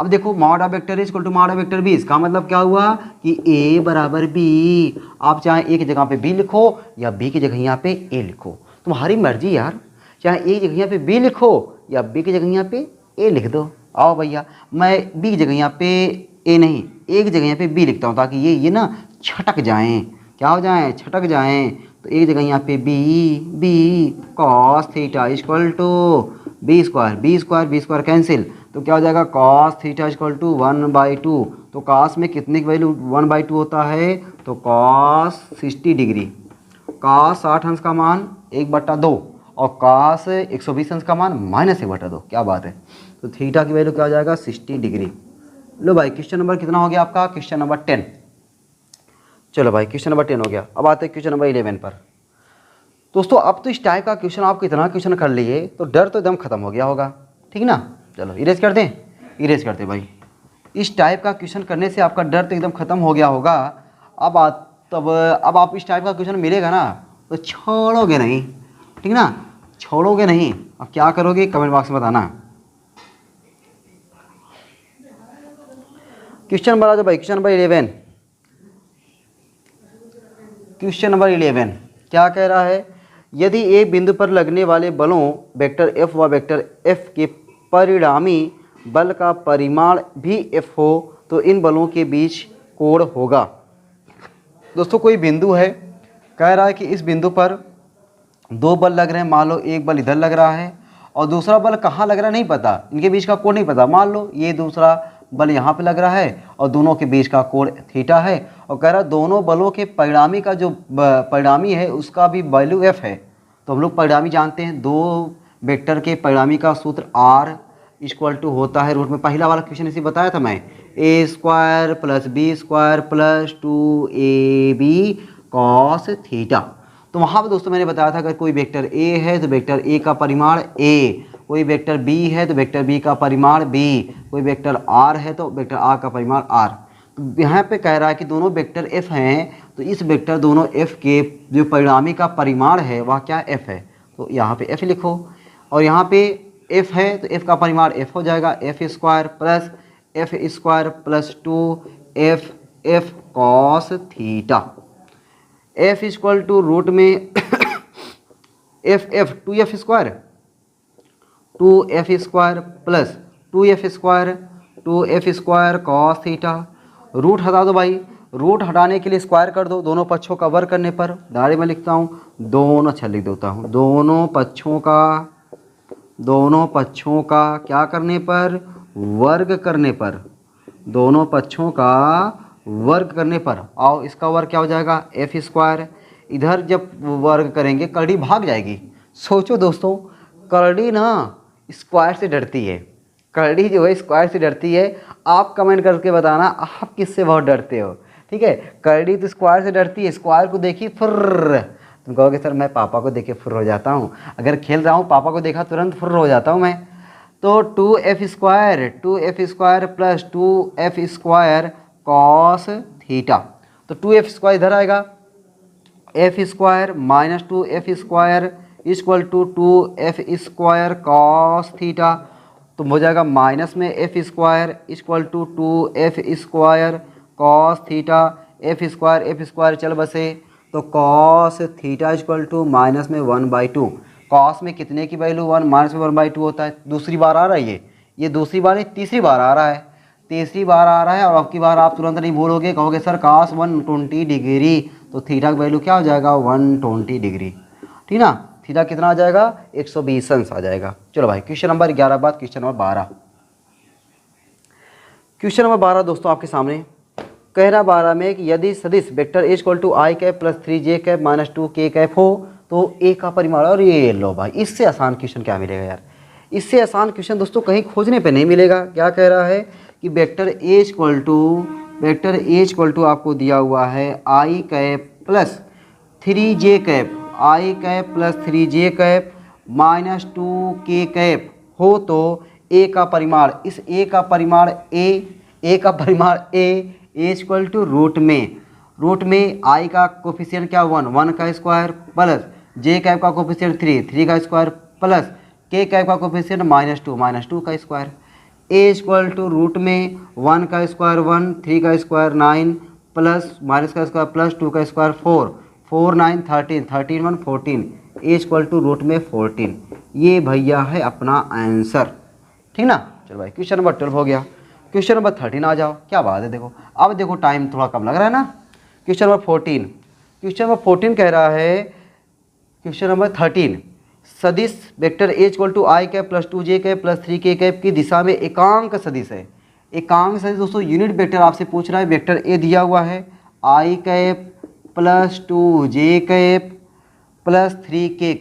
अब देखो mod of vector equal to mod of vector B, इसका मतलब क्या हुआ कि ए बराबर बी। आप चाहे ए की जगह पे बी लिखो या बी की जगह यहाँ पे ए लिखो, तुम्हारी मर्जी यार। चाहे ए की जगह यहाँ पे बी लिखो या बी की जगह यहाँ पे ए लिख दो। आओ भैया मैं बी की जगह यहाँ पे ए नहीं, ए की जगह यहाँ पे बी लिखता हूँ, ताकि ये ना छटक जाएं, क्या हो जाएं, छटक जाएं। तो एक जगह यहाँ पे B cos theta equal to B square cancel, तो क्या हो जाएगा कॉस थीटा इक्वल टू 1/2। तो कॉस में कितने की वैल्यू 1/2 होता है, तो कॉस 60 डिग्री, कॉस 60 अंश का मान 1/2 और कॉस 120 अंश का मान -1/2। क्या बात है। तो थीटा की वैल्यू क्या हो जाएगा 60 डिग्री। लो भाई क्वेश्चन नंबर कितना हो गया आपका, क्वेश्चन नंबर 10। चलो भाई क्वेश्चन नंबर 10 हो गया। अब आते हैं क्वेश्चन नंबर 11 पर। दोस्तों अब तो इस टाइप का क्वेश्चन आप कितना क्वेश्चन कर लिए तो डर तो एकदम खत्म हो गया होगा, ठीक ना। चलो इरेज कर दें, इरेज करते भाई। इस टाइप का क्वेश्चन करने से आपका डर तो एकदम खत्म हो गया होगा। अब अब आप इस टाइप का क्वेश्चन मिलेगा ना तो छोड़ोगे नहीं, ठीक ना, छोड़ोगे नहीं। अब क्या करोगे कमेंट बॉक्स में बताना। क्वेश्चन नंबर आ जाओ भाई, क्वेश्चन नंबर 11। क्वेश्चन नंबर 11 क्या कह रहा है, यदि एक बिंदु पर लगने वाले बलों वेक्टर एफ व वेक्टर एफ के परिणामी बल का परिमाण भी एफ हो तो इन बलों के बीच कोण होगा। दोस्तों कोई बिंदु है, कह रहा है कि इस बिंदु पर दो बल लग रहे हैं। मान लो एक बल इधर लग रहा है और दूसरा बल कहाँ लग रहा है नहीं पता, इनके बीच का कोण नहीं पता। मान लो ये दूसरा बल यहाँ पे लग रहा है और दोनों के बीच का कोण थीटा है, और कह रहा है दोनों बलों के परिणामी का जो परिणामी है उसका भी वैल्यू एफ है। तो हम लोग परिणामी जानते हैं, दो वेक्टर के परिणामी का सूत्र आर इक्वल टू होता है रूट में, पहला वाला क्वेश्चन इसे बताया था मैं, A square plus B square plus 2ab cos theta. तो वहाँ पर दोस्तों मैंने बताया था अगर कोई वेक्टर ए है तो वेक्टर ए का परिमाण ए, कोई वेक्टर बी है तो वेक्टर बी का परिमाण बी, कोई वेक्टर आर है तो वेक्टर आर का परिमाण आर। तो यहाँ पे कह रहा है कि दोनों वेक्टर एफ हैं, तो इस वेक्टर दोनों एफ के जो परिणामी का परिमाण है वह क्या एफ है, तो यहाँ पे एफ लिखो। और यहाँ पे एफ है तो एफ का परिमाण एफ हो जाएगा, F square plus 2f cos theta. F equal to root में F 2f square plus 2f square cos theta. Root हटा दो भाई, रूट हटाने के लिए स्क्वायर कर दो, दोनों पक्षों का वर्ग करने पर। डायरेक्ट में लिखता हूँ दोनों, अच्छा लिख देता हूँ दोनों पक्षों का क्या करने पर, वर्ग करने पर, दोनों पक्षों का वर्ग करने पर। आओ इसका वर्ग क्या हो जाएगा एफ स्क्वायर, इधर जब वर्ग करेंगे करड़ी भाग जाएगी। सोचो दोस्तों करड़ी ना स्क्वायर से डरती है, करड़ी जो है स्क्वायर से डरती है। आप कमेंट करके बताना आप किससे बहुत डरते हो, ठीक है। करड़ी तो स्क्वायर से डरती है, स्क्वायर को देखी फुर्र, तुम कहोगे सर मैं पापा को देख के फुर्र हो जाता हूँ, अगर खेल रहा हूँ पापा को देखा तुरंत फुर्र हो जाता हूँ मैं। तो 2f² plus 2f² cos theta, तो 2f² इधर आएगा, f² minus 2f² equal to 2f² cos theta, तो हो जाएगा माइनस में f² equal to 2f² cos theta, f² चल बसे, तो cos theta equal to minus में 1/2। कॉस में कितने की वैल्यू 1, माइनस में 1/2 होता है। दूसरी बार आ रहा है ये दूसरी बार नहीं, तीसरी बार आ रहा है, तीसरी बार आ रहा है। और अब की बार आप तुरंत नहीं भूलोगे, कहोगे सर cos 120 डिग्री, तो थीटा की वैल्यू क्या हो जाएगा 120 डिग्री, ठीक ना। थीटा कितना आ जाएगा 120 अंश आ जाएगा। चलो भाई क्वेश्चन नंबर 11 बाद क्वेश्चन नंबर 12। क्वेश्चन नंबर 12 दोस्तों आपके सामने कह रहा 12 में कि यदि सदिश vector a equal to I cap plus 3j cap minus 2k cap हो तो a का परिमाण। और ये लो भाई, इससे आसान क्वेश्चन क्या मिलेगा यार, इससे आसान क्वेश्चन दोस्तों कहीं खोजने पे नहीं मिलेगा। क्या कह रहा है कि वेक्टर a इक्वल टू आपको दिया हुआ है I cap plus 3j cap, I cap plus 3j cap minus 2k cap हो तो a का परिमाण, इस a का परिमाण a का परिमाण a इक्वल टू रूट में i का कोफिशिएंट क्या 1 का स्क्वायर प्लस j कैप का कोफिशिएंट 3 का स्क्वायर प्लस k कैप का कोफिशिएंट -2 का square, a equal to root में 1 का स्क्वायर 1, 3 का स्क्वायर 9 प्लस माइनस का स्क्वायर प्लस 2 का square 4 9 13 1 14, a equal to root में 14। ये भैया है अपना आंसर, ठीक ना। चलो भाई क्वेश्चन नंबर 12 हो गया। क्वेश्चन नंबर 13 आ जाओ। क्या बात है, देखो अब देखो टाइम थोड़ा कम लग रहा है ना। क्वेश्चन नंबर 14 कह रहा है, क्वेश्चन नंबर 13 सदिश vector a equal to I cap plus 2j cap plus 3k cap की दिशा में एकांक सदिश है। एकांक सदिश दोस्तों यूनिट वेक्टर आपसे पूछ रहा है। वेक्टर a दिया हुआ है I cap plus 2j cap plus 3k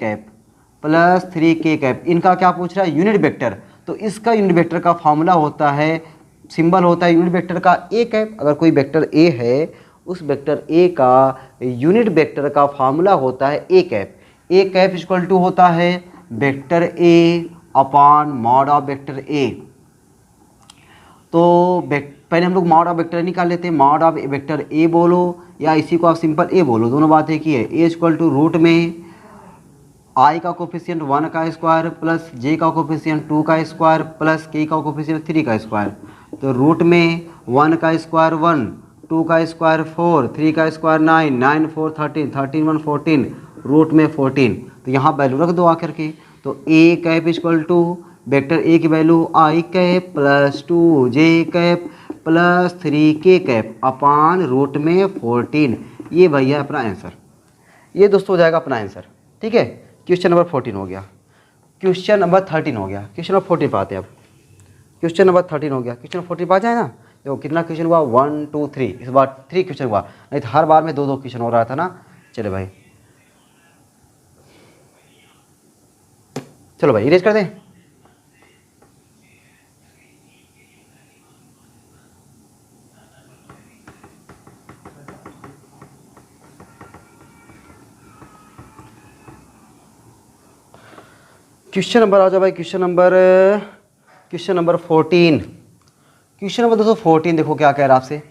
cap, इनका क्या पूछ रहा है यूनिट वेक्टर। तो इसका यूनिट वेक्टर का फॉर्मूला होता है, सिंबल होता है यूनिट वेक्टर का a कैप। अगर कोई वेक्टर a है उस वेक्टर a का यूनिट वेक्टर का फॉर्मूला होता है a cap. a cap equal to होता है vector a upon mod of vector a। तो पहले हम लोग मॉड ऑफ वेक्टर निकाल लेते हैं। मॉड ऑफ वेक्टर a बोलो या इसी को आप सिंपल a बोलो, दोनों बात एक ही है। a इक्वल टू रूट में i का कोफिशिएंट 1 का स्क्वायर प्लस j का कोफिशिएंट 2 का स्क्वायर प्लस k का कोफिशिएंट 3 का स्क्वायर। तो रूट में 1 का स्क्वायर 1, 2 का स्क्वायर 4, 3 का स्क्वायर 9, 9 4 13, 13 1 14, रूट में 14। तो यहाँ वैल्यू रख दो आकर के। तो a cap equal to vector a की value i cap plus 2j cap plus 3k cap upon root में 14। ये भैया अपना आंसर, ये दोस्तों हो जाएगा अपना आंसर, ठीक है। क्वेश्चन नंबर 14 हो गया। क्वेश्चन नंबर 13 हो गया। क्वेश्चन नंबर 14 पे आते हैं अब। क्वेश्चन नंबर 13 हो गया। क्वेश्चन नंबर 14 पे आ जाए ना। देखो कितना क्वेश्चन हुआ 1 2 3, इस बार 3 क्वेश्चन हुआ, नहीं तो हर बार में 2 क्वेश्चन हो रहा था ना। चलो भाई इरेज कर दें। क्वेश्चन नंबर आ जाओ भाई। Question number 14। क्वेश्चन नंबर दोस्तों 14 देखो क्या कह रहा है आपसे।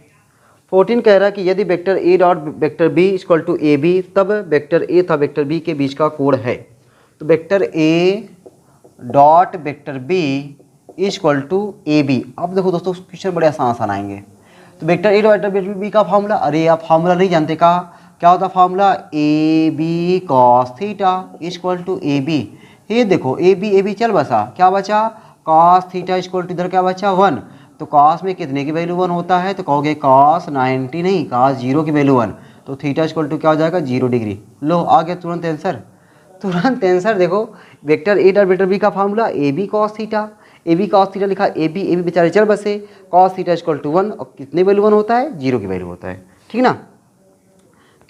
14 कह रहा है कि यदि vector a dot vector b equal to A B, तब वेक्टर a तथा वेक्टर b के बीच का कोण है। तो vector a dot vector b equal to A B. अब देखो दोस्तों क्वेश्चन बड़े आसान आएंगे। तो vector a dot vector b का फॉर्मूला, अरे आप फॉर्मूला नहीं जानते का, क्या होता formula A B cos theta equal to A B. ये देखो ए बी चल बसा, क्या बचा कॉस थीटा इक्वल टू इधर क्या बचा 1। तो कॉस में कितने की वैल्यू 1 होता है, तो कहोगे कॉस 90 नहीं, कॉस 0 की वैल्यू 1। तो थीटा इक्वल टू क्या हो जाएगा 0 डिग्री। लो आ गया तुरंत आंसर। देखो वेक्टर ए डॉट वेक्टर बी का formula A B cos theta लिखा, ए बी बेचारे चल बसे, कॉस थीटा इक्वल टू 1 और कितने वैल्यू 1 होता है 0 की वैल्यू होता है, ठीक ना।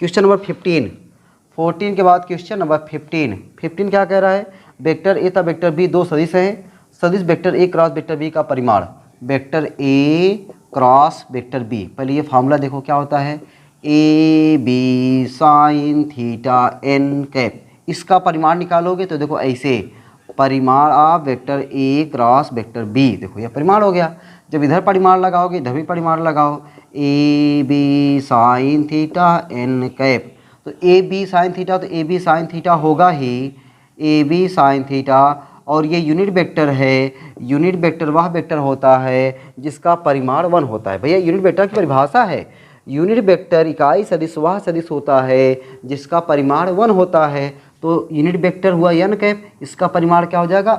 Question number 15। 14 के बाद क्वेश्चन नंबर 15 क्या कह रहा है, वेक्टर ए तथा वेक्टर बी दो सदिश हैं। सदिश वेक्टर ए क्रॉस वेक्टर बी का परिमाण, वेक्टर ए क्रॉस वेक्टर बी, पहले ये फार्मूला देखो क्या होता है, A B sine theta N cap, इसका परिमाण निकालोगे तो देखो ऐसे, परिमाण of vector A cross vector B, देखो ये परिमाण हो गया। जब इधर परिमाण लगाओगे इधर भी परिमाण लगाओ, A B sine theta N cap, तो ए बी साइन थीटा, तो ए बी साइन थीटा होगा ही ए बी साइन थीटा, और ये यूनिट वेक्टर है, यूनिट वेक्टर वह वेक्टर होता है जिसका परिमाण 1 होता है। भैया यूनिट वेक्टर की परिभाषा है, यूनिट वेक्टर इकाई सदिश वह सदिश होता है जिसका परिमाण 1 होता है। तो यूनिट वेक्टर हुआ एन कैप, इसका परिमाण क्या हो जाएगा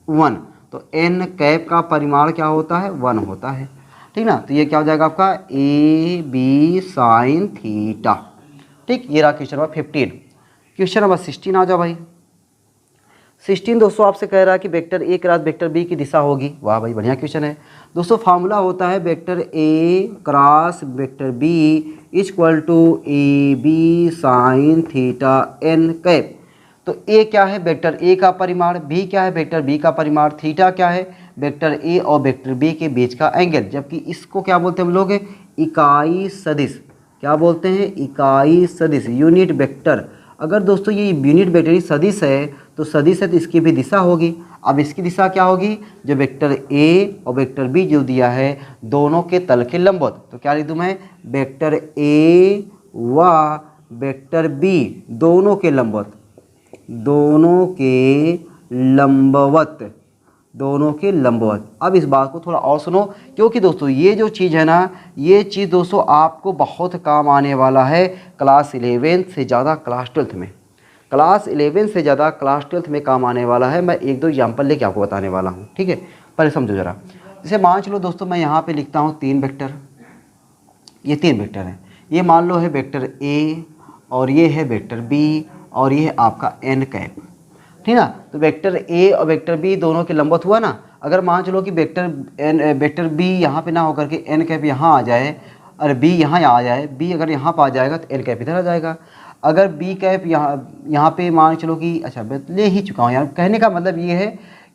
1, तो एन कैप का परिमाण क्या होता है 1 होता है, ठीक ना। तो ये क्या हो जाएगा आपका ए बी साइन थीटा, ठीक। ये रहा क्वेश्चन नंबर 15। क्वेश्चन नंबर 16 आ जाओ भाई। 16 दोस्तों आपसे कह रहा है कि वेक्टर ए क्रॉस वेक्टर बी की दिशा होगी। वाह भाई बढ़िया क्वेश्चन है दोस्तों। फार्मूला होता है vector A cross vector B equal to A B sine theta N cap. तो ए क्या है वेक्टर ए का परिमाण, बी क्या है वेक्टर बी का परिमाण, थीटा क्या है वेक्टर ए और वेक्टर बी के बीच का एंगल, जबकि इसको क्या बोलते हैं हम लोग इकाई सदिश। क्या बोलते हैं इकाई सदिश, यूनिट वेक्टर। अगर दोस्तों ये यूनिट वेक्टर सदिश है तो सदिश है तो इसकी भी दिशा होगी। अब इसकी दिशा क्या होगी, जो वेक्टर ए और वेक्टर बी जो दिया है दोनों के तल के लंबवत। तो क्या लिख दूँ मैं, वेक्टर ए व वेक्टर बी दोनों के लंबवत, दोनों के लंबवत, दोनों के लंबवत। अब इस बात को थोड़ा और सुनो, क्योंकि दोस्तों ये जो चीज़ है ना, ये चीज़ दोस्तों आपको बहुत काम आने वाला है क्लास 11 से ज़्यादा क्लास 12th में, क्लास 11 से ज़्यादा क्लास 12th में काम आने वाला है। मैं 1-2 एग्जाम्पल लेके आपको बताने वाला हूँ, ठीक है। पहले समझो ज़रा। जैसे मान चलो दोस्तों मैं यहाँ पे लिखता हूँ 3 वेक्टर, ये 3 वेक्टर हैं। ये मान लो है वेक्टर ए और ये है वेक्टर बी और ये है आपका एन कैप, ठीक ना। तो वेक्टर ए और वेक्टर बी दोनों के लंबवत हुआ ना। अगर मान चलो कि वेक्टर बी यहाँ पे ना होकर के एन कैप यहाँ आ जाए और बी यहाँ आ जाए, बी अगर यहाँ पर आ जाएगा तो एन कैप इधर आ जाएगा। अगर बी कैप यहाँ पे मान चलो कि, अच्छा मैं ले ही चुका हूँ यार, कहने का मतलब ये है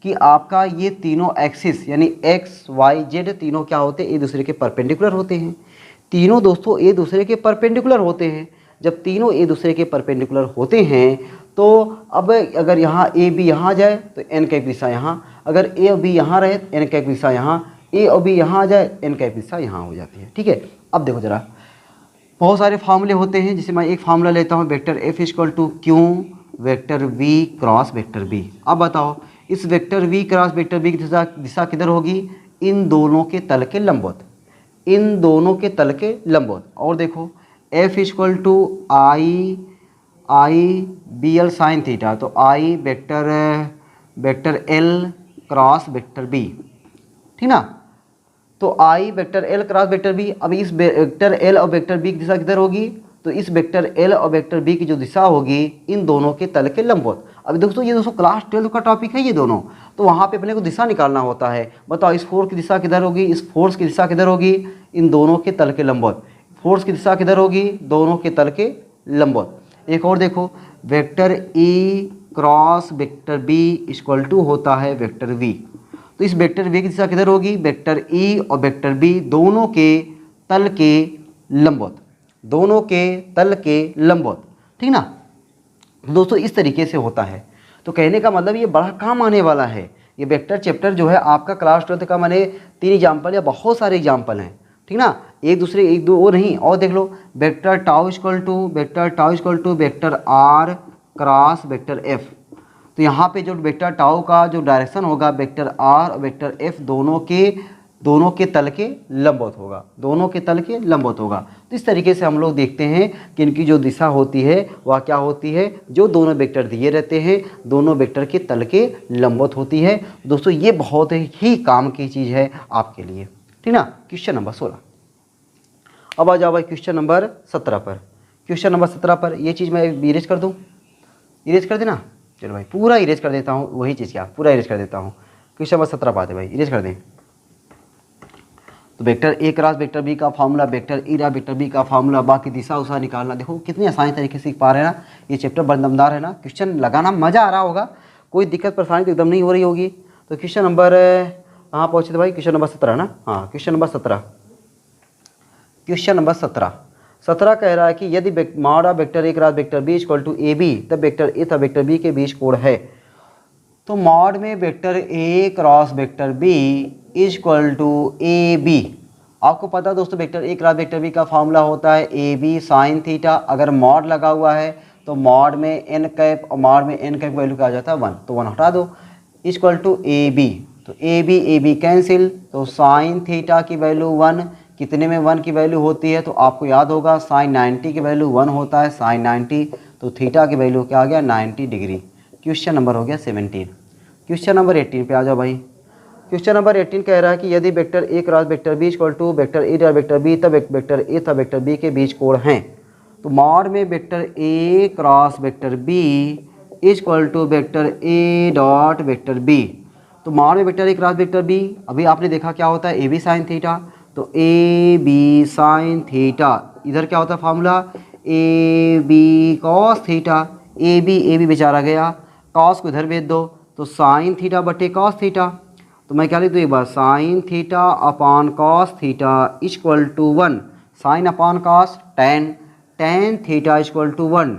कि आपका ये तीनों एक्सिस यानी एक्स वाई जेड तीनों क्या होते हैं, एक दूसरे के परपेंडिकुलर होते हैं। तीनों दोस्तों एक दूसरे के परपेंडिकुलर होते हैं। जब तीनों एक दूसरे के परपेंडिकुलर होते हैं तो अब अगर यहाँ ए बी यहाँ आ जाए तो एन कैप दिशा यहाँ, अगर ए और बी यहाँ रहे तो एन कैप दिशा यहाँ, ए और बी यहाँ आ जाए एन कैप दिशा यहाँ हो जाती है, ठीक है। अब देखो जरा, बहुत सारे फार्मूले होते हैं। जैसे मैं एक फार्मूला लेता हूँ, vector F equal to Q vector V cross vector B. अब बताओ इस vector V cross vector B की दिशा किधर होगी, इन दोनों के तल के लंबवत, इन दोनों के तल के लंबवत। और देखो F equal to I B L sine theta, तो I vector L cross vector B, ठीक ना। तो I vector L cross vector B. अब इस वेक्टर एल और वेक्टर बी की दिशा किधर होगी, तो इस वेक्टर एल और वेक्टर बी की जो दिशा होगी इन दोनों के तल के लंबवत। अब दोस्तों ये दोस्तों क्लास 12 का टॉपिक है ये दोनों, तो वहाँ पे अपने को दिशा निकालना होता है। बताओ इस फोर्स की दिशा किधर होगी, इस फोर्स की दिशा किधर होगी, इन दोनों के तल के लंबवत। फोर्स की दिशा किधर होगी, दोनों के तल के लंबवत। एक और देखो, vector A cross vector B equal to होता है वेक्टर वी। तो इस वेक्टर वी की दिशा किधर होगी, वेक्टर ए और वेक्टर बी दोनों के तल के लंबवत, दोनों के तल के लंबवत, ठीक ना। दोस्तों इस तरीके से होता है। तो कहने का मतलब ये बड़ा काम आने वाला है। ये वेक्टर चैप्टर जो है आपका क्लास 12 का, मैंने 3 एग्जाम्पल या बहुत सारे एग्जाम्पल हैं, ठीक ना। एक दूसरे एक दो वो नहीं। और देख लो vector tau equal to vector R cross vector F. तो यहाँ पे जो वेक्टर टाउ का जो डायरेक्शन होगा वेक्टर आर और वेक्टर एफ दोनों के तल के लंबवत होगा, दोनों के तल के लंबवत होगा। तो इस तरीके से हम लोग देखते हैं कि इनकी जो दिशा होती है वह क्या होती है, जो दोनों वेक्टर दिए रहते हैं दोनों वेक्टर के तल के लंबवत होती है। दोस्तों ये बहुत ही काम की चीज़ है आपके लिए, ठीक ना। Question number 16। अब आ जाओ भाई क्वेश्चन नंबर 17 पर। क्वेश्चन नंबर 17 पर ये चीज़ मैं इरेज कर दूँ, इरेज कर देना। चलो भाई पूरा इरेज कर देता हूँ, वही चीज़ क्या पूरा इरेज कर देता हूँ। क्वेश्चन नंबर 17 पाते भाई, इरेज कर दें। तो वेक्टर ए क्रॉस वेक्टर बी का formula, vector E vector B का फार्मूला, बाकी दिशा उसा निकालना। देखो कितनी आसानी तरीके से सीख पा रहे हैं ना, ये चैप्टर बड़ा दमदार है ना। क्वेश्चन लगाना मज़ा आ रहा होगा, कोई दिक्कत परेशानी तो एकदम नहीं हो रही होगी। तो क्वेश्चन नंबर कहाँ पहुँचे थे भाई, क्वेश्चन नंबर 17 ना, हाँ क्वेश्चन नंबर 17। क्वेश्चन नंबर 17 कह रहा है कि यदि mod of vector A cross vector B equal to A B, तब वेक्टर ए तथा वेक्टर बी के बीच कोण है। तो मॉड में vector A cross vector B equal to A B, आपको पता है दोस्तों वेक्टर ए क्रॉस वेक्टर बी का फॉर्मूला होता है ए बी साइन थीटा। अगर मॉड लगा हुआ है तो मॉड में एन कैप और मॉड में एन कैप वैल्यू क्या आ जाता है 1, तो 1 हटा दो, इक्वल टू ए बी। तो ए बी कैंसिल, तो साइन थीटा की वैल्यू 1, कितने में 1 की वैल्यू होती है, तो आपको याद होगा साइन 90 की वैल्यू 1 होता है, साइन 90, तो थीटा की वैल्यू क्या आ गया 90 डिग्री। क्वेश्चन नंबर हो गया 17। क्वेश्चन नंबर 18 पे आ जाओ भाई। क्वेश्चन नंबर 18 कह रहा है कि यदि vector A cross vector B equal to vector A dot vector B, तब वेक्टर ए तथा वेक्टर बी के बीच कोण हैं। तो मॉड में vector A cross vector B equal to vector A dot vector B. तो मॉड में वेक्टर ए क्रॉस वेक्टर बी, अभी आपने देखा क्या होता है ए बी साइन थीटा, तो ए बी साइन थीटा, इधर क्या होता है formula A B cos theta, A B बेचारा गया, कॉस को इधर भेज दो, तो साइन थीटा बटे कॉस थीटा। तो मैं क्या लिख दूँ एक बार, sine theta upon cos theta equal to 1, sine upon cos tan, tan theta equal to 1,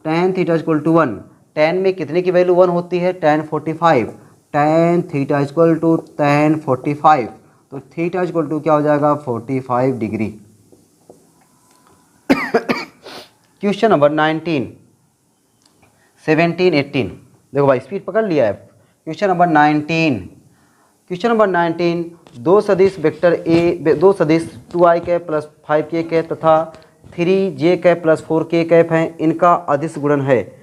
tan theta equal to 1। Tan में कितने की वैल्यू 1 होती है, tan 45, tan theta equal to tan 45, तो थीटा इक्वल टू क्या हो जाएगा 45 डिग्री। क्वेश्चन नंबर 19, 17, 18, देखो भाई स्पीड पकड़ लिया है। क्वेश्चन नंबर 19, क्वेश्चन नंबर 19, दो सदिश वेक्टर ए, दो सदिश 2i cap plus 5k cap तथा 3j cap plus 4k cap हैं, इनका अदिश गुणन है।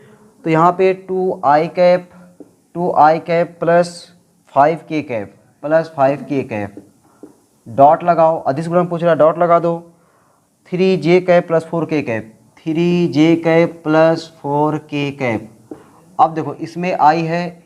तो यहाँ पे 2i cap plus 5k cap plus 5k cap, dot लगाओ, अदिश गुणन पूछ रहा है, डॉट लगा दो। 3j cap plus 4k cap, 3j cap plus 4k cap. अब देखो इसमें i है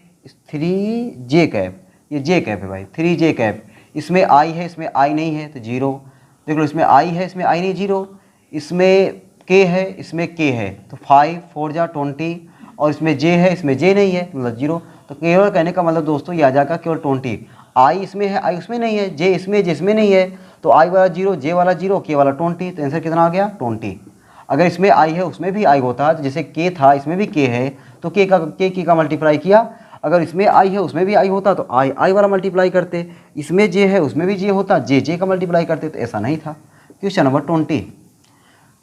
3j कैप, ये j कैप है भाई, 3j कैप, इसमें i है, इसमें i नहीं है तो 0। देख लो इसमें i है, इसमें i नहीं 0, इसमें k है, इसमें k है, तो 5 4 जा 20, और इसमें j है, इसमें j नहीं है मतलब 0। तो केवल कहने का मतलब दोस्तों ये आ जाएगा केवल 20, i इसमें है, i उसमें नहीं है, j इसमें, j इसमें नहीं है, तो i वाला 0, j वाला 0, k वाला 20, तो आंसर कितना आ गया 20। अगर इसमें i है उसमें भी i होता है, तो जैसे k था इसमें भी k है, तो k का मल्टीप्लाई किया। अगर इसमें i है उसमें भी i होता तो i वाला मल्टीप्लाई करते, इसमें j है उसमें भी j होता, j का मल्टीप्लाई करते, तो ऐसा नहीं था। क्वेश्चन नंबर 20,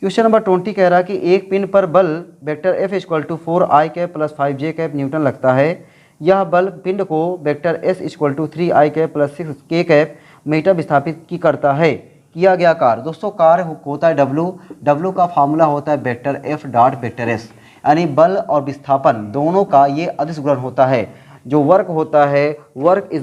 क्वेश्चन नंबर 20 कह रहा है कि एक पिन पर बल vector F equal to 4i cap plus 5j cap newton लगता है। यह बल पिंड को vector S equal to 3i cap plus 6k cap metre विस्थापित की करता है। किया गया कार्य, दोस्तों कार्य होता है W का फार्मूला होता है vector F dot vector S, यानी बल और विस्थापन दोनों का ये अदिश गुणन होता है। जो वर्क होता है, work is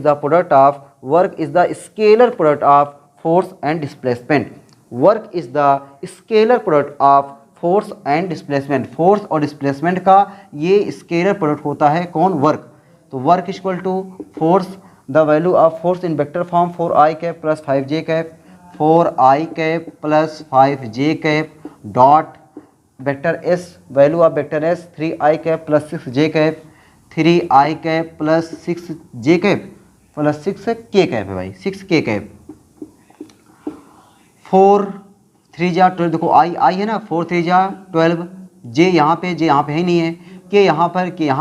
the scalar product of force and displacement, work is the scalar product of force and displacement, force और डिस्प्लेसमेंट का ये स्केलर प्रोडक्ट होता है कौन, वर्क। तो work equal to force, the value of force in vector form 4i cap plus 5j cap, 4i cap plus 5j cap dot vector S, value of vector S 3i cap plus 6j cap, 3i cap plus 6j cap plus 6k cap है भाई, 6k cap, 4 3 जा 12, देखो आई है ना, 4 3 जा 12, जे यहाँ पे है ही नहीं है, के यहाँ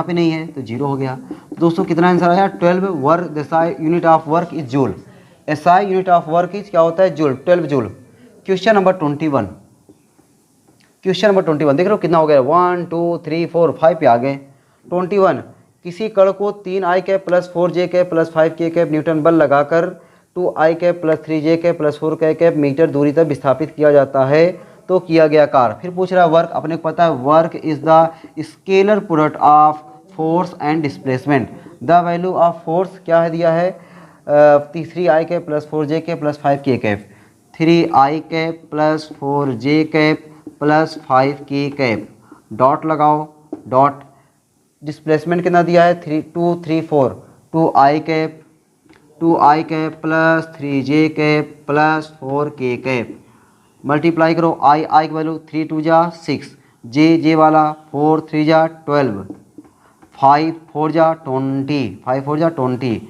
पे नहीं है, तो 0 हो गया। तो दोस्तों कितना आंसर आया 12। Work SI unit of work is joule, SI unit of work is क्या होता है joule, 12 joule. Question number 21, question number 21 देख रहे हो कितना हो गया, 1 2 3 4 5 पे आ गए। 21, किसी कण को 3i cap plus 4j cap plus 5k cap newton बल लगाकर 2i cap plus 3j cap plus 4k cap metre दूरी तक विस्थापित किया जाता है, तो किया गया कार्य। फिर पूछ रहा है वर्क, अपने को पता है work is the scalar product of force and displacement. The value of force क्या है दिया है, 3i cap plus 4j cap plus 5k cap, 3i cap plus 4j cap plus 5k cap, dot लगाओ, dot displacement कितना दिया है 2 3 4, 2i cap plus 3j cap plus 4k cap, multiply करो i की वैल्यू 3 2 जा 6, j वाला 4 3 जा 12, 5 4 जा 20, 5 4 जा 20,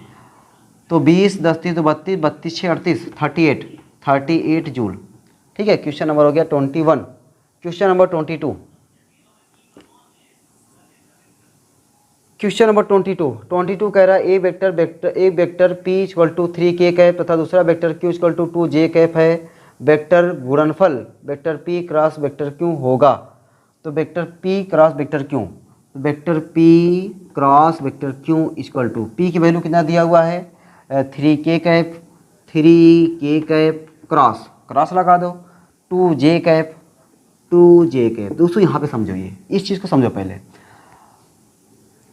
तो 20 10 3 तो 32, 32 6 38, 38 जूल। ठीक है, क्वेश्चन नंबर हो गया 21। क्वेश्चन नंबर 22, क्वेश्चन नंबर 22 कह रहा है एक vector p equal to 3k cap तथा दूसरा vector q equal to 2j cap है। वेक्टर गुणनफल vector p cross vector q होगा। तो vector p cross vector q, vector p cross vector q equal to p की value कितना दिया हुआ है 3k cap, 3k cap cross लगा दो 2j कैप, 2j कैप। दोस्तों यहाँ पे समझो, ये इस चीज़ को समझो पहले।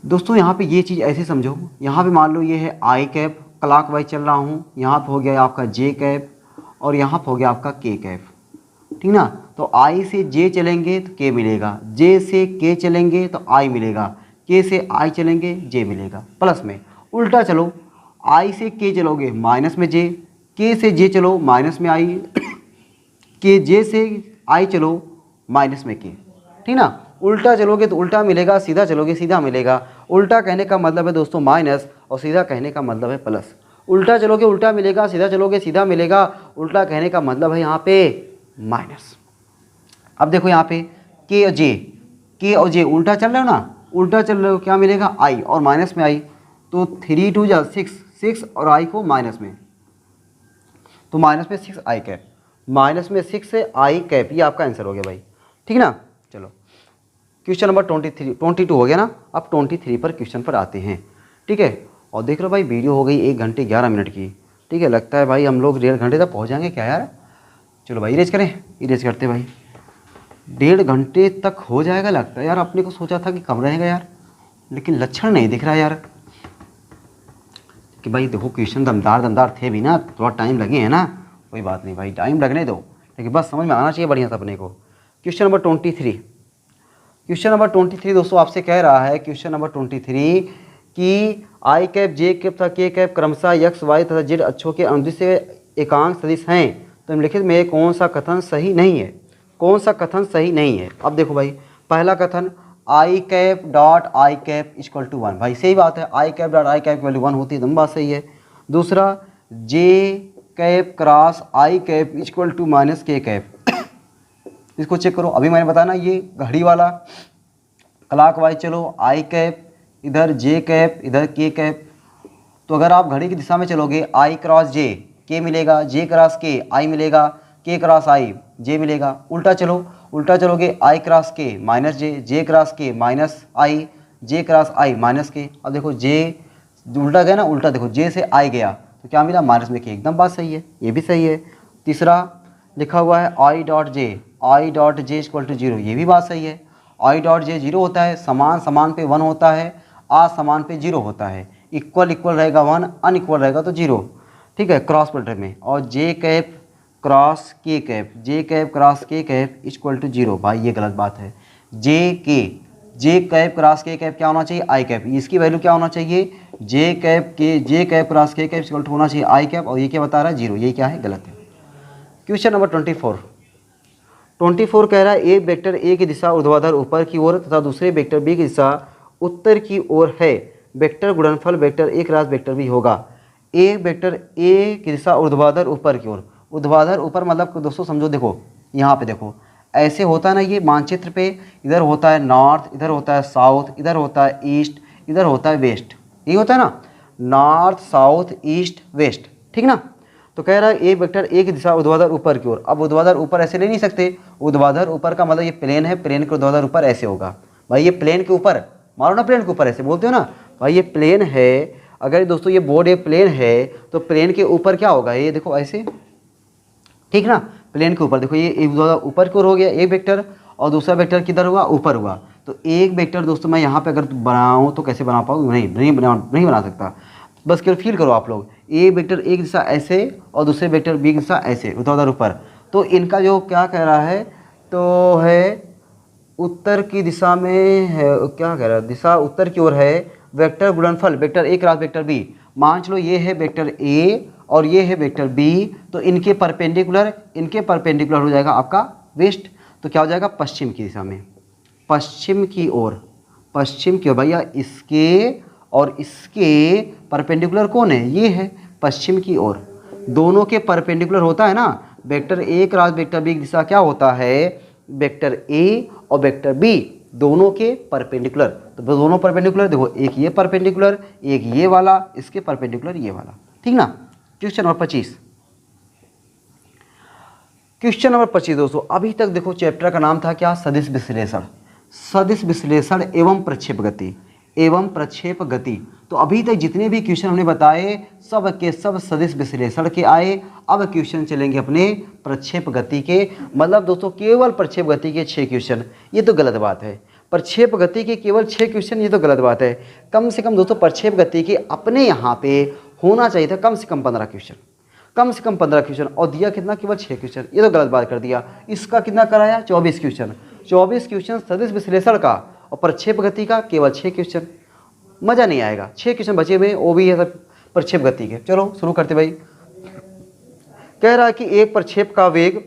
दोस्तों यहाँ पे ये चीज़ ऐसे समझो, यहाँ पे मान लो ये है आई कैप, क्लॉक वाइज चल रहा हूँ, यहाँ पे हो गया आपका जे कैप और यहाँ पे हो गया आपका के कैप। ठीक ना, तो आई से जे चलेंगे तो के मिलेगा, जे से के चलेंगे तो आई मिलेगा, के से आई चलेंगे जे मिलेगा। प्लस में उल्टा चलो, आई से के चलोगे माइनस में जे, के से जे चलो माइनस में आई, के जे से आई चलो माइनस में के। ठीक ना, उल्टा चलोगे तो उल्टा मिलेगा, सीधा चलोगे सीधा मिलेगा। उल्टा कहने का मतलब है दोस्तों माइनस और सीधा कहने का मतलब है प्लस। उल्टा चलोगे उल्टा मिलेगा, सीधा चलोगे सीधा मिलेगा। उल्टा कहने का मतलब है यहाँ पे माइनस। अब देखो यहाँ पे के और जे उल्टा चल रहे हो ना, उल्टा चल रहे हो, क्या मिलेगा आई और माइनस में आई, तो 3 2 जा 6 और आई को माइनस में, तो माइनस में 6 आई कैप, माइनस में 6 से आई कैप। ये आपका आंसर हो गया भाई। ठीक ना, चलो क्वेश्चन नंबर 22 हो गया ना। अब 23 पर क्वेश्चन पर आते हैं। ठीक है, और देख लो भाई वीडियो हो गई 1 घंटे 11 मिनट की। ठीक है, लगता है भाई हम लोग 1.5 घंटे तक पहुंच जाएंगे क्या यार। चलो भाई इरेज करें, इरेज करते भाई। 1.5 घंटे तक हो जाएगा लगता है यार। अपने को सोचा था कि कम रहेगा यार, लेकिन लक्षण नहीं दिख रहा यार कि भाई देखो क्वेश्चन दमदार थे भी ना, थोड़ा टाइम लगे हैं ना, कोई बात नहीं भाई, टाइम लगने दो, लेकिन बस समझ में आना चाहिए बढ़िया से अपने को। क्वेश्चन नंबर 23, क्वेश्चन नंबर 23 दोस्तों आपसे कह रहा है, क्वेश्चन नंबर 23 कि आई कैप जे कैप तथा के कैप क्रमशः एक्स वाई तथा जेड अक्षों के अनुदिश से एकांक सदिश हैं, तो निम्नलिखित में कौन सा कथन सही नहीं है, कौन सा कथन सही नहीं है। अब देखो भाई, पहला कथन I cap dot I cap equal to 1, भाई सही बात है, I cap dot I cap value 1 होती है, एकदम बात सही है। दूसरा J cap cross I cap equal to minus K cap, इसको चेक करो। अभी मैंने बताया ना ये घड़ी वाला क्लॉक वाइज चलो, आई कैप इधर जे कैप इधर के कैप, तो अगर आप घड़ी की दिशा में चलोगे आई क्रॉस जे के मिलेगा, जे क्रॉस के आई मिलेगा, के क्रॉस आई जे मिलेगा। उल्टा चलो, उल्टा चलोगे आई क्रॉस के माइनस जे, जे क्रॉस के माइनस आई, जे क्रॉस आई माइनस के। अब देखो जे उल्टा गया ना, उल्टा देखो जे से आई गया तो क्या मिला माइनस में के, एकदम बात सही है, ये भी सही है। तीसरा लिखा हुआ है I dot J equal to 0, ये भी बात सही है। आई डॉट जे 0 होता है, समान समान पे 1 होता है, असमान पे 0 होता है, इक्वल इक्वल रहेगा 1, अनइक्वल रहेगा तो 0। ठीक है, क्रॉस प्रोडक्ट में। और जे कैप क्रॉस के कैप, जे कैप क्रॉस के कैप इक्वल टू 0, भाई ये गलत बात है। जे कैप क्रॉस के कैप क्या होना चाहिए आई कैप, इसकी वैल्यू क्या होना चाहिए जे कैप क्रॉस के कैप इक्वल टू होना चाहिए आई कैप, और ये क्या बता रहा है 0, ये क्या है गलत है। क्वेश्चन नंबर 24 कह रहा है एक वेक्टर ए की दिशा ऊर्ध्वाधर ऊपर की ओर तथा दूसरे वेक्टर बी की दिशा उत्तर की ओर है, वेक्टर गुणनफल वेक्टर ए क्रॉस वेक्टर बी होगा। एक वेक्टर ए की दिशा ऊर्ध्वाधर ऊपर की ओर, ऊर्ध्वाधर ऊपर मतलब दोस्तों समझो, देखो यहाँ पे देखो ऐसे होता है ना, ये मानचित्र पे इधर होता है नॉर्थ, इधर होता है साउथ, इधर होता है ईस्ट, इधर होता है वेस्ट, ये होता है ना नॉर्थ साउथ ईस्ट वेस्ट। ठीक ना, तो कह रहा है एक वेक्टर ए की दिशा ऊर्ध्वाधर ऊपर की ओर। अब ऊर्ध्वाधर ऊपर ऐसे ले नहीं सकते, ऊर्ध्वाधर ऊपर का मतलब ये प्लेन है, प्लेन के ऊर्ध्वाधर ऊपर ऐसे होगा। भाई ये प्लेन के ऊपर मारो ना, प्लेन के ऊपर ऐसे बोलते हो ना, भाई ये प्लेन है। अगर दोस्तों ये बोर्ड ये प्लेन है तो प्लेन के ऊपर क्या होगा, ये देखो ऐसे, ठीक ना, प्लेन के ऊपर देखो ये ऊपर की ओर हो गया एक वेक्टर, और दूसरा वेक्टर किधर हुआ ऊपर हुआ। तो एक वेक्टर दोस्तों मैं यहाँ पे अगर बनाऊँ तो कैसे बना पाऊँ, नहीं बना सकता। बस केवल फील करो आप लोग, एक वेक्टर एक दिशा ऐसे और दूसरे वेक्टर बी की दिशा ऐसे ऊर्ध्वाधर ऊपर, तो इनका जो क्या कह रहा है तो है उत्तर की दिशा में है, क्या कह रहा है दिशा उत्तर की ओर है, वेक्टर गुणनफल वेक्टर ए क्रॉस वेक्टर बी। मान चलो ये है वेक्टर ए और ये है वेक्टर बी, तो इनके परपेंडिकुलर हो जाएगा आपका वेस्ट, तो क्या हो जाएगा पश्चिम की दिशा में, पश्चिम की ओर भैया इसके और इसके परपेंडिकुलर कौन है, ये है, पश्चिम की ओर, दोनों के परपेंडिकुलर होता है ना। वेक्टर ए क्रॉस वेक्टर बी की दिशा क्या होता है, वेक्टर ए और वेक्टर बी दोनों के परपेंडिकुलर। तो दोनों परपेंडिकुलर, देखो एक ये परपेंडिकुलर, एक ये वाला, इसके परपेंडिकुलर ये वाला, ठीक ना। क्वेश्चन नंबर 25, क्वेश्चन नंबर 25 दोस्तों, अभी तक देखो चैप्टर का नाम था क्या, सदिश विश्लेषण, सदिश विश्लेषण एवं प्रक्षेप गति, एवं प्रक्षेप गति। तो अभी तक जितने भी क्वेश्चन हमने बताए सब के सब सदिश विश्लेषण के आए। अब क्वेश्चन चलेंगे अपने प्रक्षेप गति के, मतलब दोस्तों केवल प्रक्षेप गति के 6 क्वेश्चन, ये तो गलत बात है। प्रक्षेप गति के केवल 6 क्वेश्चन, ये तो गलत बात है। कम से कम दोस्तों प्रक्षेप गति के अपने यहाँ पे होना चाहिए था कम से कम 15 क्वेश्चन, कम से कम 15 क्वेश्चन, और दिया कितना, केवल 6 क्वेश्चन, ये तो गलत बात कर दिया। इसका कितना कराया, 24 क्वेश्चन, 24 क्वेश्चन सदिश विश्लेषण का, और प्रक्षेप गति का केवल 6 क्वेश्चन। मज़ा नहीं आएगा, 6 क्वेश्चन बचे हुए, वो भी है सब प्रक्षेप गति के। चलो शुरू करते भाई। कह रहा है कि एक प्रक्षेप का वेग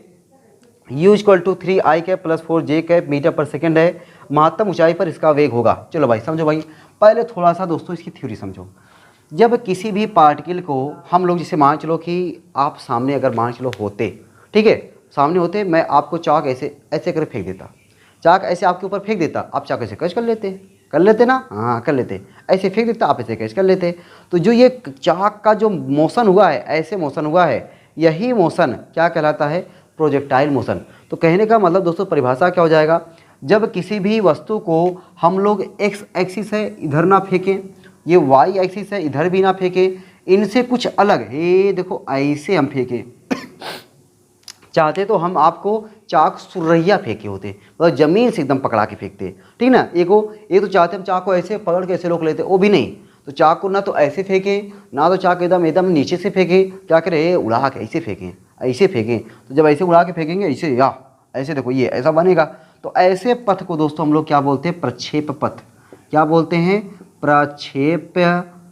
u = 3i cap + 4j cap metre पर सेकेंड है, महत्तम ऊंचाई पर इसका वेग होगा। चलो भाई समझो भाई, पहले थोड़ा सा दोस्तों इसकी थ्योरी समझो। जब किसी भी पार्टिकल को हम लोग, जैसे मान चलो कि आप सामने अगर मान चलो होते, ठीक है, सामने होते, मैं आपको चाक ऐसे ऐसे कर फेंक देता, चाक ऐसे आपके ऊपर फेंक देता, आप चाक ऐसे कैच कर लेते ना, हाँ कर लेते, ऐसे फेंक देता, आप ऐसे कैच कर लेते। तो जो ये चाक का जो मोशन हुआ है, ऐसे मोशन हुआ है, यही मोशन क्या कहलाता है, प्रोजेक्टाइल मोशन। तो कहने का मतलब दोस्तों परिभाषा क्या हो जाएगा, जब किसी भी वस्तु को हम लोग एक्स एक्सिस है इधर ना फेंकें, ये वाई एक्सिस है इधर भी ना फेंके, इनसे कुछ अलग, ये देखो ऐसे हम फेंके चाहते तो हम आपको चाक सुरैया फेंके होते, मतलब जमीन से एकदम पकड़ा के फेंकते, ठीक ना। एक तो चाहते हम चाक को ऐसे पकड़ के ऐसे रोक लेते, वो भी नहीं। तो चाक को ना तो ऐसे फेंके, ना तो चाक एकदम एकदम नीचे से फेंके, क्या करें, उड़ा के ऐसे फेंकें, ऐसे फेंकें। तो जब ऐसे उड़ा के फेंकेंगे ऐसे, या ऐसे देखो ये ऐसा बनेगा। तो ऐसे पथ को दोस्तों हम लोग क्या बोलते हैं, प्रक्षेप पथ। क्या बोलते हैं, प्रक्षेप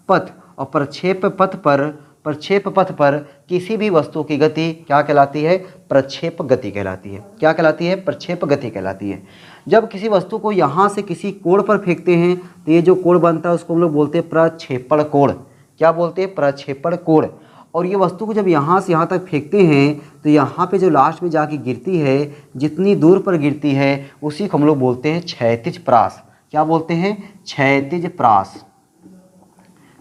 पथ। और प्रक्षेप पथ पर किसी भी वस्तु की गति क्या कहलाती है, प्रक्षेप गति कहलाती है। क्या कहलाती है, प्रक्षेप गति कहलाती है। जब किसी वस्तु को यहाँ से किसी कोण पर फेंकते हैं तो ये जो कोण बनता है उसको हम लोग बोलते हैं प्रक्षेपण कोण। क्या बोलते हैं, प्रक्षेपण कोण। और ये वस्तु को जब यहाँ से यहाँ तक फेंकते हैं तो यहाँ पे जो लास्ट में जाके गिरती है, जितनी दूर पर गिरती है उसी को हम लोग बोलते हैं क्षैतिज प्रास। क्या बोलते हैं, क्षैतिज प्रास,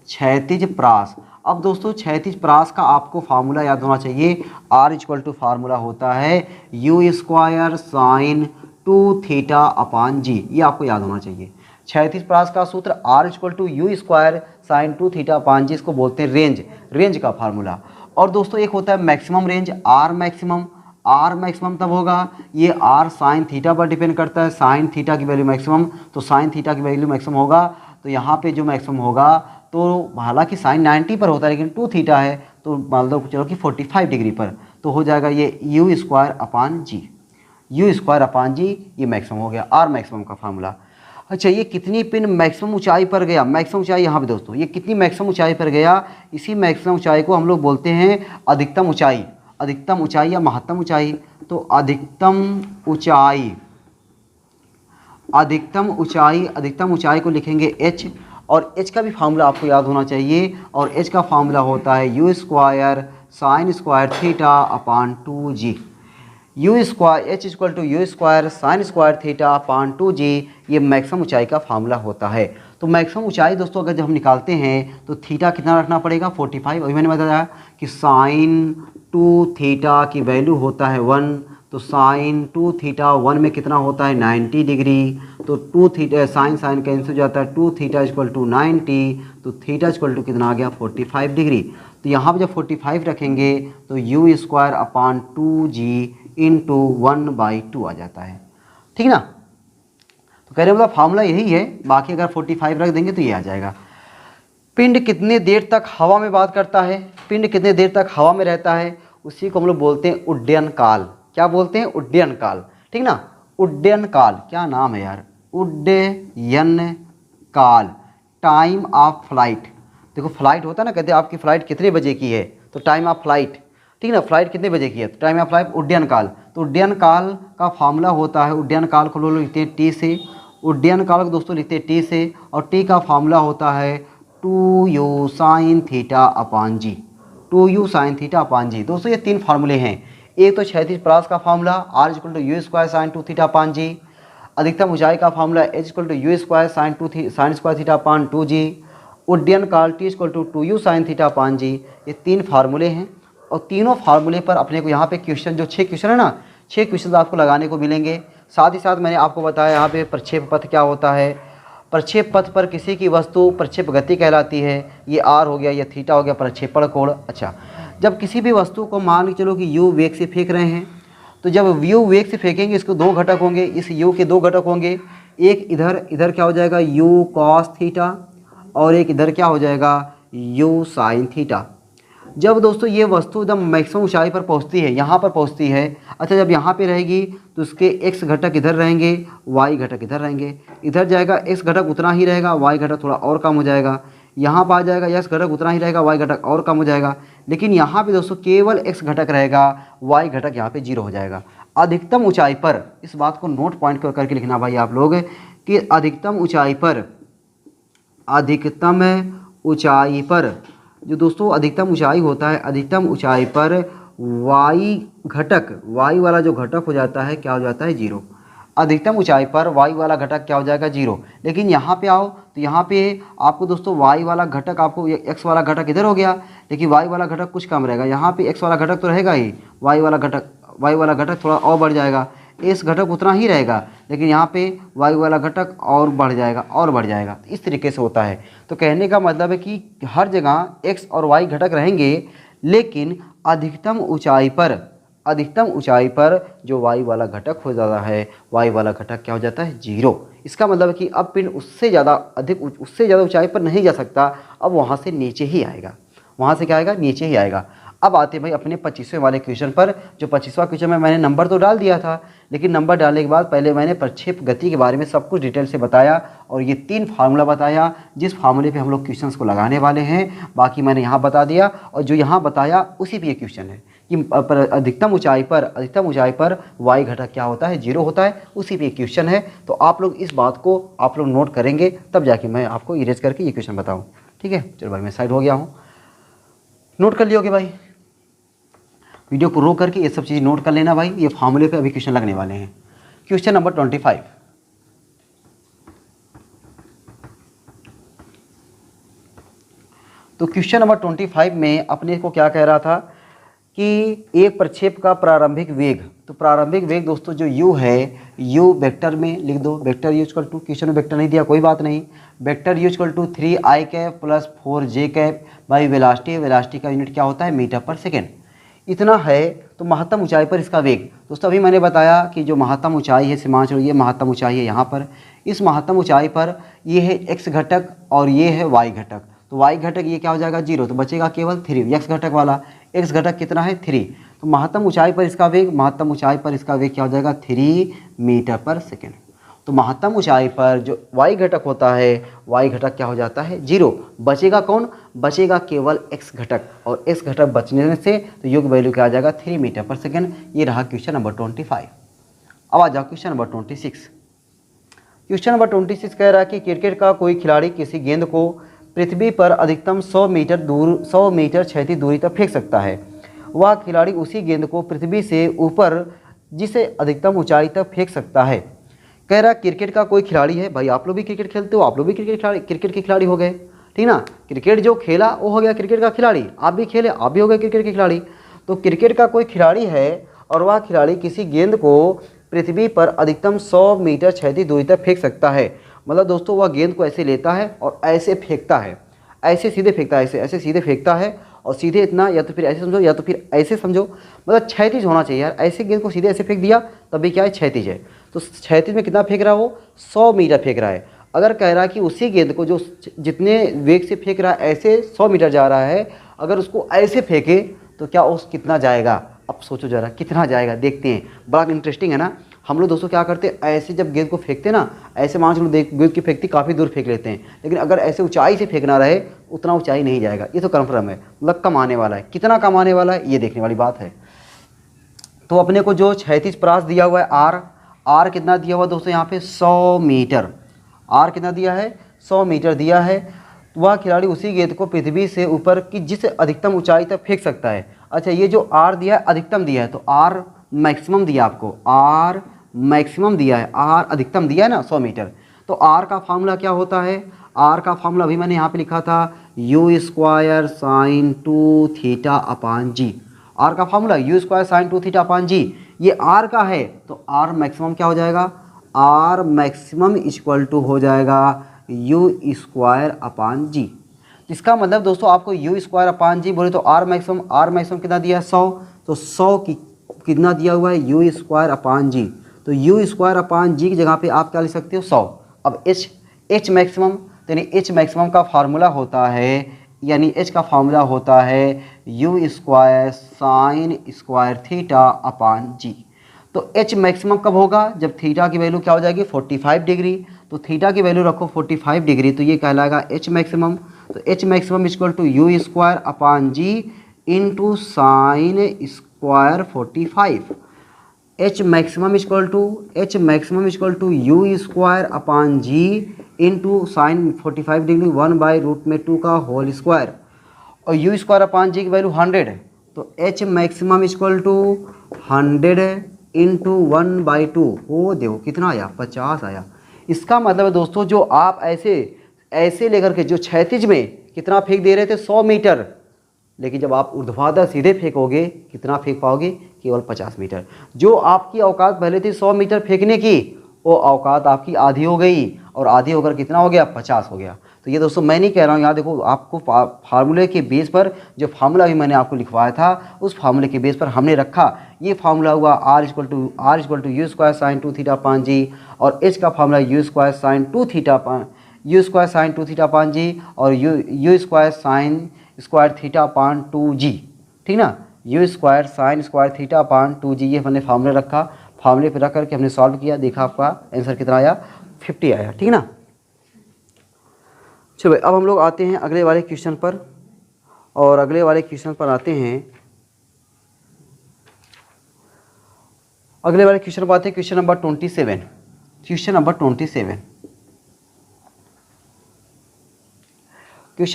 क्षैतिज प्रास। अब दोस्तों क्षैतिज प्रास का आपको फार्मूला याद होना चाहिए, R = फार्मूला होता है u² sin 2θ/g, ये आपको याद होना चाहिए। क्षैतिज प्रास का सूत्र R = u² sin 2θ/g, इसको बोलते हैं रेंज, रेंज का फार्मूला। और दोस्तों एक होता है मैक्सिमम रेंज, R मैक्सिमम तब होगा, ये R sin थीटा पर डिपेंड करता है, sin थीटा की वैल्यू मैक्सिमम, तो sin थीटा की वैल्यू मैक्सिमम होगा। तो यहाँ पे जो मैक्सिमम होगा, तो हालांकि साइन 90 पर होता है लेकिन 2 थीटा है, तो मान लो चलो कि 45 डिग्री पर, तो हो जाएगा ये u²/g, u²/g, ये मैक्सिमम हो गया, R मैक्सिमम का फार्मूला। अच्छा ये कितनी पिन मैक्सिमम ऊंचाई पर गया, मैक्सिमम ऊंचाई यहाँ पे दोस्तों, ये कितनी मैक्सिमम ऊंचाई पर गया, इसी मैक्सिमम ऊंचाई को हम लोग बोलते हैं अधिकतम ऊंचाई, अधिकतम ऊंचाई या महत्तम ऊंचाई। तो अधिकतम ऊंचाई को लिखेंगे h, और h का भी फार्मूला आपको याद होना चाहिए, और h का फार्मूला होता है u² sin² θ/2g, h = u² sin² θ/2g, ये मैक्सिमम ऊंचाई का फार्मूला होता है। तो मैक्सिमम ऊंचाई दोस्तों अगर जब हम निकालते हैं तो थीटा कितना रखना पड़ेगा, 45। अभी मैंने बताया कि sin 2θ की वैल्यू होता है 1, तो sin 2θ 1 में कितना होता है 90 डिग्री, तो 2θ साइन कैंसिल हो जाता है, 2θ = 90, तो थीटा = कितना आ गया 45 डिग्री। तो यहाँ पे जब 45 रखेंगे तो u²/2g × 1/2 आ जाता है, ठीक ना। तो कह रहे मतलब फार्मूला यही है, बाकी अगर 45 रख देंगे तो ये आ जाएगा। पिंड कितने देर तक हवा में बात करता है, पिंड कितने देर तक हवा में रहता है, उसी को हम लोग बोलते हैं उड्डयन काल। क्या बोलते हैं, उड्डयन काल, ठीक ना। उड्डयन काल, क्या नाम है यार, उड्डयन काल, टाइम ऑफ फ्लाइट। देखो फ्लाइट होता है ना, कहते हैं आपकी फ़्लाइट कितने बजे की है, तो टाइम ऑफ फ्लाइट, ठीक ना, फ्लाइट कितने बजे की है, तो टाइम ऑफ फ्लाइट उड्डयन काल। तो उड्डयन काल का फार्मूला होता है, उड्डयन काल को लोग लिखते हैं T से, उड्डयन काल को दोस्तों लिखते हैं T से, और T का फार्मूला होता है 2u sin θ/g, 2u sine theta upon G. दोस्तों ये तीन फार्मूले हैं, एक तो क्षैतिज परास का formula r equal to you square sine 2 theta upon G, अधिकतम ऊंचाई का formula h equal to you square sine square theta upon 2g, उड्डयन काल t equal to 2u sine theta upon G. ये तीन फार्मूले हैं और तीनों फार्मूले पर अपने को यहाँ पे क्वेश्चन जो 6 क्वेश्चन है ना, 6 क्वेश्चन आपको लगाने को मिलेंगे। साथ ही साथ मैंने आपको बताया यहाँ पे प्रक्षेप पथ क्या होता है। प्रक्षेप पथ पर किसी की वस्तु प्रक्षेप गति कहलाती है, ये r हो गया, ये थीटा हो गया प्रक्षेपण कोण। अच्छा, जब किसी भी वस्तु को मान के चलो कि u वेग से फेंक रहे हैं, तो जब u वेग से फेंकेंगे इसको दो घटक होंगे, इस u के दो घटक होंगे, एक इधर क्या हो जाएगा u cos थीटा और एक इधर क्या हो जाएगा u sin थीटा। जब दोस्तों ये वस्तु एकदम मैक्सिमम ऊंचाई पर पहुंचती है, यहाँ पर पहुंचती है, अच्छा जब यहाँ पे रहेगी तो उसके x घटक इधर रहेंगे, y घटक इधर रहेंगे, इधर जाएगा x घटक उतना ही रहेगा, y घटक थोड़ा और कम हो जाएगा, यहाँ पर आ जाएगा x घटक उतना ही रहेगा, y घटक और कम हो जाएगा, लेकिन यहाँ पे दोस्तों केवल x घटक रहेगा, y घटक यहाँ पे 0 हो जाएगा। अधिकतम ऊंचाई पर, इस बात को नोट पॉइंट करके लिखना भाई आप लोग, कि अधिकतम ऊंचाई पर जो दोस्तों अधिकतम ऊंचाई होता है, अधिकतम ऊंचाई पर y घटक, y वाला जो घटक हो जाता है क्या हो जाता है 0। अधिकतम ऊंचाई पर y वाला घटक क्या हो जाएगा 0। लेकिन यहाँ पे आओ तो यहाँ पे आपको दोस्तों y वाला घटक, आपको x वाला घटक इधर हो गया, लेकिन y वाला घटक कुछ कम रहेगा। यहाँ पे x वाला घटक तो रहेगा ही, y वाला घटक थोड़ा और बढ़ जाएगा, s घटक उतना ही रहेगा, लेकिन यहाँ पे y वाला घटक और बढ़ जाएगा। इस तरीके से होता है। तो कहने का मतलब है कि हर जगह x और y घटक रहेंगे, लेकिन अधिकतम ऊंचाई पर जो y वाला घटक हो जाता है, y वाला घटक क्या हो जाता है 0। इसका मतलब है कि अब पिंड उससे ज़्यादा ऊंचाई पर नहीं जा सकता, अब वहाँ से नीचे ही आएगा, नीचे ही आएगा। अब आते भाई अपने 25वें वाले क्वेश्चन पर। जो 25वां क्वेश्चन में मैंने नंबर तो डाल दिया था, लेकिन नंबर डालने के बाद पहले मैंने प्रक्षेप गति के बारे में सब कुछ डिटेल से बताया और ये 3 फार्मूला बताया, जिस फार्मूले पे हम लोग क्वेश्चंस को लगाने वाले हैं। बाकी मैंने यहाँ बता दिया और जो यहाँ बताया उसी पे ये क्वेश्चन है कि अधिकतम ऊंचाई पर y घटक क्या होता है 0 होता है, उसी पे क्वेश्चन है। तो आप लोग इस बात को आप लोग नोट करेंगे, तब जाके मैं आपको इरेज करके ये क्वेश्चन बताऊँ। ठीक है, चलो भाई मैं साइड हो गया हूँ, नोट कर लियोगे भाई। वीडियो को रोक करके ये सब चीज़ नोट कर लेना भाई। ये फार्मूले पे अभी क्वेश्चन लगने वाले हैं। Question number 25। तो क्वेश्चन नंबर 25 में अपने को क्या कह रहा था कि एक प्रक्षेप का प्रारंभिक वेग, तो प्रारंभिक वेग दोस्तों जो u है, u वेक्टर में लिख दो, vector u equal to, question में वेक्टर नहीं दिया कोई बात नहीं, vector u equal to 3i cap plus 4j cap बाई वेलोसिटी का यूनिट क्या होता है मीटर पर सेकेंड। इतना है तो महत्तम ऊंचाई पर इसका वेग। दोस्तों अभी मैंने बताया कि जो महत्तम ऊंचाई है, सीमांत चलो ये महत्तम ऊंचाई है यहाँ पर, इस महत्तम ऊंचाई पर ये है x घटक और ये है y घटक। तो y घटक ये क्या हो जाएगा 0, तो बचेगा केवल 3। x घटक वाला, x घटक कितना है 3, तो महत्तम ऊंचाई पर इसका वेग क्या हो जाएगा 3 मीटर पर सेकेंड। तो महत्तम ऊंचाई पर जो y घटक होता है, y घटक क्या हो जाता है 0। बचेगा कौन, बचेगा केवल x घटक, और x घटक बचने से तो योग वैल्यू क्या आ जाएगा 3 मीटर पर सेकेंड। ये रहा क्वेश्चन नंबर 25। अब आ जाओ क्वेश्चन नंबर 26। क्वेश्चन नंबर 26 कह रहा है कि क्रिकेट का कोई खिलाड़ी किसी गेंद को पृथ्वी पर अधिकतम 100 मीटर क्षैतिज दूरी तक फेंक सकता है। वह खिलाड़ी उसी गेंद को पृथ्वी से ऊपर जिसे अधिकतम ऊंचाई तक फेंक सकता है। कह रहा क्रिकेट का कोई खिलाड़ी है, भाई आप लोग भी क्रिकेट खेलते हो, आप लोग भी क्रिकेट के खिलाड़ी हो गए, ठीक ना। क्रिकेट जो खेला वो हो गया क्रिकेट का खिलाड़ी, आप भी खेले आप भी हो गए क्रिकेट के खिलाड़ी। तो क्रिकेट का कोई खिलाड़ी है और वह खिलाड़ी किसी गेंद को पृथ्वी पर अधिकतम 100 मीटर क्षैतिज दूरी तक फेंक सकता है। मतलब दोस्तों वह गेंद को ऐसे लेता है और ऐसे फेंकता है, ऐसे सीधे फेंकता है, ऐसे सीधे फेंकता है और सीधे इतना, या तो फिर ऐसे समझो या तो फिर ऐसे समझो, मतलब क्षैतिज होना चाहिए यार। ऐसे गेंद को सीधे ऐसे फेंक दिया तब भी क्या है क्षैतिज है। तो क्षैतिज में कितना फेंक रहा है वो 100 मीटर फेंक रहा है। अगर कह रहा है कि उसी गेंद को जो जितने वेग से फेंक रहा है ऐसे 100 मीटर जा रहा है, अगर उसको ऐसे फेंके तो क्या उस कितना जाएगा। अब सोचो जरा कितना जाएगा, देखते हैं, बड़ा इंटरेस्टिंग है ना। हम लोग दोस्तों क्या करते हैं, ऐसे जब गेंद को फेंकते ना, ऐसे मान चलो गेंद की फेंकती काफ़ी दूर फेंक लेते हैं, लेकिन अगर ऐसे ऊंचाई से फेंकना रहे उतना ऊंचाई नहीं जाएगा। ये तो कन्फर्म है, मतलब कम आने वाला है। कितना कम आने वाला है ये देखने वाली बात है। तो अपने को जो क्षैतिज परास दिया हुआ है आर कितना दिया हुआ दोस्तों यहाँ पे 100 मीटर। आर कितना दिया है 100 मीटर दिया है। तो वह खिलाड़ी उसी गेंद को पृथ्वी से ऊपर की जिस अधिकतम ऊंचाई तक फेंक सकता है। अच्छा, ये जो आर दिया है अधिकतम दिया है, तो आर मैक्सिमम दिया आपको, आर मैक्सिमम दिया है, आर अधिकतम दिया है ना 100 मीटर। तो आर का फार्मूला क्या होता है, आर का फार्मूला अभी मैंने यहाँ पे लिखा था U square sine 2 theta upon G. R का formula you square sine 2 theta upon G, ये आर का है, तो आर मैक्सिमम क्या हो जाएगा, आर मैक्सिमम इक्वल टू हो जाएगा यू स्क्वायर अपान जी। इसका मतलब दोस्तों आपको यू स्क्वायर अपान जी बोले तो आर मैक्सिमम कितना दिया है 100, तो 100 की कितना दिया हुआ है यू स्क्वायर अपान जी, तो यू स्क्वायर अपान जी की जगह पे आप क्या लिख सकते हो 100। अब एच मैक्सिमम, यानी एच मैक्सिमम का फार्मूला होता है, यानी एच का फार्मूला होता है you square sine square theta upon G. तो एच मैक्सिमम कब होगा, जब थीटा की वैल्यू क्या हो जाएगी 45 डिग्री, तो थीटा की वैल्यू रखो 45 डिग्री, तो ये कहलाएगा एच मैक्सिमम। तो H maximum equal to you square upon g into sine square 45। H maximum equal to you square upon g into sine 45 degree 1/√2 का होल स्क्वायर, और यू स्क्वायर अपान जी की value 100 है, तो H maximum equal to 100 into 1/2, वो देखो कितना आया 50 आया। इसका मतलब है दोस्तों जो आप ऐसे लेकर के जो क्षैतिज में कितना फेंक दे रहे थे 100 मीटर, लेकिन जब आप ऊर्ध्वाधर सीधे फेंकोगे कितना फेंक पाओगे, केवल 50 मीटर। जो आपकी औकात पहले थी 100 मीटर फेंकने की, वो औकात आपकी आधी हो गई, और आधी होकर कितना हो गया 50 हो गया। तो ये दोस्तों मैं नहीं कह रहा हूँ, यहाँ देखो आपको फार्मूले के बेस पर जो फार्मूला भी मैंने आपको लिखवाया था उस फार्मूले के बेस पर हमने रखा। ये फार्मूला हुआ R equal to you square sine 2 theta upon g, और एच का formula you square sine 2 theta upon g, और u square sine square theta upon 2g, ठीक ना, u square sine square theta upon 2g, ये हमने formula रखा। फार्मूले पे रख करके हमने सॉल्व किया, देखा आपका आंसर कितना आया 50 आया, ठीक ना। चलो अब हम लोग आते हैं अगले वाले क्वेश्चन पर, और अगले वाले क्वेश्चन पर आते हैं, अगले वाले क्वेश्चन पर आते हैं क्वेश्चन नंबर 27। क्वेश्चन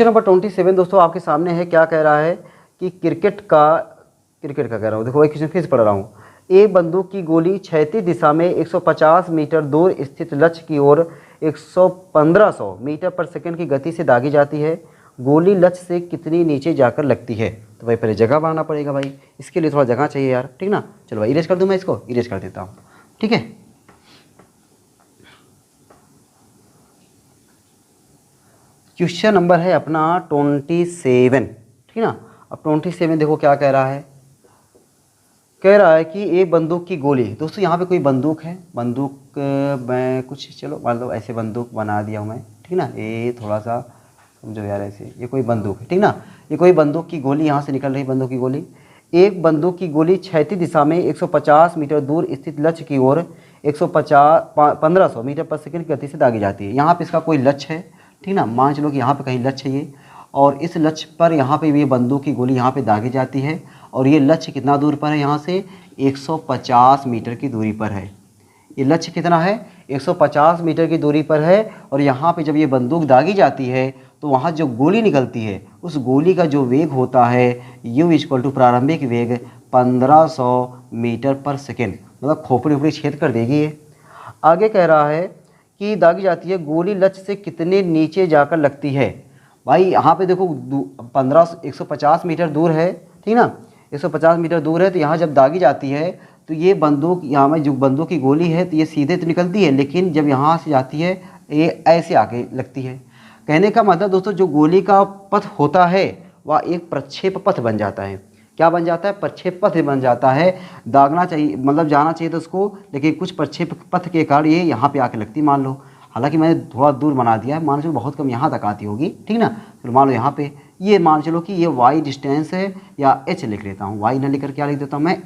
नंबर 27 दोस्तों आपके सामने है। क्या कह रहा है कि क्रिकेट का कह रहा हूँ, देखो वही क्वेश्चन फिर से पढ़ रहा हूँ। एक बंदूक की गोली क्षैतिज दिशा में 150 मीटर दूर स्थित लक्ष्य की ओर 1500 मीटर पर सेकंड की गति से दागी जाती है। गोली लक्ष्य से कितनी नीचे जाकर लगती है। तो भाई पहले जगह बनाना पड़ेगा भाई, इसके लिए थोड़ा जगह चाहिए यार, ठीक ना। चलो भाई इरेज कर दूँ, मैं इसको इरेज कर देता हूँ, ठीक है। क्वेश्चन नंबर है अपना 27, ठीक ना। अब 27 देखो क्या कह रहा है, कह रहा है कि एक बंदूक की गोली, दोस्तों यहाँ पे कोई बंदूक है, बंदूक मैं कुछ चलो मान लो ऐसे बंदूक बना दिया हूँ मैं, ठीक ना। ये थोड़ा सा समझो यार, ऐसे ये कोई बंदूक है, ठीक ना। ये कोई बंदूक की गोली यहाँ से निकल रही, बंदूक की गोली। एक बंदूक की गोली क्षैतिज दिशा में 150 मीटर दूर स्थित लक्ष्य की ओर 1500 मीटर पर सेकंड की गति से दागी जाती है। यहाँ पे इसका कोई लक्ष्य है, ठीक ना। मान चलो कि यहाँ पे कहीं लक्ष्य है ये, और इस लक्ष्य पर यहाँ पे ये बंदूक की गोली यहाँ पे दागी जाती है, और ये लक्ष्य कितना दूर पर है, यहाँ से 150 मीटर की दूरी पर है। ये लक्ष्य कितना है 150 मीटर की दूरी पर है, और यहाँ पे जब ये बंदूक दागी जाती है तो वहाँ जो गोली निकलती है उस गोली का जो वेग होता है u इक्वल टू प्रारंभिक वेग 1500 मीटर पर सेकेंड, मतलब खोपड़ी उपड़ी छेद कर देगी ये। आगे कह रहा है कि दागी जाती है, गोली लक्ष्य से कितने नीचे जाकर लगती है। भाई यहाँ पे देखो 150 मीटर दूर है, ठीक ना, 150 मीटर दूर है। तो यहाँ जब दागी जाती है तो ये बंदूक, यहाँ में जो बंदूक की गोली है तो ये सीधे तो निकलती है, लेकिन जब यहाँ से जाती है ये ऐसे आके लगती है। कहने का मतलब दोस्तों जो गोली का पथ होता है वह एक प्रक्षेप पथ बन जाता है। क्या बन जाता है, प्रक्षेप पथ बन जाता है। दागना चाहिए मतलब जाना चाहिए था उसको, लेकिन कुछ प्रक्षेप पथ के कारण ये यहाँ पे आके लगती, मान लो। हालांकि मैंने थोड़ा दूर बना दिया है, मान चलो बहुत कम यहाँ तक आती होगी, ठीक ना। फिर मान लो यहाँ पे ये मान चलो कि ये y डिस्टेंस है, या h लिख लेता हूँ, y ना लिखकर क्या लिख देता हूँ मैं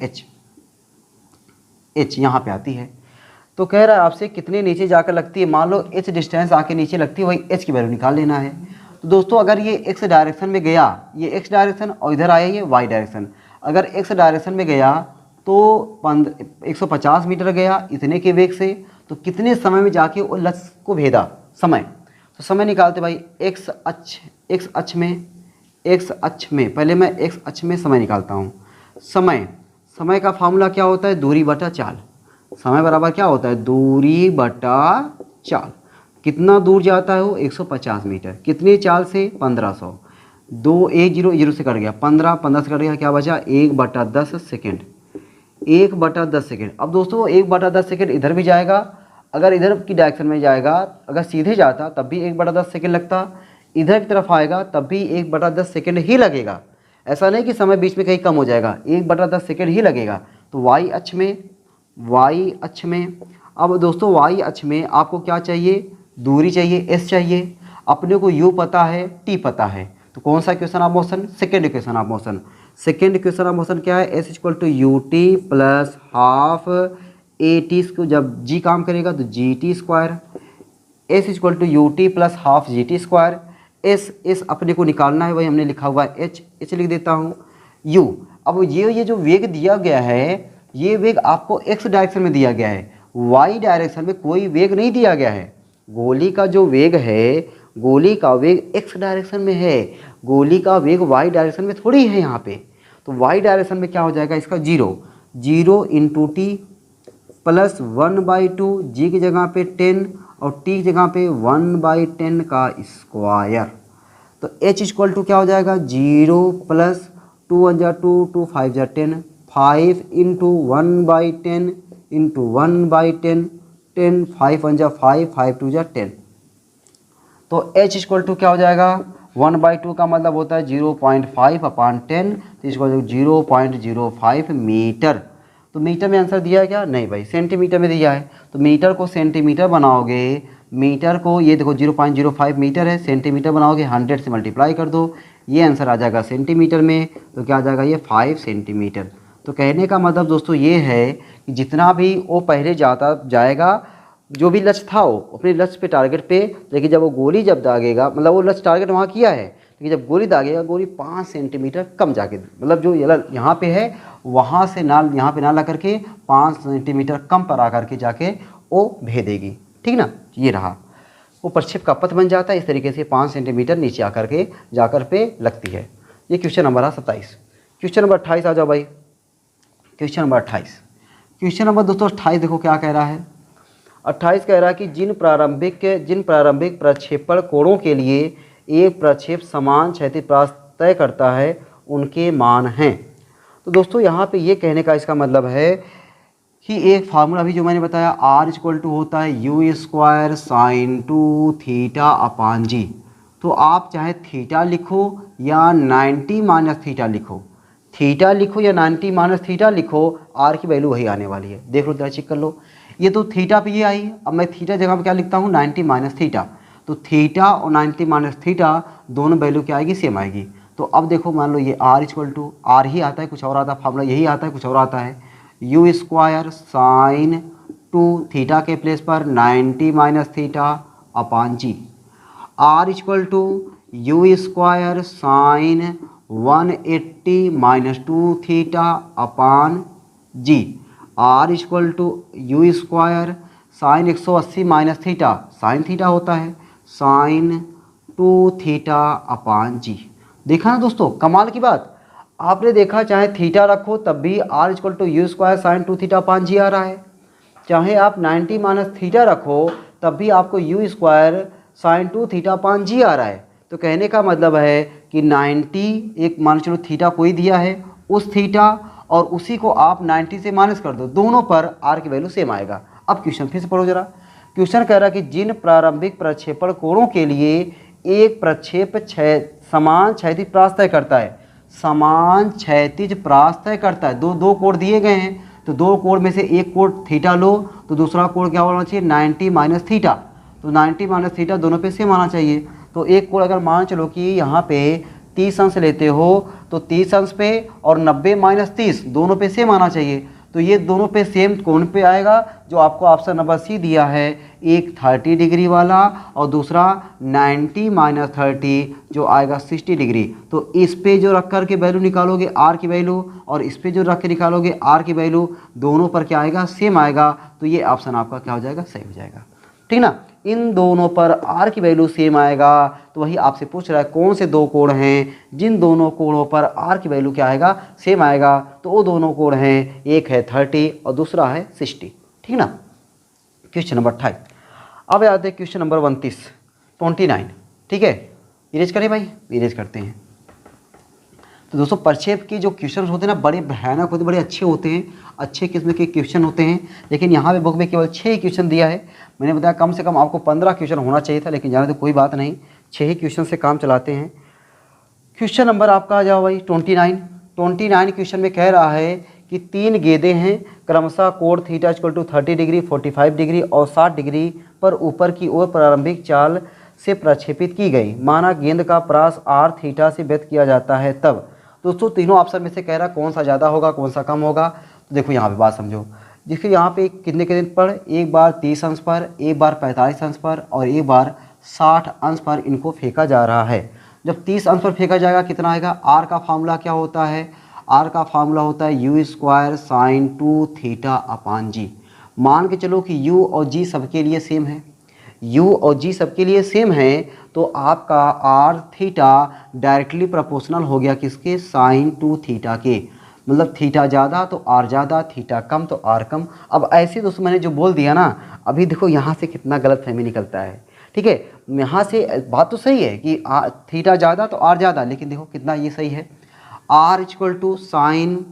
h यहाँ पे आती है। तो कह रहा है आपसे कितने नीचे जाकर लगती है। मान लो h डिस्टेंस आके नीचे लगती है, वही h की वैल्यू निकाल लेना है। तो दोस्तों अगर ये x डायरेक्शन में गया, ये x डायरेक्शन, और इधर आया ये y डायरेक्शन। अगर x डायरेक्शन में गया तो 150 मीटर गया इतने के वेग से, तो कितने समय में जाके वो लक्ष्य को भेदा समय। तो समय निकालते भाई एक्स अक्ष में पहले मैं एक्स अक्ष में समय निकालता हूँ। समय का फार्मूला क्या होता है, दूरी बटा चाल। समय बराबर क्या होता है, दूरी बटा चाल। कितना दूर जाता है वो, 150 मीटर। कितनी चाल से, 1500। 2 1 0 0 से कट गया, 15 से कट गया, क्या बचा, 1/10 सेकेंड। 1/10 सेकेंड। अब दोस्तों 1/10 सेकेंड इधर भी जाएगा, अगर इधर की डायरेक्शन में जाएगा, अगर सीधे जाता तब भी 1/10 सेकेंड लगता, इधर की तरफ आएगा तब भी 1/10 सेकेंड ही लगेगा। ऐसा नहीं कि समय बीच में कहीं कम हो जाएगा, 1/10 सेकेंड ही लगेगा। तो वाई अक्ष में अब दोस्तों वाई अक्ष में आपको क्या चाहिए, दूरी चाहिए, एस चाहिए। अपने को यू पता है, टी पता है, तो कौन सा equation of motion, second equation of motion. Second equation of motion क्या है, s equal to u t plus half a t, को जब जी काम करेगा तो g t square. S equal to u t plus half g t square. S अपने को निकालना है, वही हमने लिखा हुआ है एच लिख देता हूँ। यू, अब ये जो वेग दिया गया है, ये वेग आपको एक्स डायरेक्शन में दिया गया है, वाई डायरेक्शन में कोई वेग नहीं दिया गया है। गोली का जो वेग है, गोली का वेग एक्स डायरेक्शन में है, गोली का वेग वाई डायरेक्शन में थोड़ी है यहाँ पे। तो वाई डायरेक्शन में क्या हो जाएगा इसका, 0 इंटू टी प्लस 1/2, जी की जगह पे 10 और टी की जगह पे 1/10 का स्क्वायर। तो एच इक्वल टू क्या हो जाएगा, 0 प्लस 2 1 जा 2 2 5 जा 10, 5 इंटू 1/10 इंटू 1/10, 10 5 1 जा 5 5 2 जा 10। तो h इक्वल टू क्या हो जाएगा, 1/2 का मतलब होता है 0.5/10, तो इसको 0.05 मीटर। तो मीटर में आंसर दिया है क्या, नहीं भाई, सेंटीमीटर में दिया है। तो मीटर को सेंटीमीटर बनाओगे, मीटर को ये देखो 0.05 मीटर है, सेंटीमीटर बनाओगे 100 से मल्टीप्लाई कर दो, ये आंसर आ जाएगा सेंटीमीटर में। तो क्या आ जाएगा, ये 5 सेंटीमीटर। तो कहने का मतलब दोस्तों ये है कि जितना भी वो पहले जाएगा, जो भी लक्ष्य था वो अपने लक्ष्य पे, टारगेट पे, लेकिन जब वो गोली जब दागेगा, मतलब वो लक्ष्य टारगेट वहाँ किया है, लेकिन जब गोली दागेगा, गोली 5 सेंटीमीटर कम जाके, मतलब जो यहाँ पे है वहाँ से ना यहाँ पे ना ला करके 5 सेंटीमीटर कम पर आ करके जाके वो भेदेगी, ठीक ना। ये रहा, वो प्रक्षेप का पथ बन जाता है इस तरीके से, 5 सेंटीमीटर नीचे आकर के जाकर पे लगती है। ये क्वेश्चन नंबर है 27। क्वेश्चन नंबर 28 आ जाओ भाई। क्वेश्चन नंबर 28, क्वेश्चन नंबर दोस्तों 28 देखो क्या कह रहा है। 28 कह रहा है कि जिन प्रारंभिक प्रक्षेपण कोणों के लिए एक प्रक्षेप समान क्षैतिज परास तय करता है, उनके मान हैं। तो दोस्तों यहाँ पे ये कहने का इसका मतलब है कि एक फार्मूला भी जो मैंने बताया, R इक्वल टू होता है you square sine 2 theta upon G. तो आप चाहे थीटा लिखो या 90 माइनस थीटा लिखो, थीटा लिखो या 90 माइनस थीटा लिखो, R की वैल्यू वही आने वाली है। देख लो, जरा चेक कर लो। ये तो थीटा पे ये आई, अब मैं थीटा जगह पे क्या लिखता हूँ, 90 माइनस थीटा। तो थीटा और 90 माइनस थीटा दोनों वैल्यू क्या आएगी, सेम आएगी। तो अब देखो, मान लो ये R इक्वल टू R ही आता है, कुछ और आता है, फार्मूला यही आता है, कुछ और आता है। यू स्क्वायर साइन 2 थीटा के प्लेस पर 90 minus theta upon g. R equal to you square sine 180 minus 2 theta upon g. R equal to you square sine 180 minus theta, sine theta होता है, साइन 2 थीटा अपान जी। देखा ना दोस्तों, कमाल की बात। आपने देखा, चाहे थीटा रखो तब भी R equal to you square sine 2 theta upon G आ रहा है, चाहे आप 90 माइनस थीटा रखो तब भी आपको U square sine 2 theta upon G आ रहा है। तो कहने का मतलब है कि 90, एक मान चलो थीटा कोई दिया है, उस थीटा और उसी को आप 90 से माइनस कर दो, दोनों पर R की वैल्यू सेम आएगा। अब क्वेश्चन फिर से पढ़ो जरा। क्वेश्चन कह रहा है कि जिन प्रारंभिक प्रक्षेपण कोणों के लिए एक प्रक्षेप समान क्षैतिज परास तय करता है, समान क्षैतिज परास तय करता है, दो कोण दिए गए हैं, तो दो कोण में से एक कोण थीटा लो, तो दूसरा कोण क्या होना चाहिए, 90 माइनस थीटा। तो 90 माइनस थीटा दोनों पे सेम आना चाहिए। तो एक कोण अगर मान चलो कि यहाँ पे 30 अंश लेते हो, तो 30 अंश पे और 90 माइनस 30 दोनों पे सेम आना चाहिए। तो ये दोनों पे सेम कोण पे आएगा, जो आपको ऑप्शन नंबर सी दिया है, एक 30 डिग्री वाला और दूसरा 90 माइनस 30 जो आएगा 60 डिग्री। तो इस पे जो रख कर के वैल्यू निकालोगे R की वैल्यू, और इस पे जो रख के निकालोगे R की वैल्यू, दोनों पर क्या आएगा, सेम आएगा। तो ये ऑप्शन आपका क्या हो जाएगा, सही हो जाएगा, ठीक ना। इन दोनों पर आर की वैल्यू सेम आएगा। तो वही आपसे पूछ रहा है कौन से दो कोण हैं जिन दोनों कोणों पर आर की वैल्यू क्या आएगा, सेम आएगा। तो वो दोनों कोण हैं, एक है 30 और दूसरा है 60, ठीक ना। Question number 28। अब आते हैं क्वेश्चन नंबर 29, ठीक है। इरेज करें भाई, इरेज करते हैं। तो दोस्तों प्रक्षेप के जो क्वेश्चन होते हैं ना बड़े भयानक होते हैं, बड़े अच्छे होते हैं, अच्छे किस्म के क्वेश्चन होते हैं। लेकिन यहाँ पे बुक में केवल 6 क्वेश्चन दिया है। मैंने बताया कम से कम आपको 15 क्वेश्चन होना चाहिए था, लेकिन जाने तो कोई बात नहीं, 6 ही क्वेश्चन से काम चलाते हैं। क्वेश्चन नंबर आपका आ जाओ भाई 29 क्वेश्चन में कह रहा है कि 3 गेंदें हैं, क्रमशः कोण theta equal to 30 degree, 45 degree और 60 डिग्री पर ऊपर की ओर प्रारंभिक चाल से प्रक्षेपित की गई। माना गेंद का प्रास आर थीटा से व्यक्त किया जाता है तब। दोस्तों तीनों ऑप्शन में से कह रहा कौन सा ज़्यादा होगा कौन सा कम होगा। तो देखो यहाँ पे बात समझो, देखिए यहाँ पे कितने दिन पर, एक बार 30 अंश पर, एक बार 45 अंश पर और एक बार 60 अंश पर इनको फेंका जा रहा है। जब 30 अंश पर फेंका जाएगा कितना आएगा, आर का फार्मूला क्या होता है, आर का फार्मूला होता है you square sine 2 theta upon G. मान के चलो कि यू और जी सबके लिए सेम है, u और g सबके लिए सेम है, तो आपका r थीटा डायरेक्टली प्रोपोर्शनल हो गया किसके, साइन 2 थीटा के। मतलब थीटा ज़्यादा तो r ज़्यादा, थीटा कम तो r कम। अब ऐसे दोस्तों मैंने जो बोल दिया ना, अभी देखो यहाँ से कितना गलत फहमी निकलता है, ठीक है। यहाँ से बात तो सही है कि थीटा ज़्यादा तो r ज़्यादा, लेकिन देखो कितना ये सही है, r equal to sine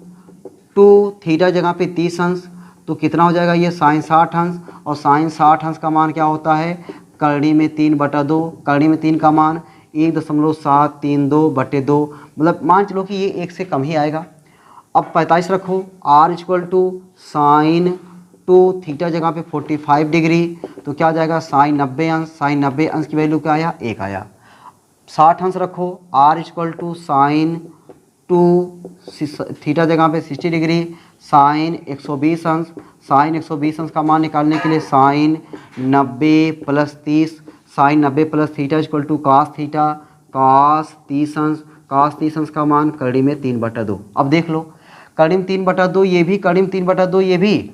2 theta जगह पे 30 अंश, तो कितना हो जाएगा ये साइन 60 अंश। और साइन 60 अंश का मान क्या होता है, करनी में 3/2, करनी में 3 का मान 1.732/2, मतलब मान चलो कि ये 1 से कम ही आएगा। अब 45 रखो, r equal to sine 2 theta जगह पे 45 डिग्री, तो क्या आ जाएगा साइन 90 अंश, साइन 90 अंश की वैल्यू क्या आया, 1 आया। 60 अंश रखो, r equal to sine 2 theta जगह पे 60 डिग्री, साइन 120 अंश, साइन 120 अंश का मान निकालने के लिए sine 90 plus 30, sine 90 plus theta equal to cos theta, cos 30 अंश, कास 30 अंश का मान कड़ी में 3/2। अब देख लो कड़ी में 3/2, ये भी कड़ी में 3/2, ये भी,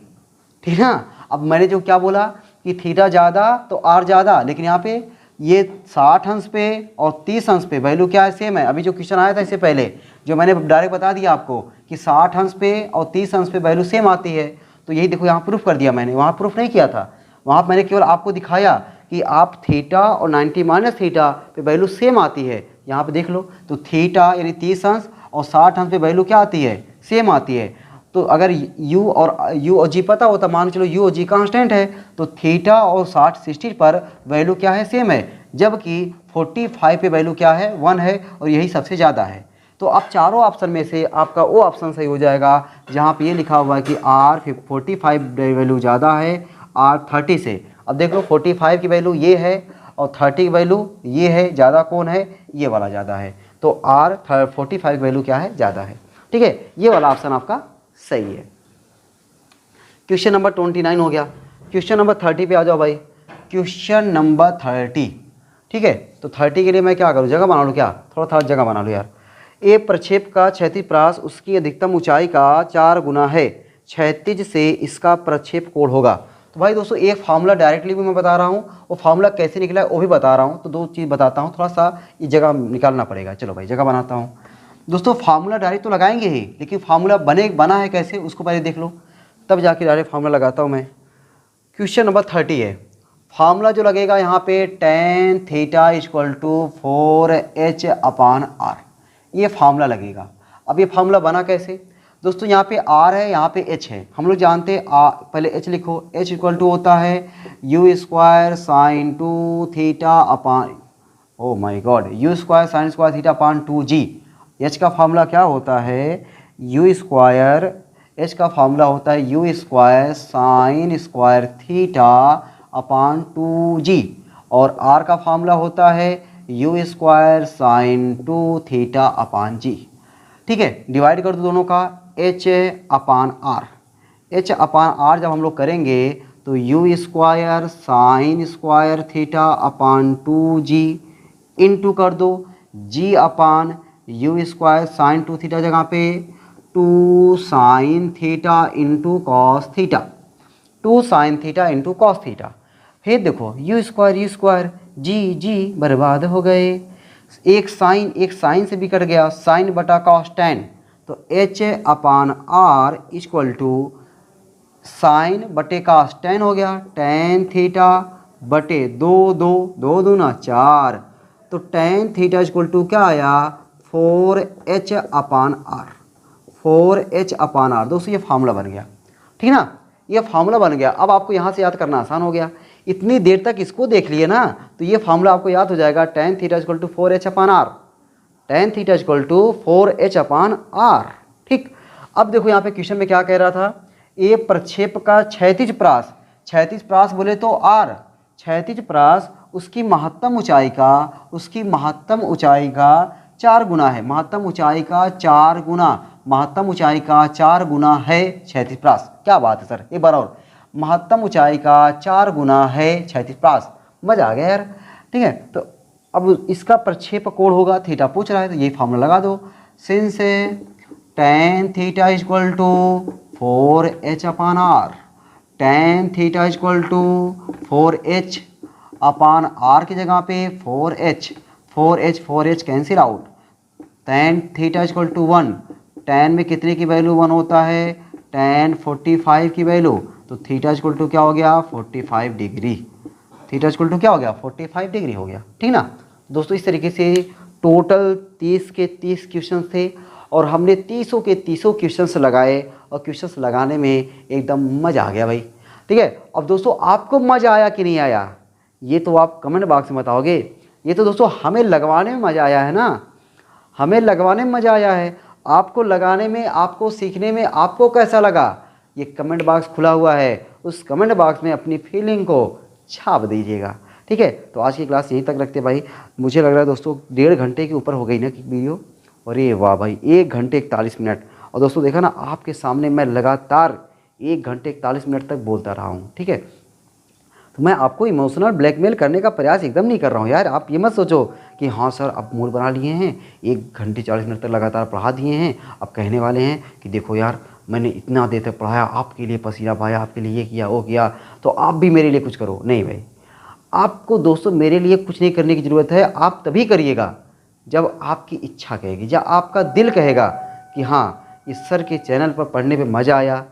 ठीक है। अब मैंने जो क्या बोला कि थीटा ज़्यादा तो आर ज़्यादा, लेकिन यहाँ पे ये 60 अंश पे और 30 अंश पे वैल्यू क्या है, सेम है। अभी जो क्वेश्चन आया था इससे पहले जो मैंने डायरेक्ट बता दिया आपको कि 60 अंश पे और 30 अंश पे वैल्यू सेम आती है, तो यही देखो यहाँ प्रूफ कर दिया मैंने, वहाँ प्रूफ नहीं किया था, वहाँ मैंने केवल आपको दिखाया कि आप थीटा और 90 माइनस थीटा पे वैल्यू सेम आती है। यहाँ पे देख लो, तो थीटा यानी 30 अंश और 60 अंश पे वैल्यू क्या आती है, सेम आती है। तो अगर u और g पता होता, मान चलो u और g कांस्टेंट है, तो थीटा और 60 पर वैल्यू क्या है, सेम है। जबकि 45 पे वैल्यू क्या है, 1 है, और यही सबसे ज़्यादा है। तो अब चारों ऑप्शन में से आपका वो ऑप्शन सही हो जाएगा जहाँ पे ये लिखा हुआ है कि r 45 वैल्यू ज़्यादा है r 30 से। अब देख लो 45 की वैल्यू ये है और 30 की वैल्यू ये है, ज़्यादा कौन है, ये वाला ज़्यादा है। तो r 45 की वैल्यू क्या है, ज़्यादा है, ठीक है। ये वाला ऑप्शन आपका सही है। क्वेश्चन नंबर 29 हो गया। क्वेश्चन नंबर 30 पे आ जाओ भाई। क्वेश्चन नंबर 30, ठीक है। तो 30 के लिए मैं क्या करूँ, जगह बना लूँ क्या, थोड़ा जगह बना लूँ यार। ए प्रक्षेप का क्षैतिज प्रास उसकी अधिकतम ऊंचाई का 4 गुना है, क्षैतिज से इसका प्रक्षेप कोण होगा। तो भाई दोस्तों एक फार्मूला डायरेक्टली भी मैं बता रहा हूँ, वो फार्मूला कैसे निकला है वो भी बता रहा हूँ। तो 2 चीज़ बताता हूँ, थोड़ा सा ये जगह निकालना पड़ेगा। चलो भाई जगह बनाता हूँ। दोस्तों फार्मूला डायरेक्ट तो लगाएंगे ही, लेकिन फार्मूला बना है कैसे उसको पहले देख लो, तब जाके डायरेक्ट फार्मूला लगाता हूँ मैं। क्वेश्चन नंबर 30 है। फार्मूला जो लगेगा यहाँ पे tan theta equal to 4h upon r, ये फार्मूला लगेगा। अब ये फार्मूला बना कैसे दोस्तों, यहाँ पे r है, यहाँ पे h है, हम लोग जानते हैं पहले h लिखो, h इक्वल टू होता है u square sine 2 theta upon, oh my God, u square sine square theta upon 2g। h का फार्मूला क्या होता है, u स्क्वायर, h का फार्मूला होता है u square sine square theta upon 2g, और r का फार्मूला होता है u स्क्वायर साइन 2 थीटा अपान g, ठीक है। डिवाइड कर दो दोनों का, h अपान r, h अपान r जब हम लोग करेंगे तो u square sine square theta upon 2g into कर दो g अपान u स्क्वायर साइन 2 थीटा जगह पे 2 sine theta into cos theta, 2 sine theta into cos theta. फिर देखो यू स्क्वायर जी जी बर्बाद हो गए। एक साइन से भी कट गया, साइन बटा कॉस टेन, तो h upon r equal to sine बटे कॉस टेन हो गया, टेन थीटा बटे दो दूना चार, तो टेन थीटा इक्वल टू क्या आया 4h upon are, 4h upon are. दोस्तों ये फार्मूला बन गया, ठीक है ना, ये फार्मूला बन गया। अब आपको यहाँ से याद करना आसान हो गया, इतनी देर तक इसको देख लिए ना तो ये फार्मूला आपको याद हो जाएगा, tan theta equal to 4h upon r, tan theta equal to 4h upon r. ठीक, अब देखो यहाँ पे क्वेश्चन में क्या कह रहा था, ए प्रक्षेप का क्षैतिज प्रास बोले तो आर, क्षैतिज प्रास उसकी महत्तम ऊंचाई का 4 गुना है, महत्तम ऊंचाई का 4 गुना है क्षैतिज प्रास। क्या बात है सर, एक बार और, महत्तम ऊंचाई का 4 गुना है क्षैतिज प्रास। मजा आ गया यार, ठीक है। तो अब इसका प्रक्षेप कोण होगा, थीटा पूछ रहा है तो ये फार्मूला लगा दो, since tan theta equal to 4h upon r, tan theta equal to 4h upon r की जगह पे 4h cancel out, tan theta equal to 1, tan में कितने की वैल्यू 1 होता है, टेन 45 की वैल्यू, तो थीटा इक्वल टू क्या हो गया 45 डिग्री, थीटा इक्वल टू क्या हो गया 45 डिग्री हो गया, ठीक ना। दोस्तों इस तरीके से टोटल 30 के 30 क्वेश्चन थे और हमने 30 के 30 क्वेश्चंस लगाए और क्वेश्चंस लगाने में एकदम मज़ा आ गया भाई, ठीक है। अब दोस्तों आपको मज़ा आया कि नहीं आया ये तो आप कमेंट बॉक्स में बताओगे। ये तो दोस्तों हमें लगवाने में मज़ा आया है ना, हमें लगवाने में मज़ा आया है, आपको लगाने में, आपको सीखने में आपको कैसा लगा, ये कमेंट बॉक्स खुला हुआ है, उस कमेंट बॉक्स में अपनी फीलिंग को छाप दीजिएगा, ठीक है। तो आज की क्लास यहीं तक रखते भाई, मुझे लग रहा है दोस्तों 1.5 घंटे के ऊपर हो गई ना वीडियो, अरे वाह भाई 1 घंटे 41 मिनट। और दोस्तों देखा ना आपके सामने मैं लगातार 1 घंटे 41 मिनट तक बोलता रहा हूँ, ठीक है। तो मैं आपको इमोशनल ब्लैकमेल करने का प्रयास एकदम नहीं कर रहा हूँ यार, आप ये मत सोचो कि हाँ सर अब मूड बना लिए हैं, 1 घंटे 40 मिनट तक लगातार पढ़ा दिए हैं, अब कहने वाले हैं कि देखो यार मैंने इतना देर तक पढ़ाया, आपके लिए पसीना बहाया, आपके लिए ये किया वो किया, तो आप भी मेरे लिए कुछ करो। नहीं भाई, आपको दोस्तों मेरे लिए कुछ नहीं करने की ज़रूरत है, आप तभी करिएगा जब आपकी इच्छा कहेगी, जब आपका दिल कहेगा कि हाँ इस सर के चैनल पर पढ़ने पे मज़ा आया,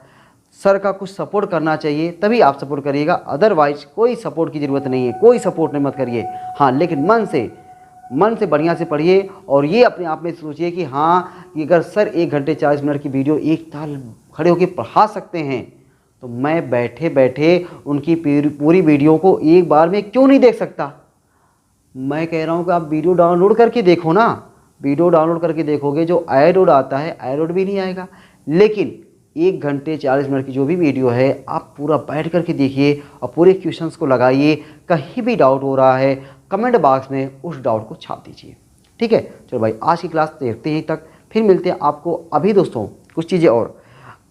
सर का कुछ सपोर्ट करना चाहिए, तभी आप सपोर्ट करिएगा, अदरवाइज कोई सपोर्ट की ज़रूरत नहीं है, कोई सपोर्ट नहीं मत करिए। हाँ लेकिन मन से बढ़िया से पढ़िए और ये अपने आप में सोचिए कि हाँ कि अगर सर 1 घंटे 40 मिनट की वीडियो एक साल खड़े होकर पढ़ा सकते हैं तो मैं बैठे बैठे उनकी पूरी वीडियो को एक बार में क्यों नहीं देख सकता। मैं कह रहा हूँ कि आप वीडियो डाउनलोड करके देखो ना, वीडियो डाउनलोड करके देखोगे जो एरोड आता है एरोड भी नहीं आएगा, लेकिन 1 घंटे 40 मिनट की जो भी वीडियो है आप पूरा बैठ करके देखिए और पूरे क्वेश्चंस को लगाइए, कहीं भी डाउट हो रहा है कमेंट बॉक्स में उस डाउट को छाप दीजिए, ठीक है। चलो भाई आज की क्लास देखते ही तक, फिर मिलते हैं आपको। अभी दोस्तों कुछ चीज़ें और,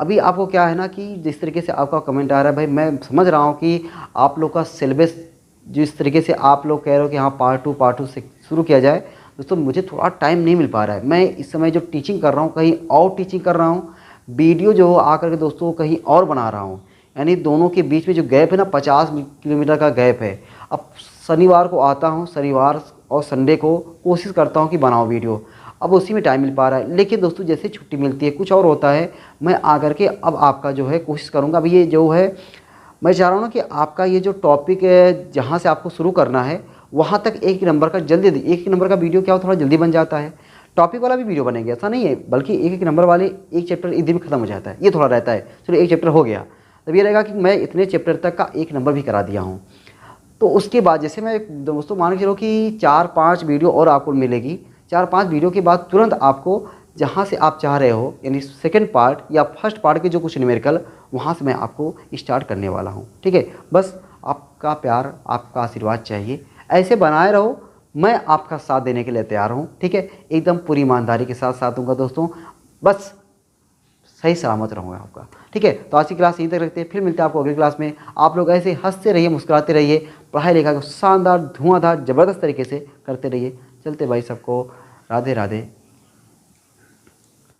अभी आपको क्या है ना कि जिस तरीके से आपका कमेंट आ रहा है भाई, मैं समझ रहा हूँ कि आप लोग का सिलेबस जिस तरीके से आप लोग कह रहे हो कि हाँ पार्ट टू से शुरू किया जाए, दोस्तों मुझे थोड़ा टाइम नहीं मिल पा रहा है। मैं इस समय जो टीचिंग कर रहा हूँ कहीं और टीचिंग कर रहा हूँ, वीडियो जो आकर के दोस्तों कहीं और बना रहा हूँ, यानी दोनों के बीच में जो गैप है ना 50 किलोमीटर का गैप है। अब शनिवार को आता हूँ, शनिवार और संडे को कोशिश करता हूँ कि बनाऊँ वीडियो, अब उसी में टाइम मिल पा रहा है। लेकिन दोस्तों जैसे छुट्टी मिलती है कुछ और होता है, मैं आकर के अब आपका जो है कोशिश करूँगा। अब ये जो है मैं चाह रहा हूँ ना कि आपका ये जो टॉपिक है जहाँ से आपको शुरू करना है वहाँ तक एक नंबर का एक नंबर का वीडियो क्या हो थोड़ा जल्दी बन जाता है, टॉपिक वाला भी वीडियो बनेंगे ऐसा नहीं है, बल्कि एक नंबर वाले एक चैप्टर एक दिन में खत्म हो जाता है, ये थोड़ा रहता है। चलो एक चैप्टर हो गया, तब ये रहेगा कि मैं इतने चैप्टर तक का 1 नंबर भी करा दिया हूँ। तो उसके बाद जैसे मैं दोस्तों मान के चलो कि 4-5 वीडियो और आपको मिलेगी, 4-5 वीडियो के बाद तुरंत आपको जहाँ से आप चाह रहे हो यानी सेकंड पार्ट या फर्स्ट पार्ट के जो कुछ न्यूमेरिकल वहाँ से मैं आपको स्टार्ट करने वाला हूँ, ठीक है। बस आपका प्यार आपका आशीर्वाद चाहिए, ऐसे बनाए रहो, मैं आपका साथ देने के लिए तैयार हूँ, ठीक है। एकदम पूरी ईमानदारी के साथ दूंगा दोस्तों, बस सही सलामत रहूँगा आपका, ठीक है। तो आज की क्लास यहीं तक रखते हैं, फिर मिलते हैं आपको अगली क्लास में। आप लोग ऐसे हंसते रहिए, मुस्कुराते रहिए, पढ़ाई लिखाई को शानदार धुआंधार ज़बरदस्त तरीके से करते रहिए। चलते भाई सबको राधे राधे।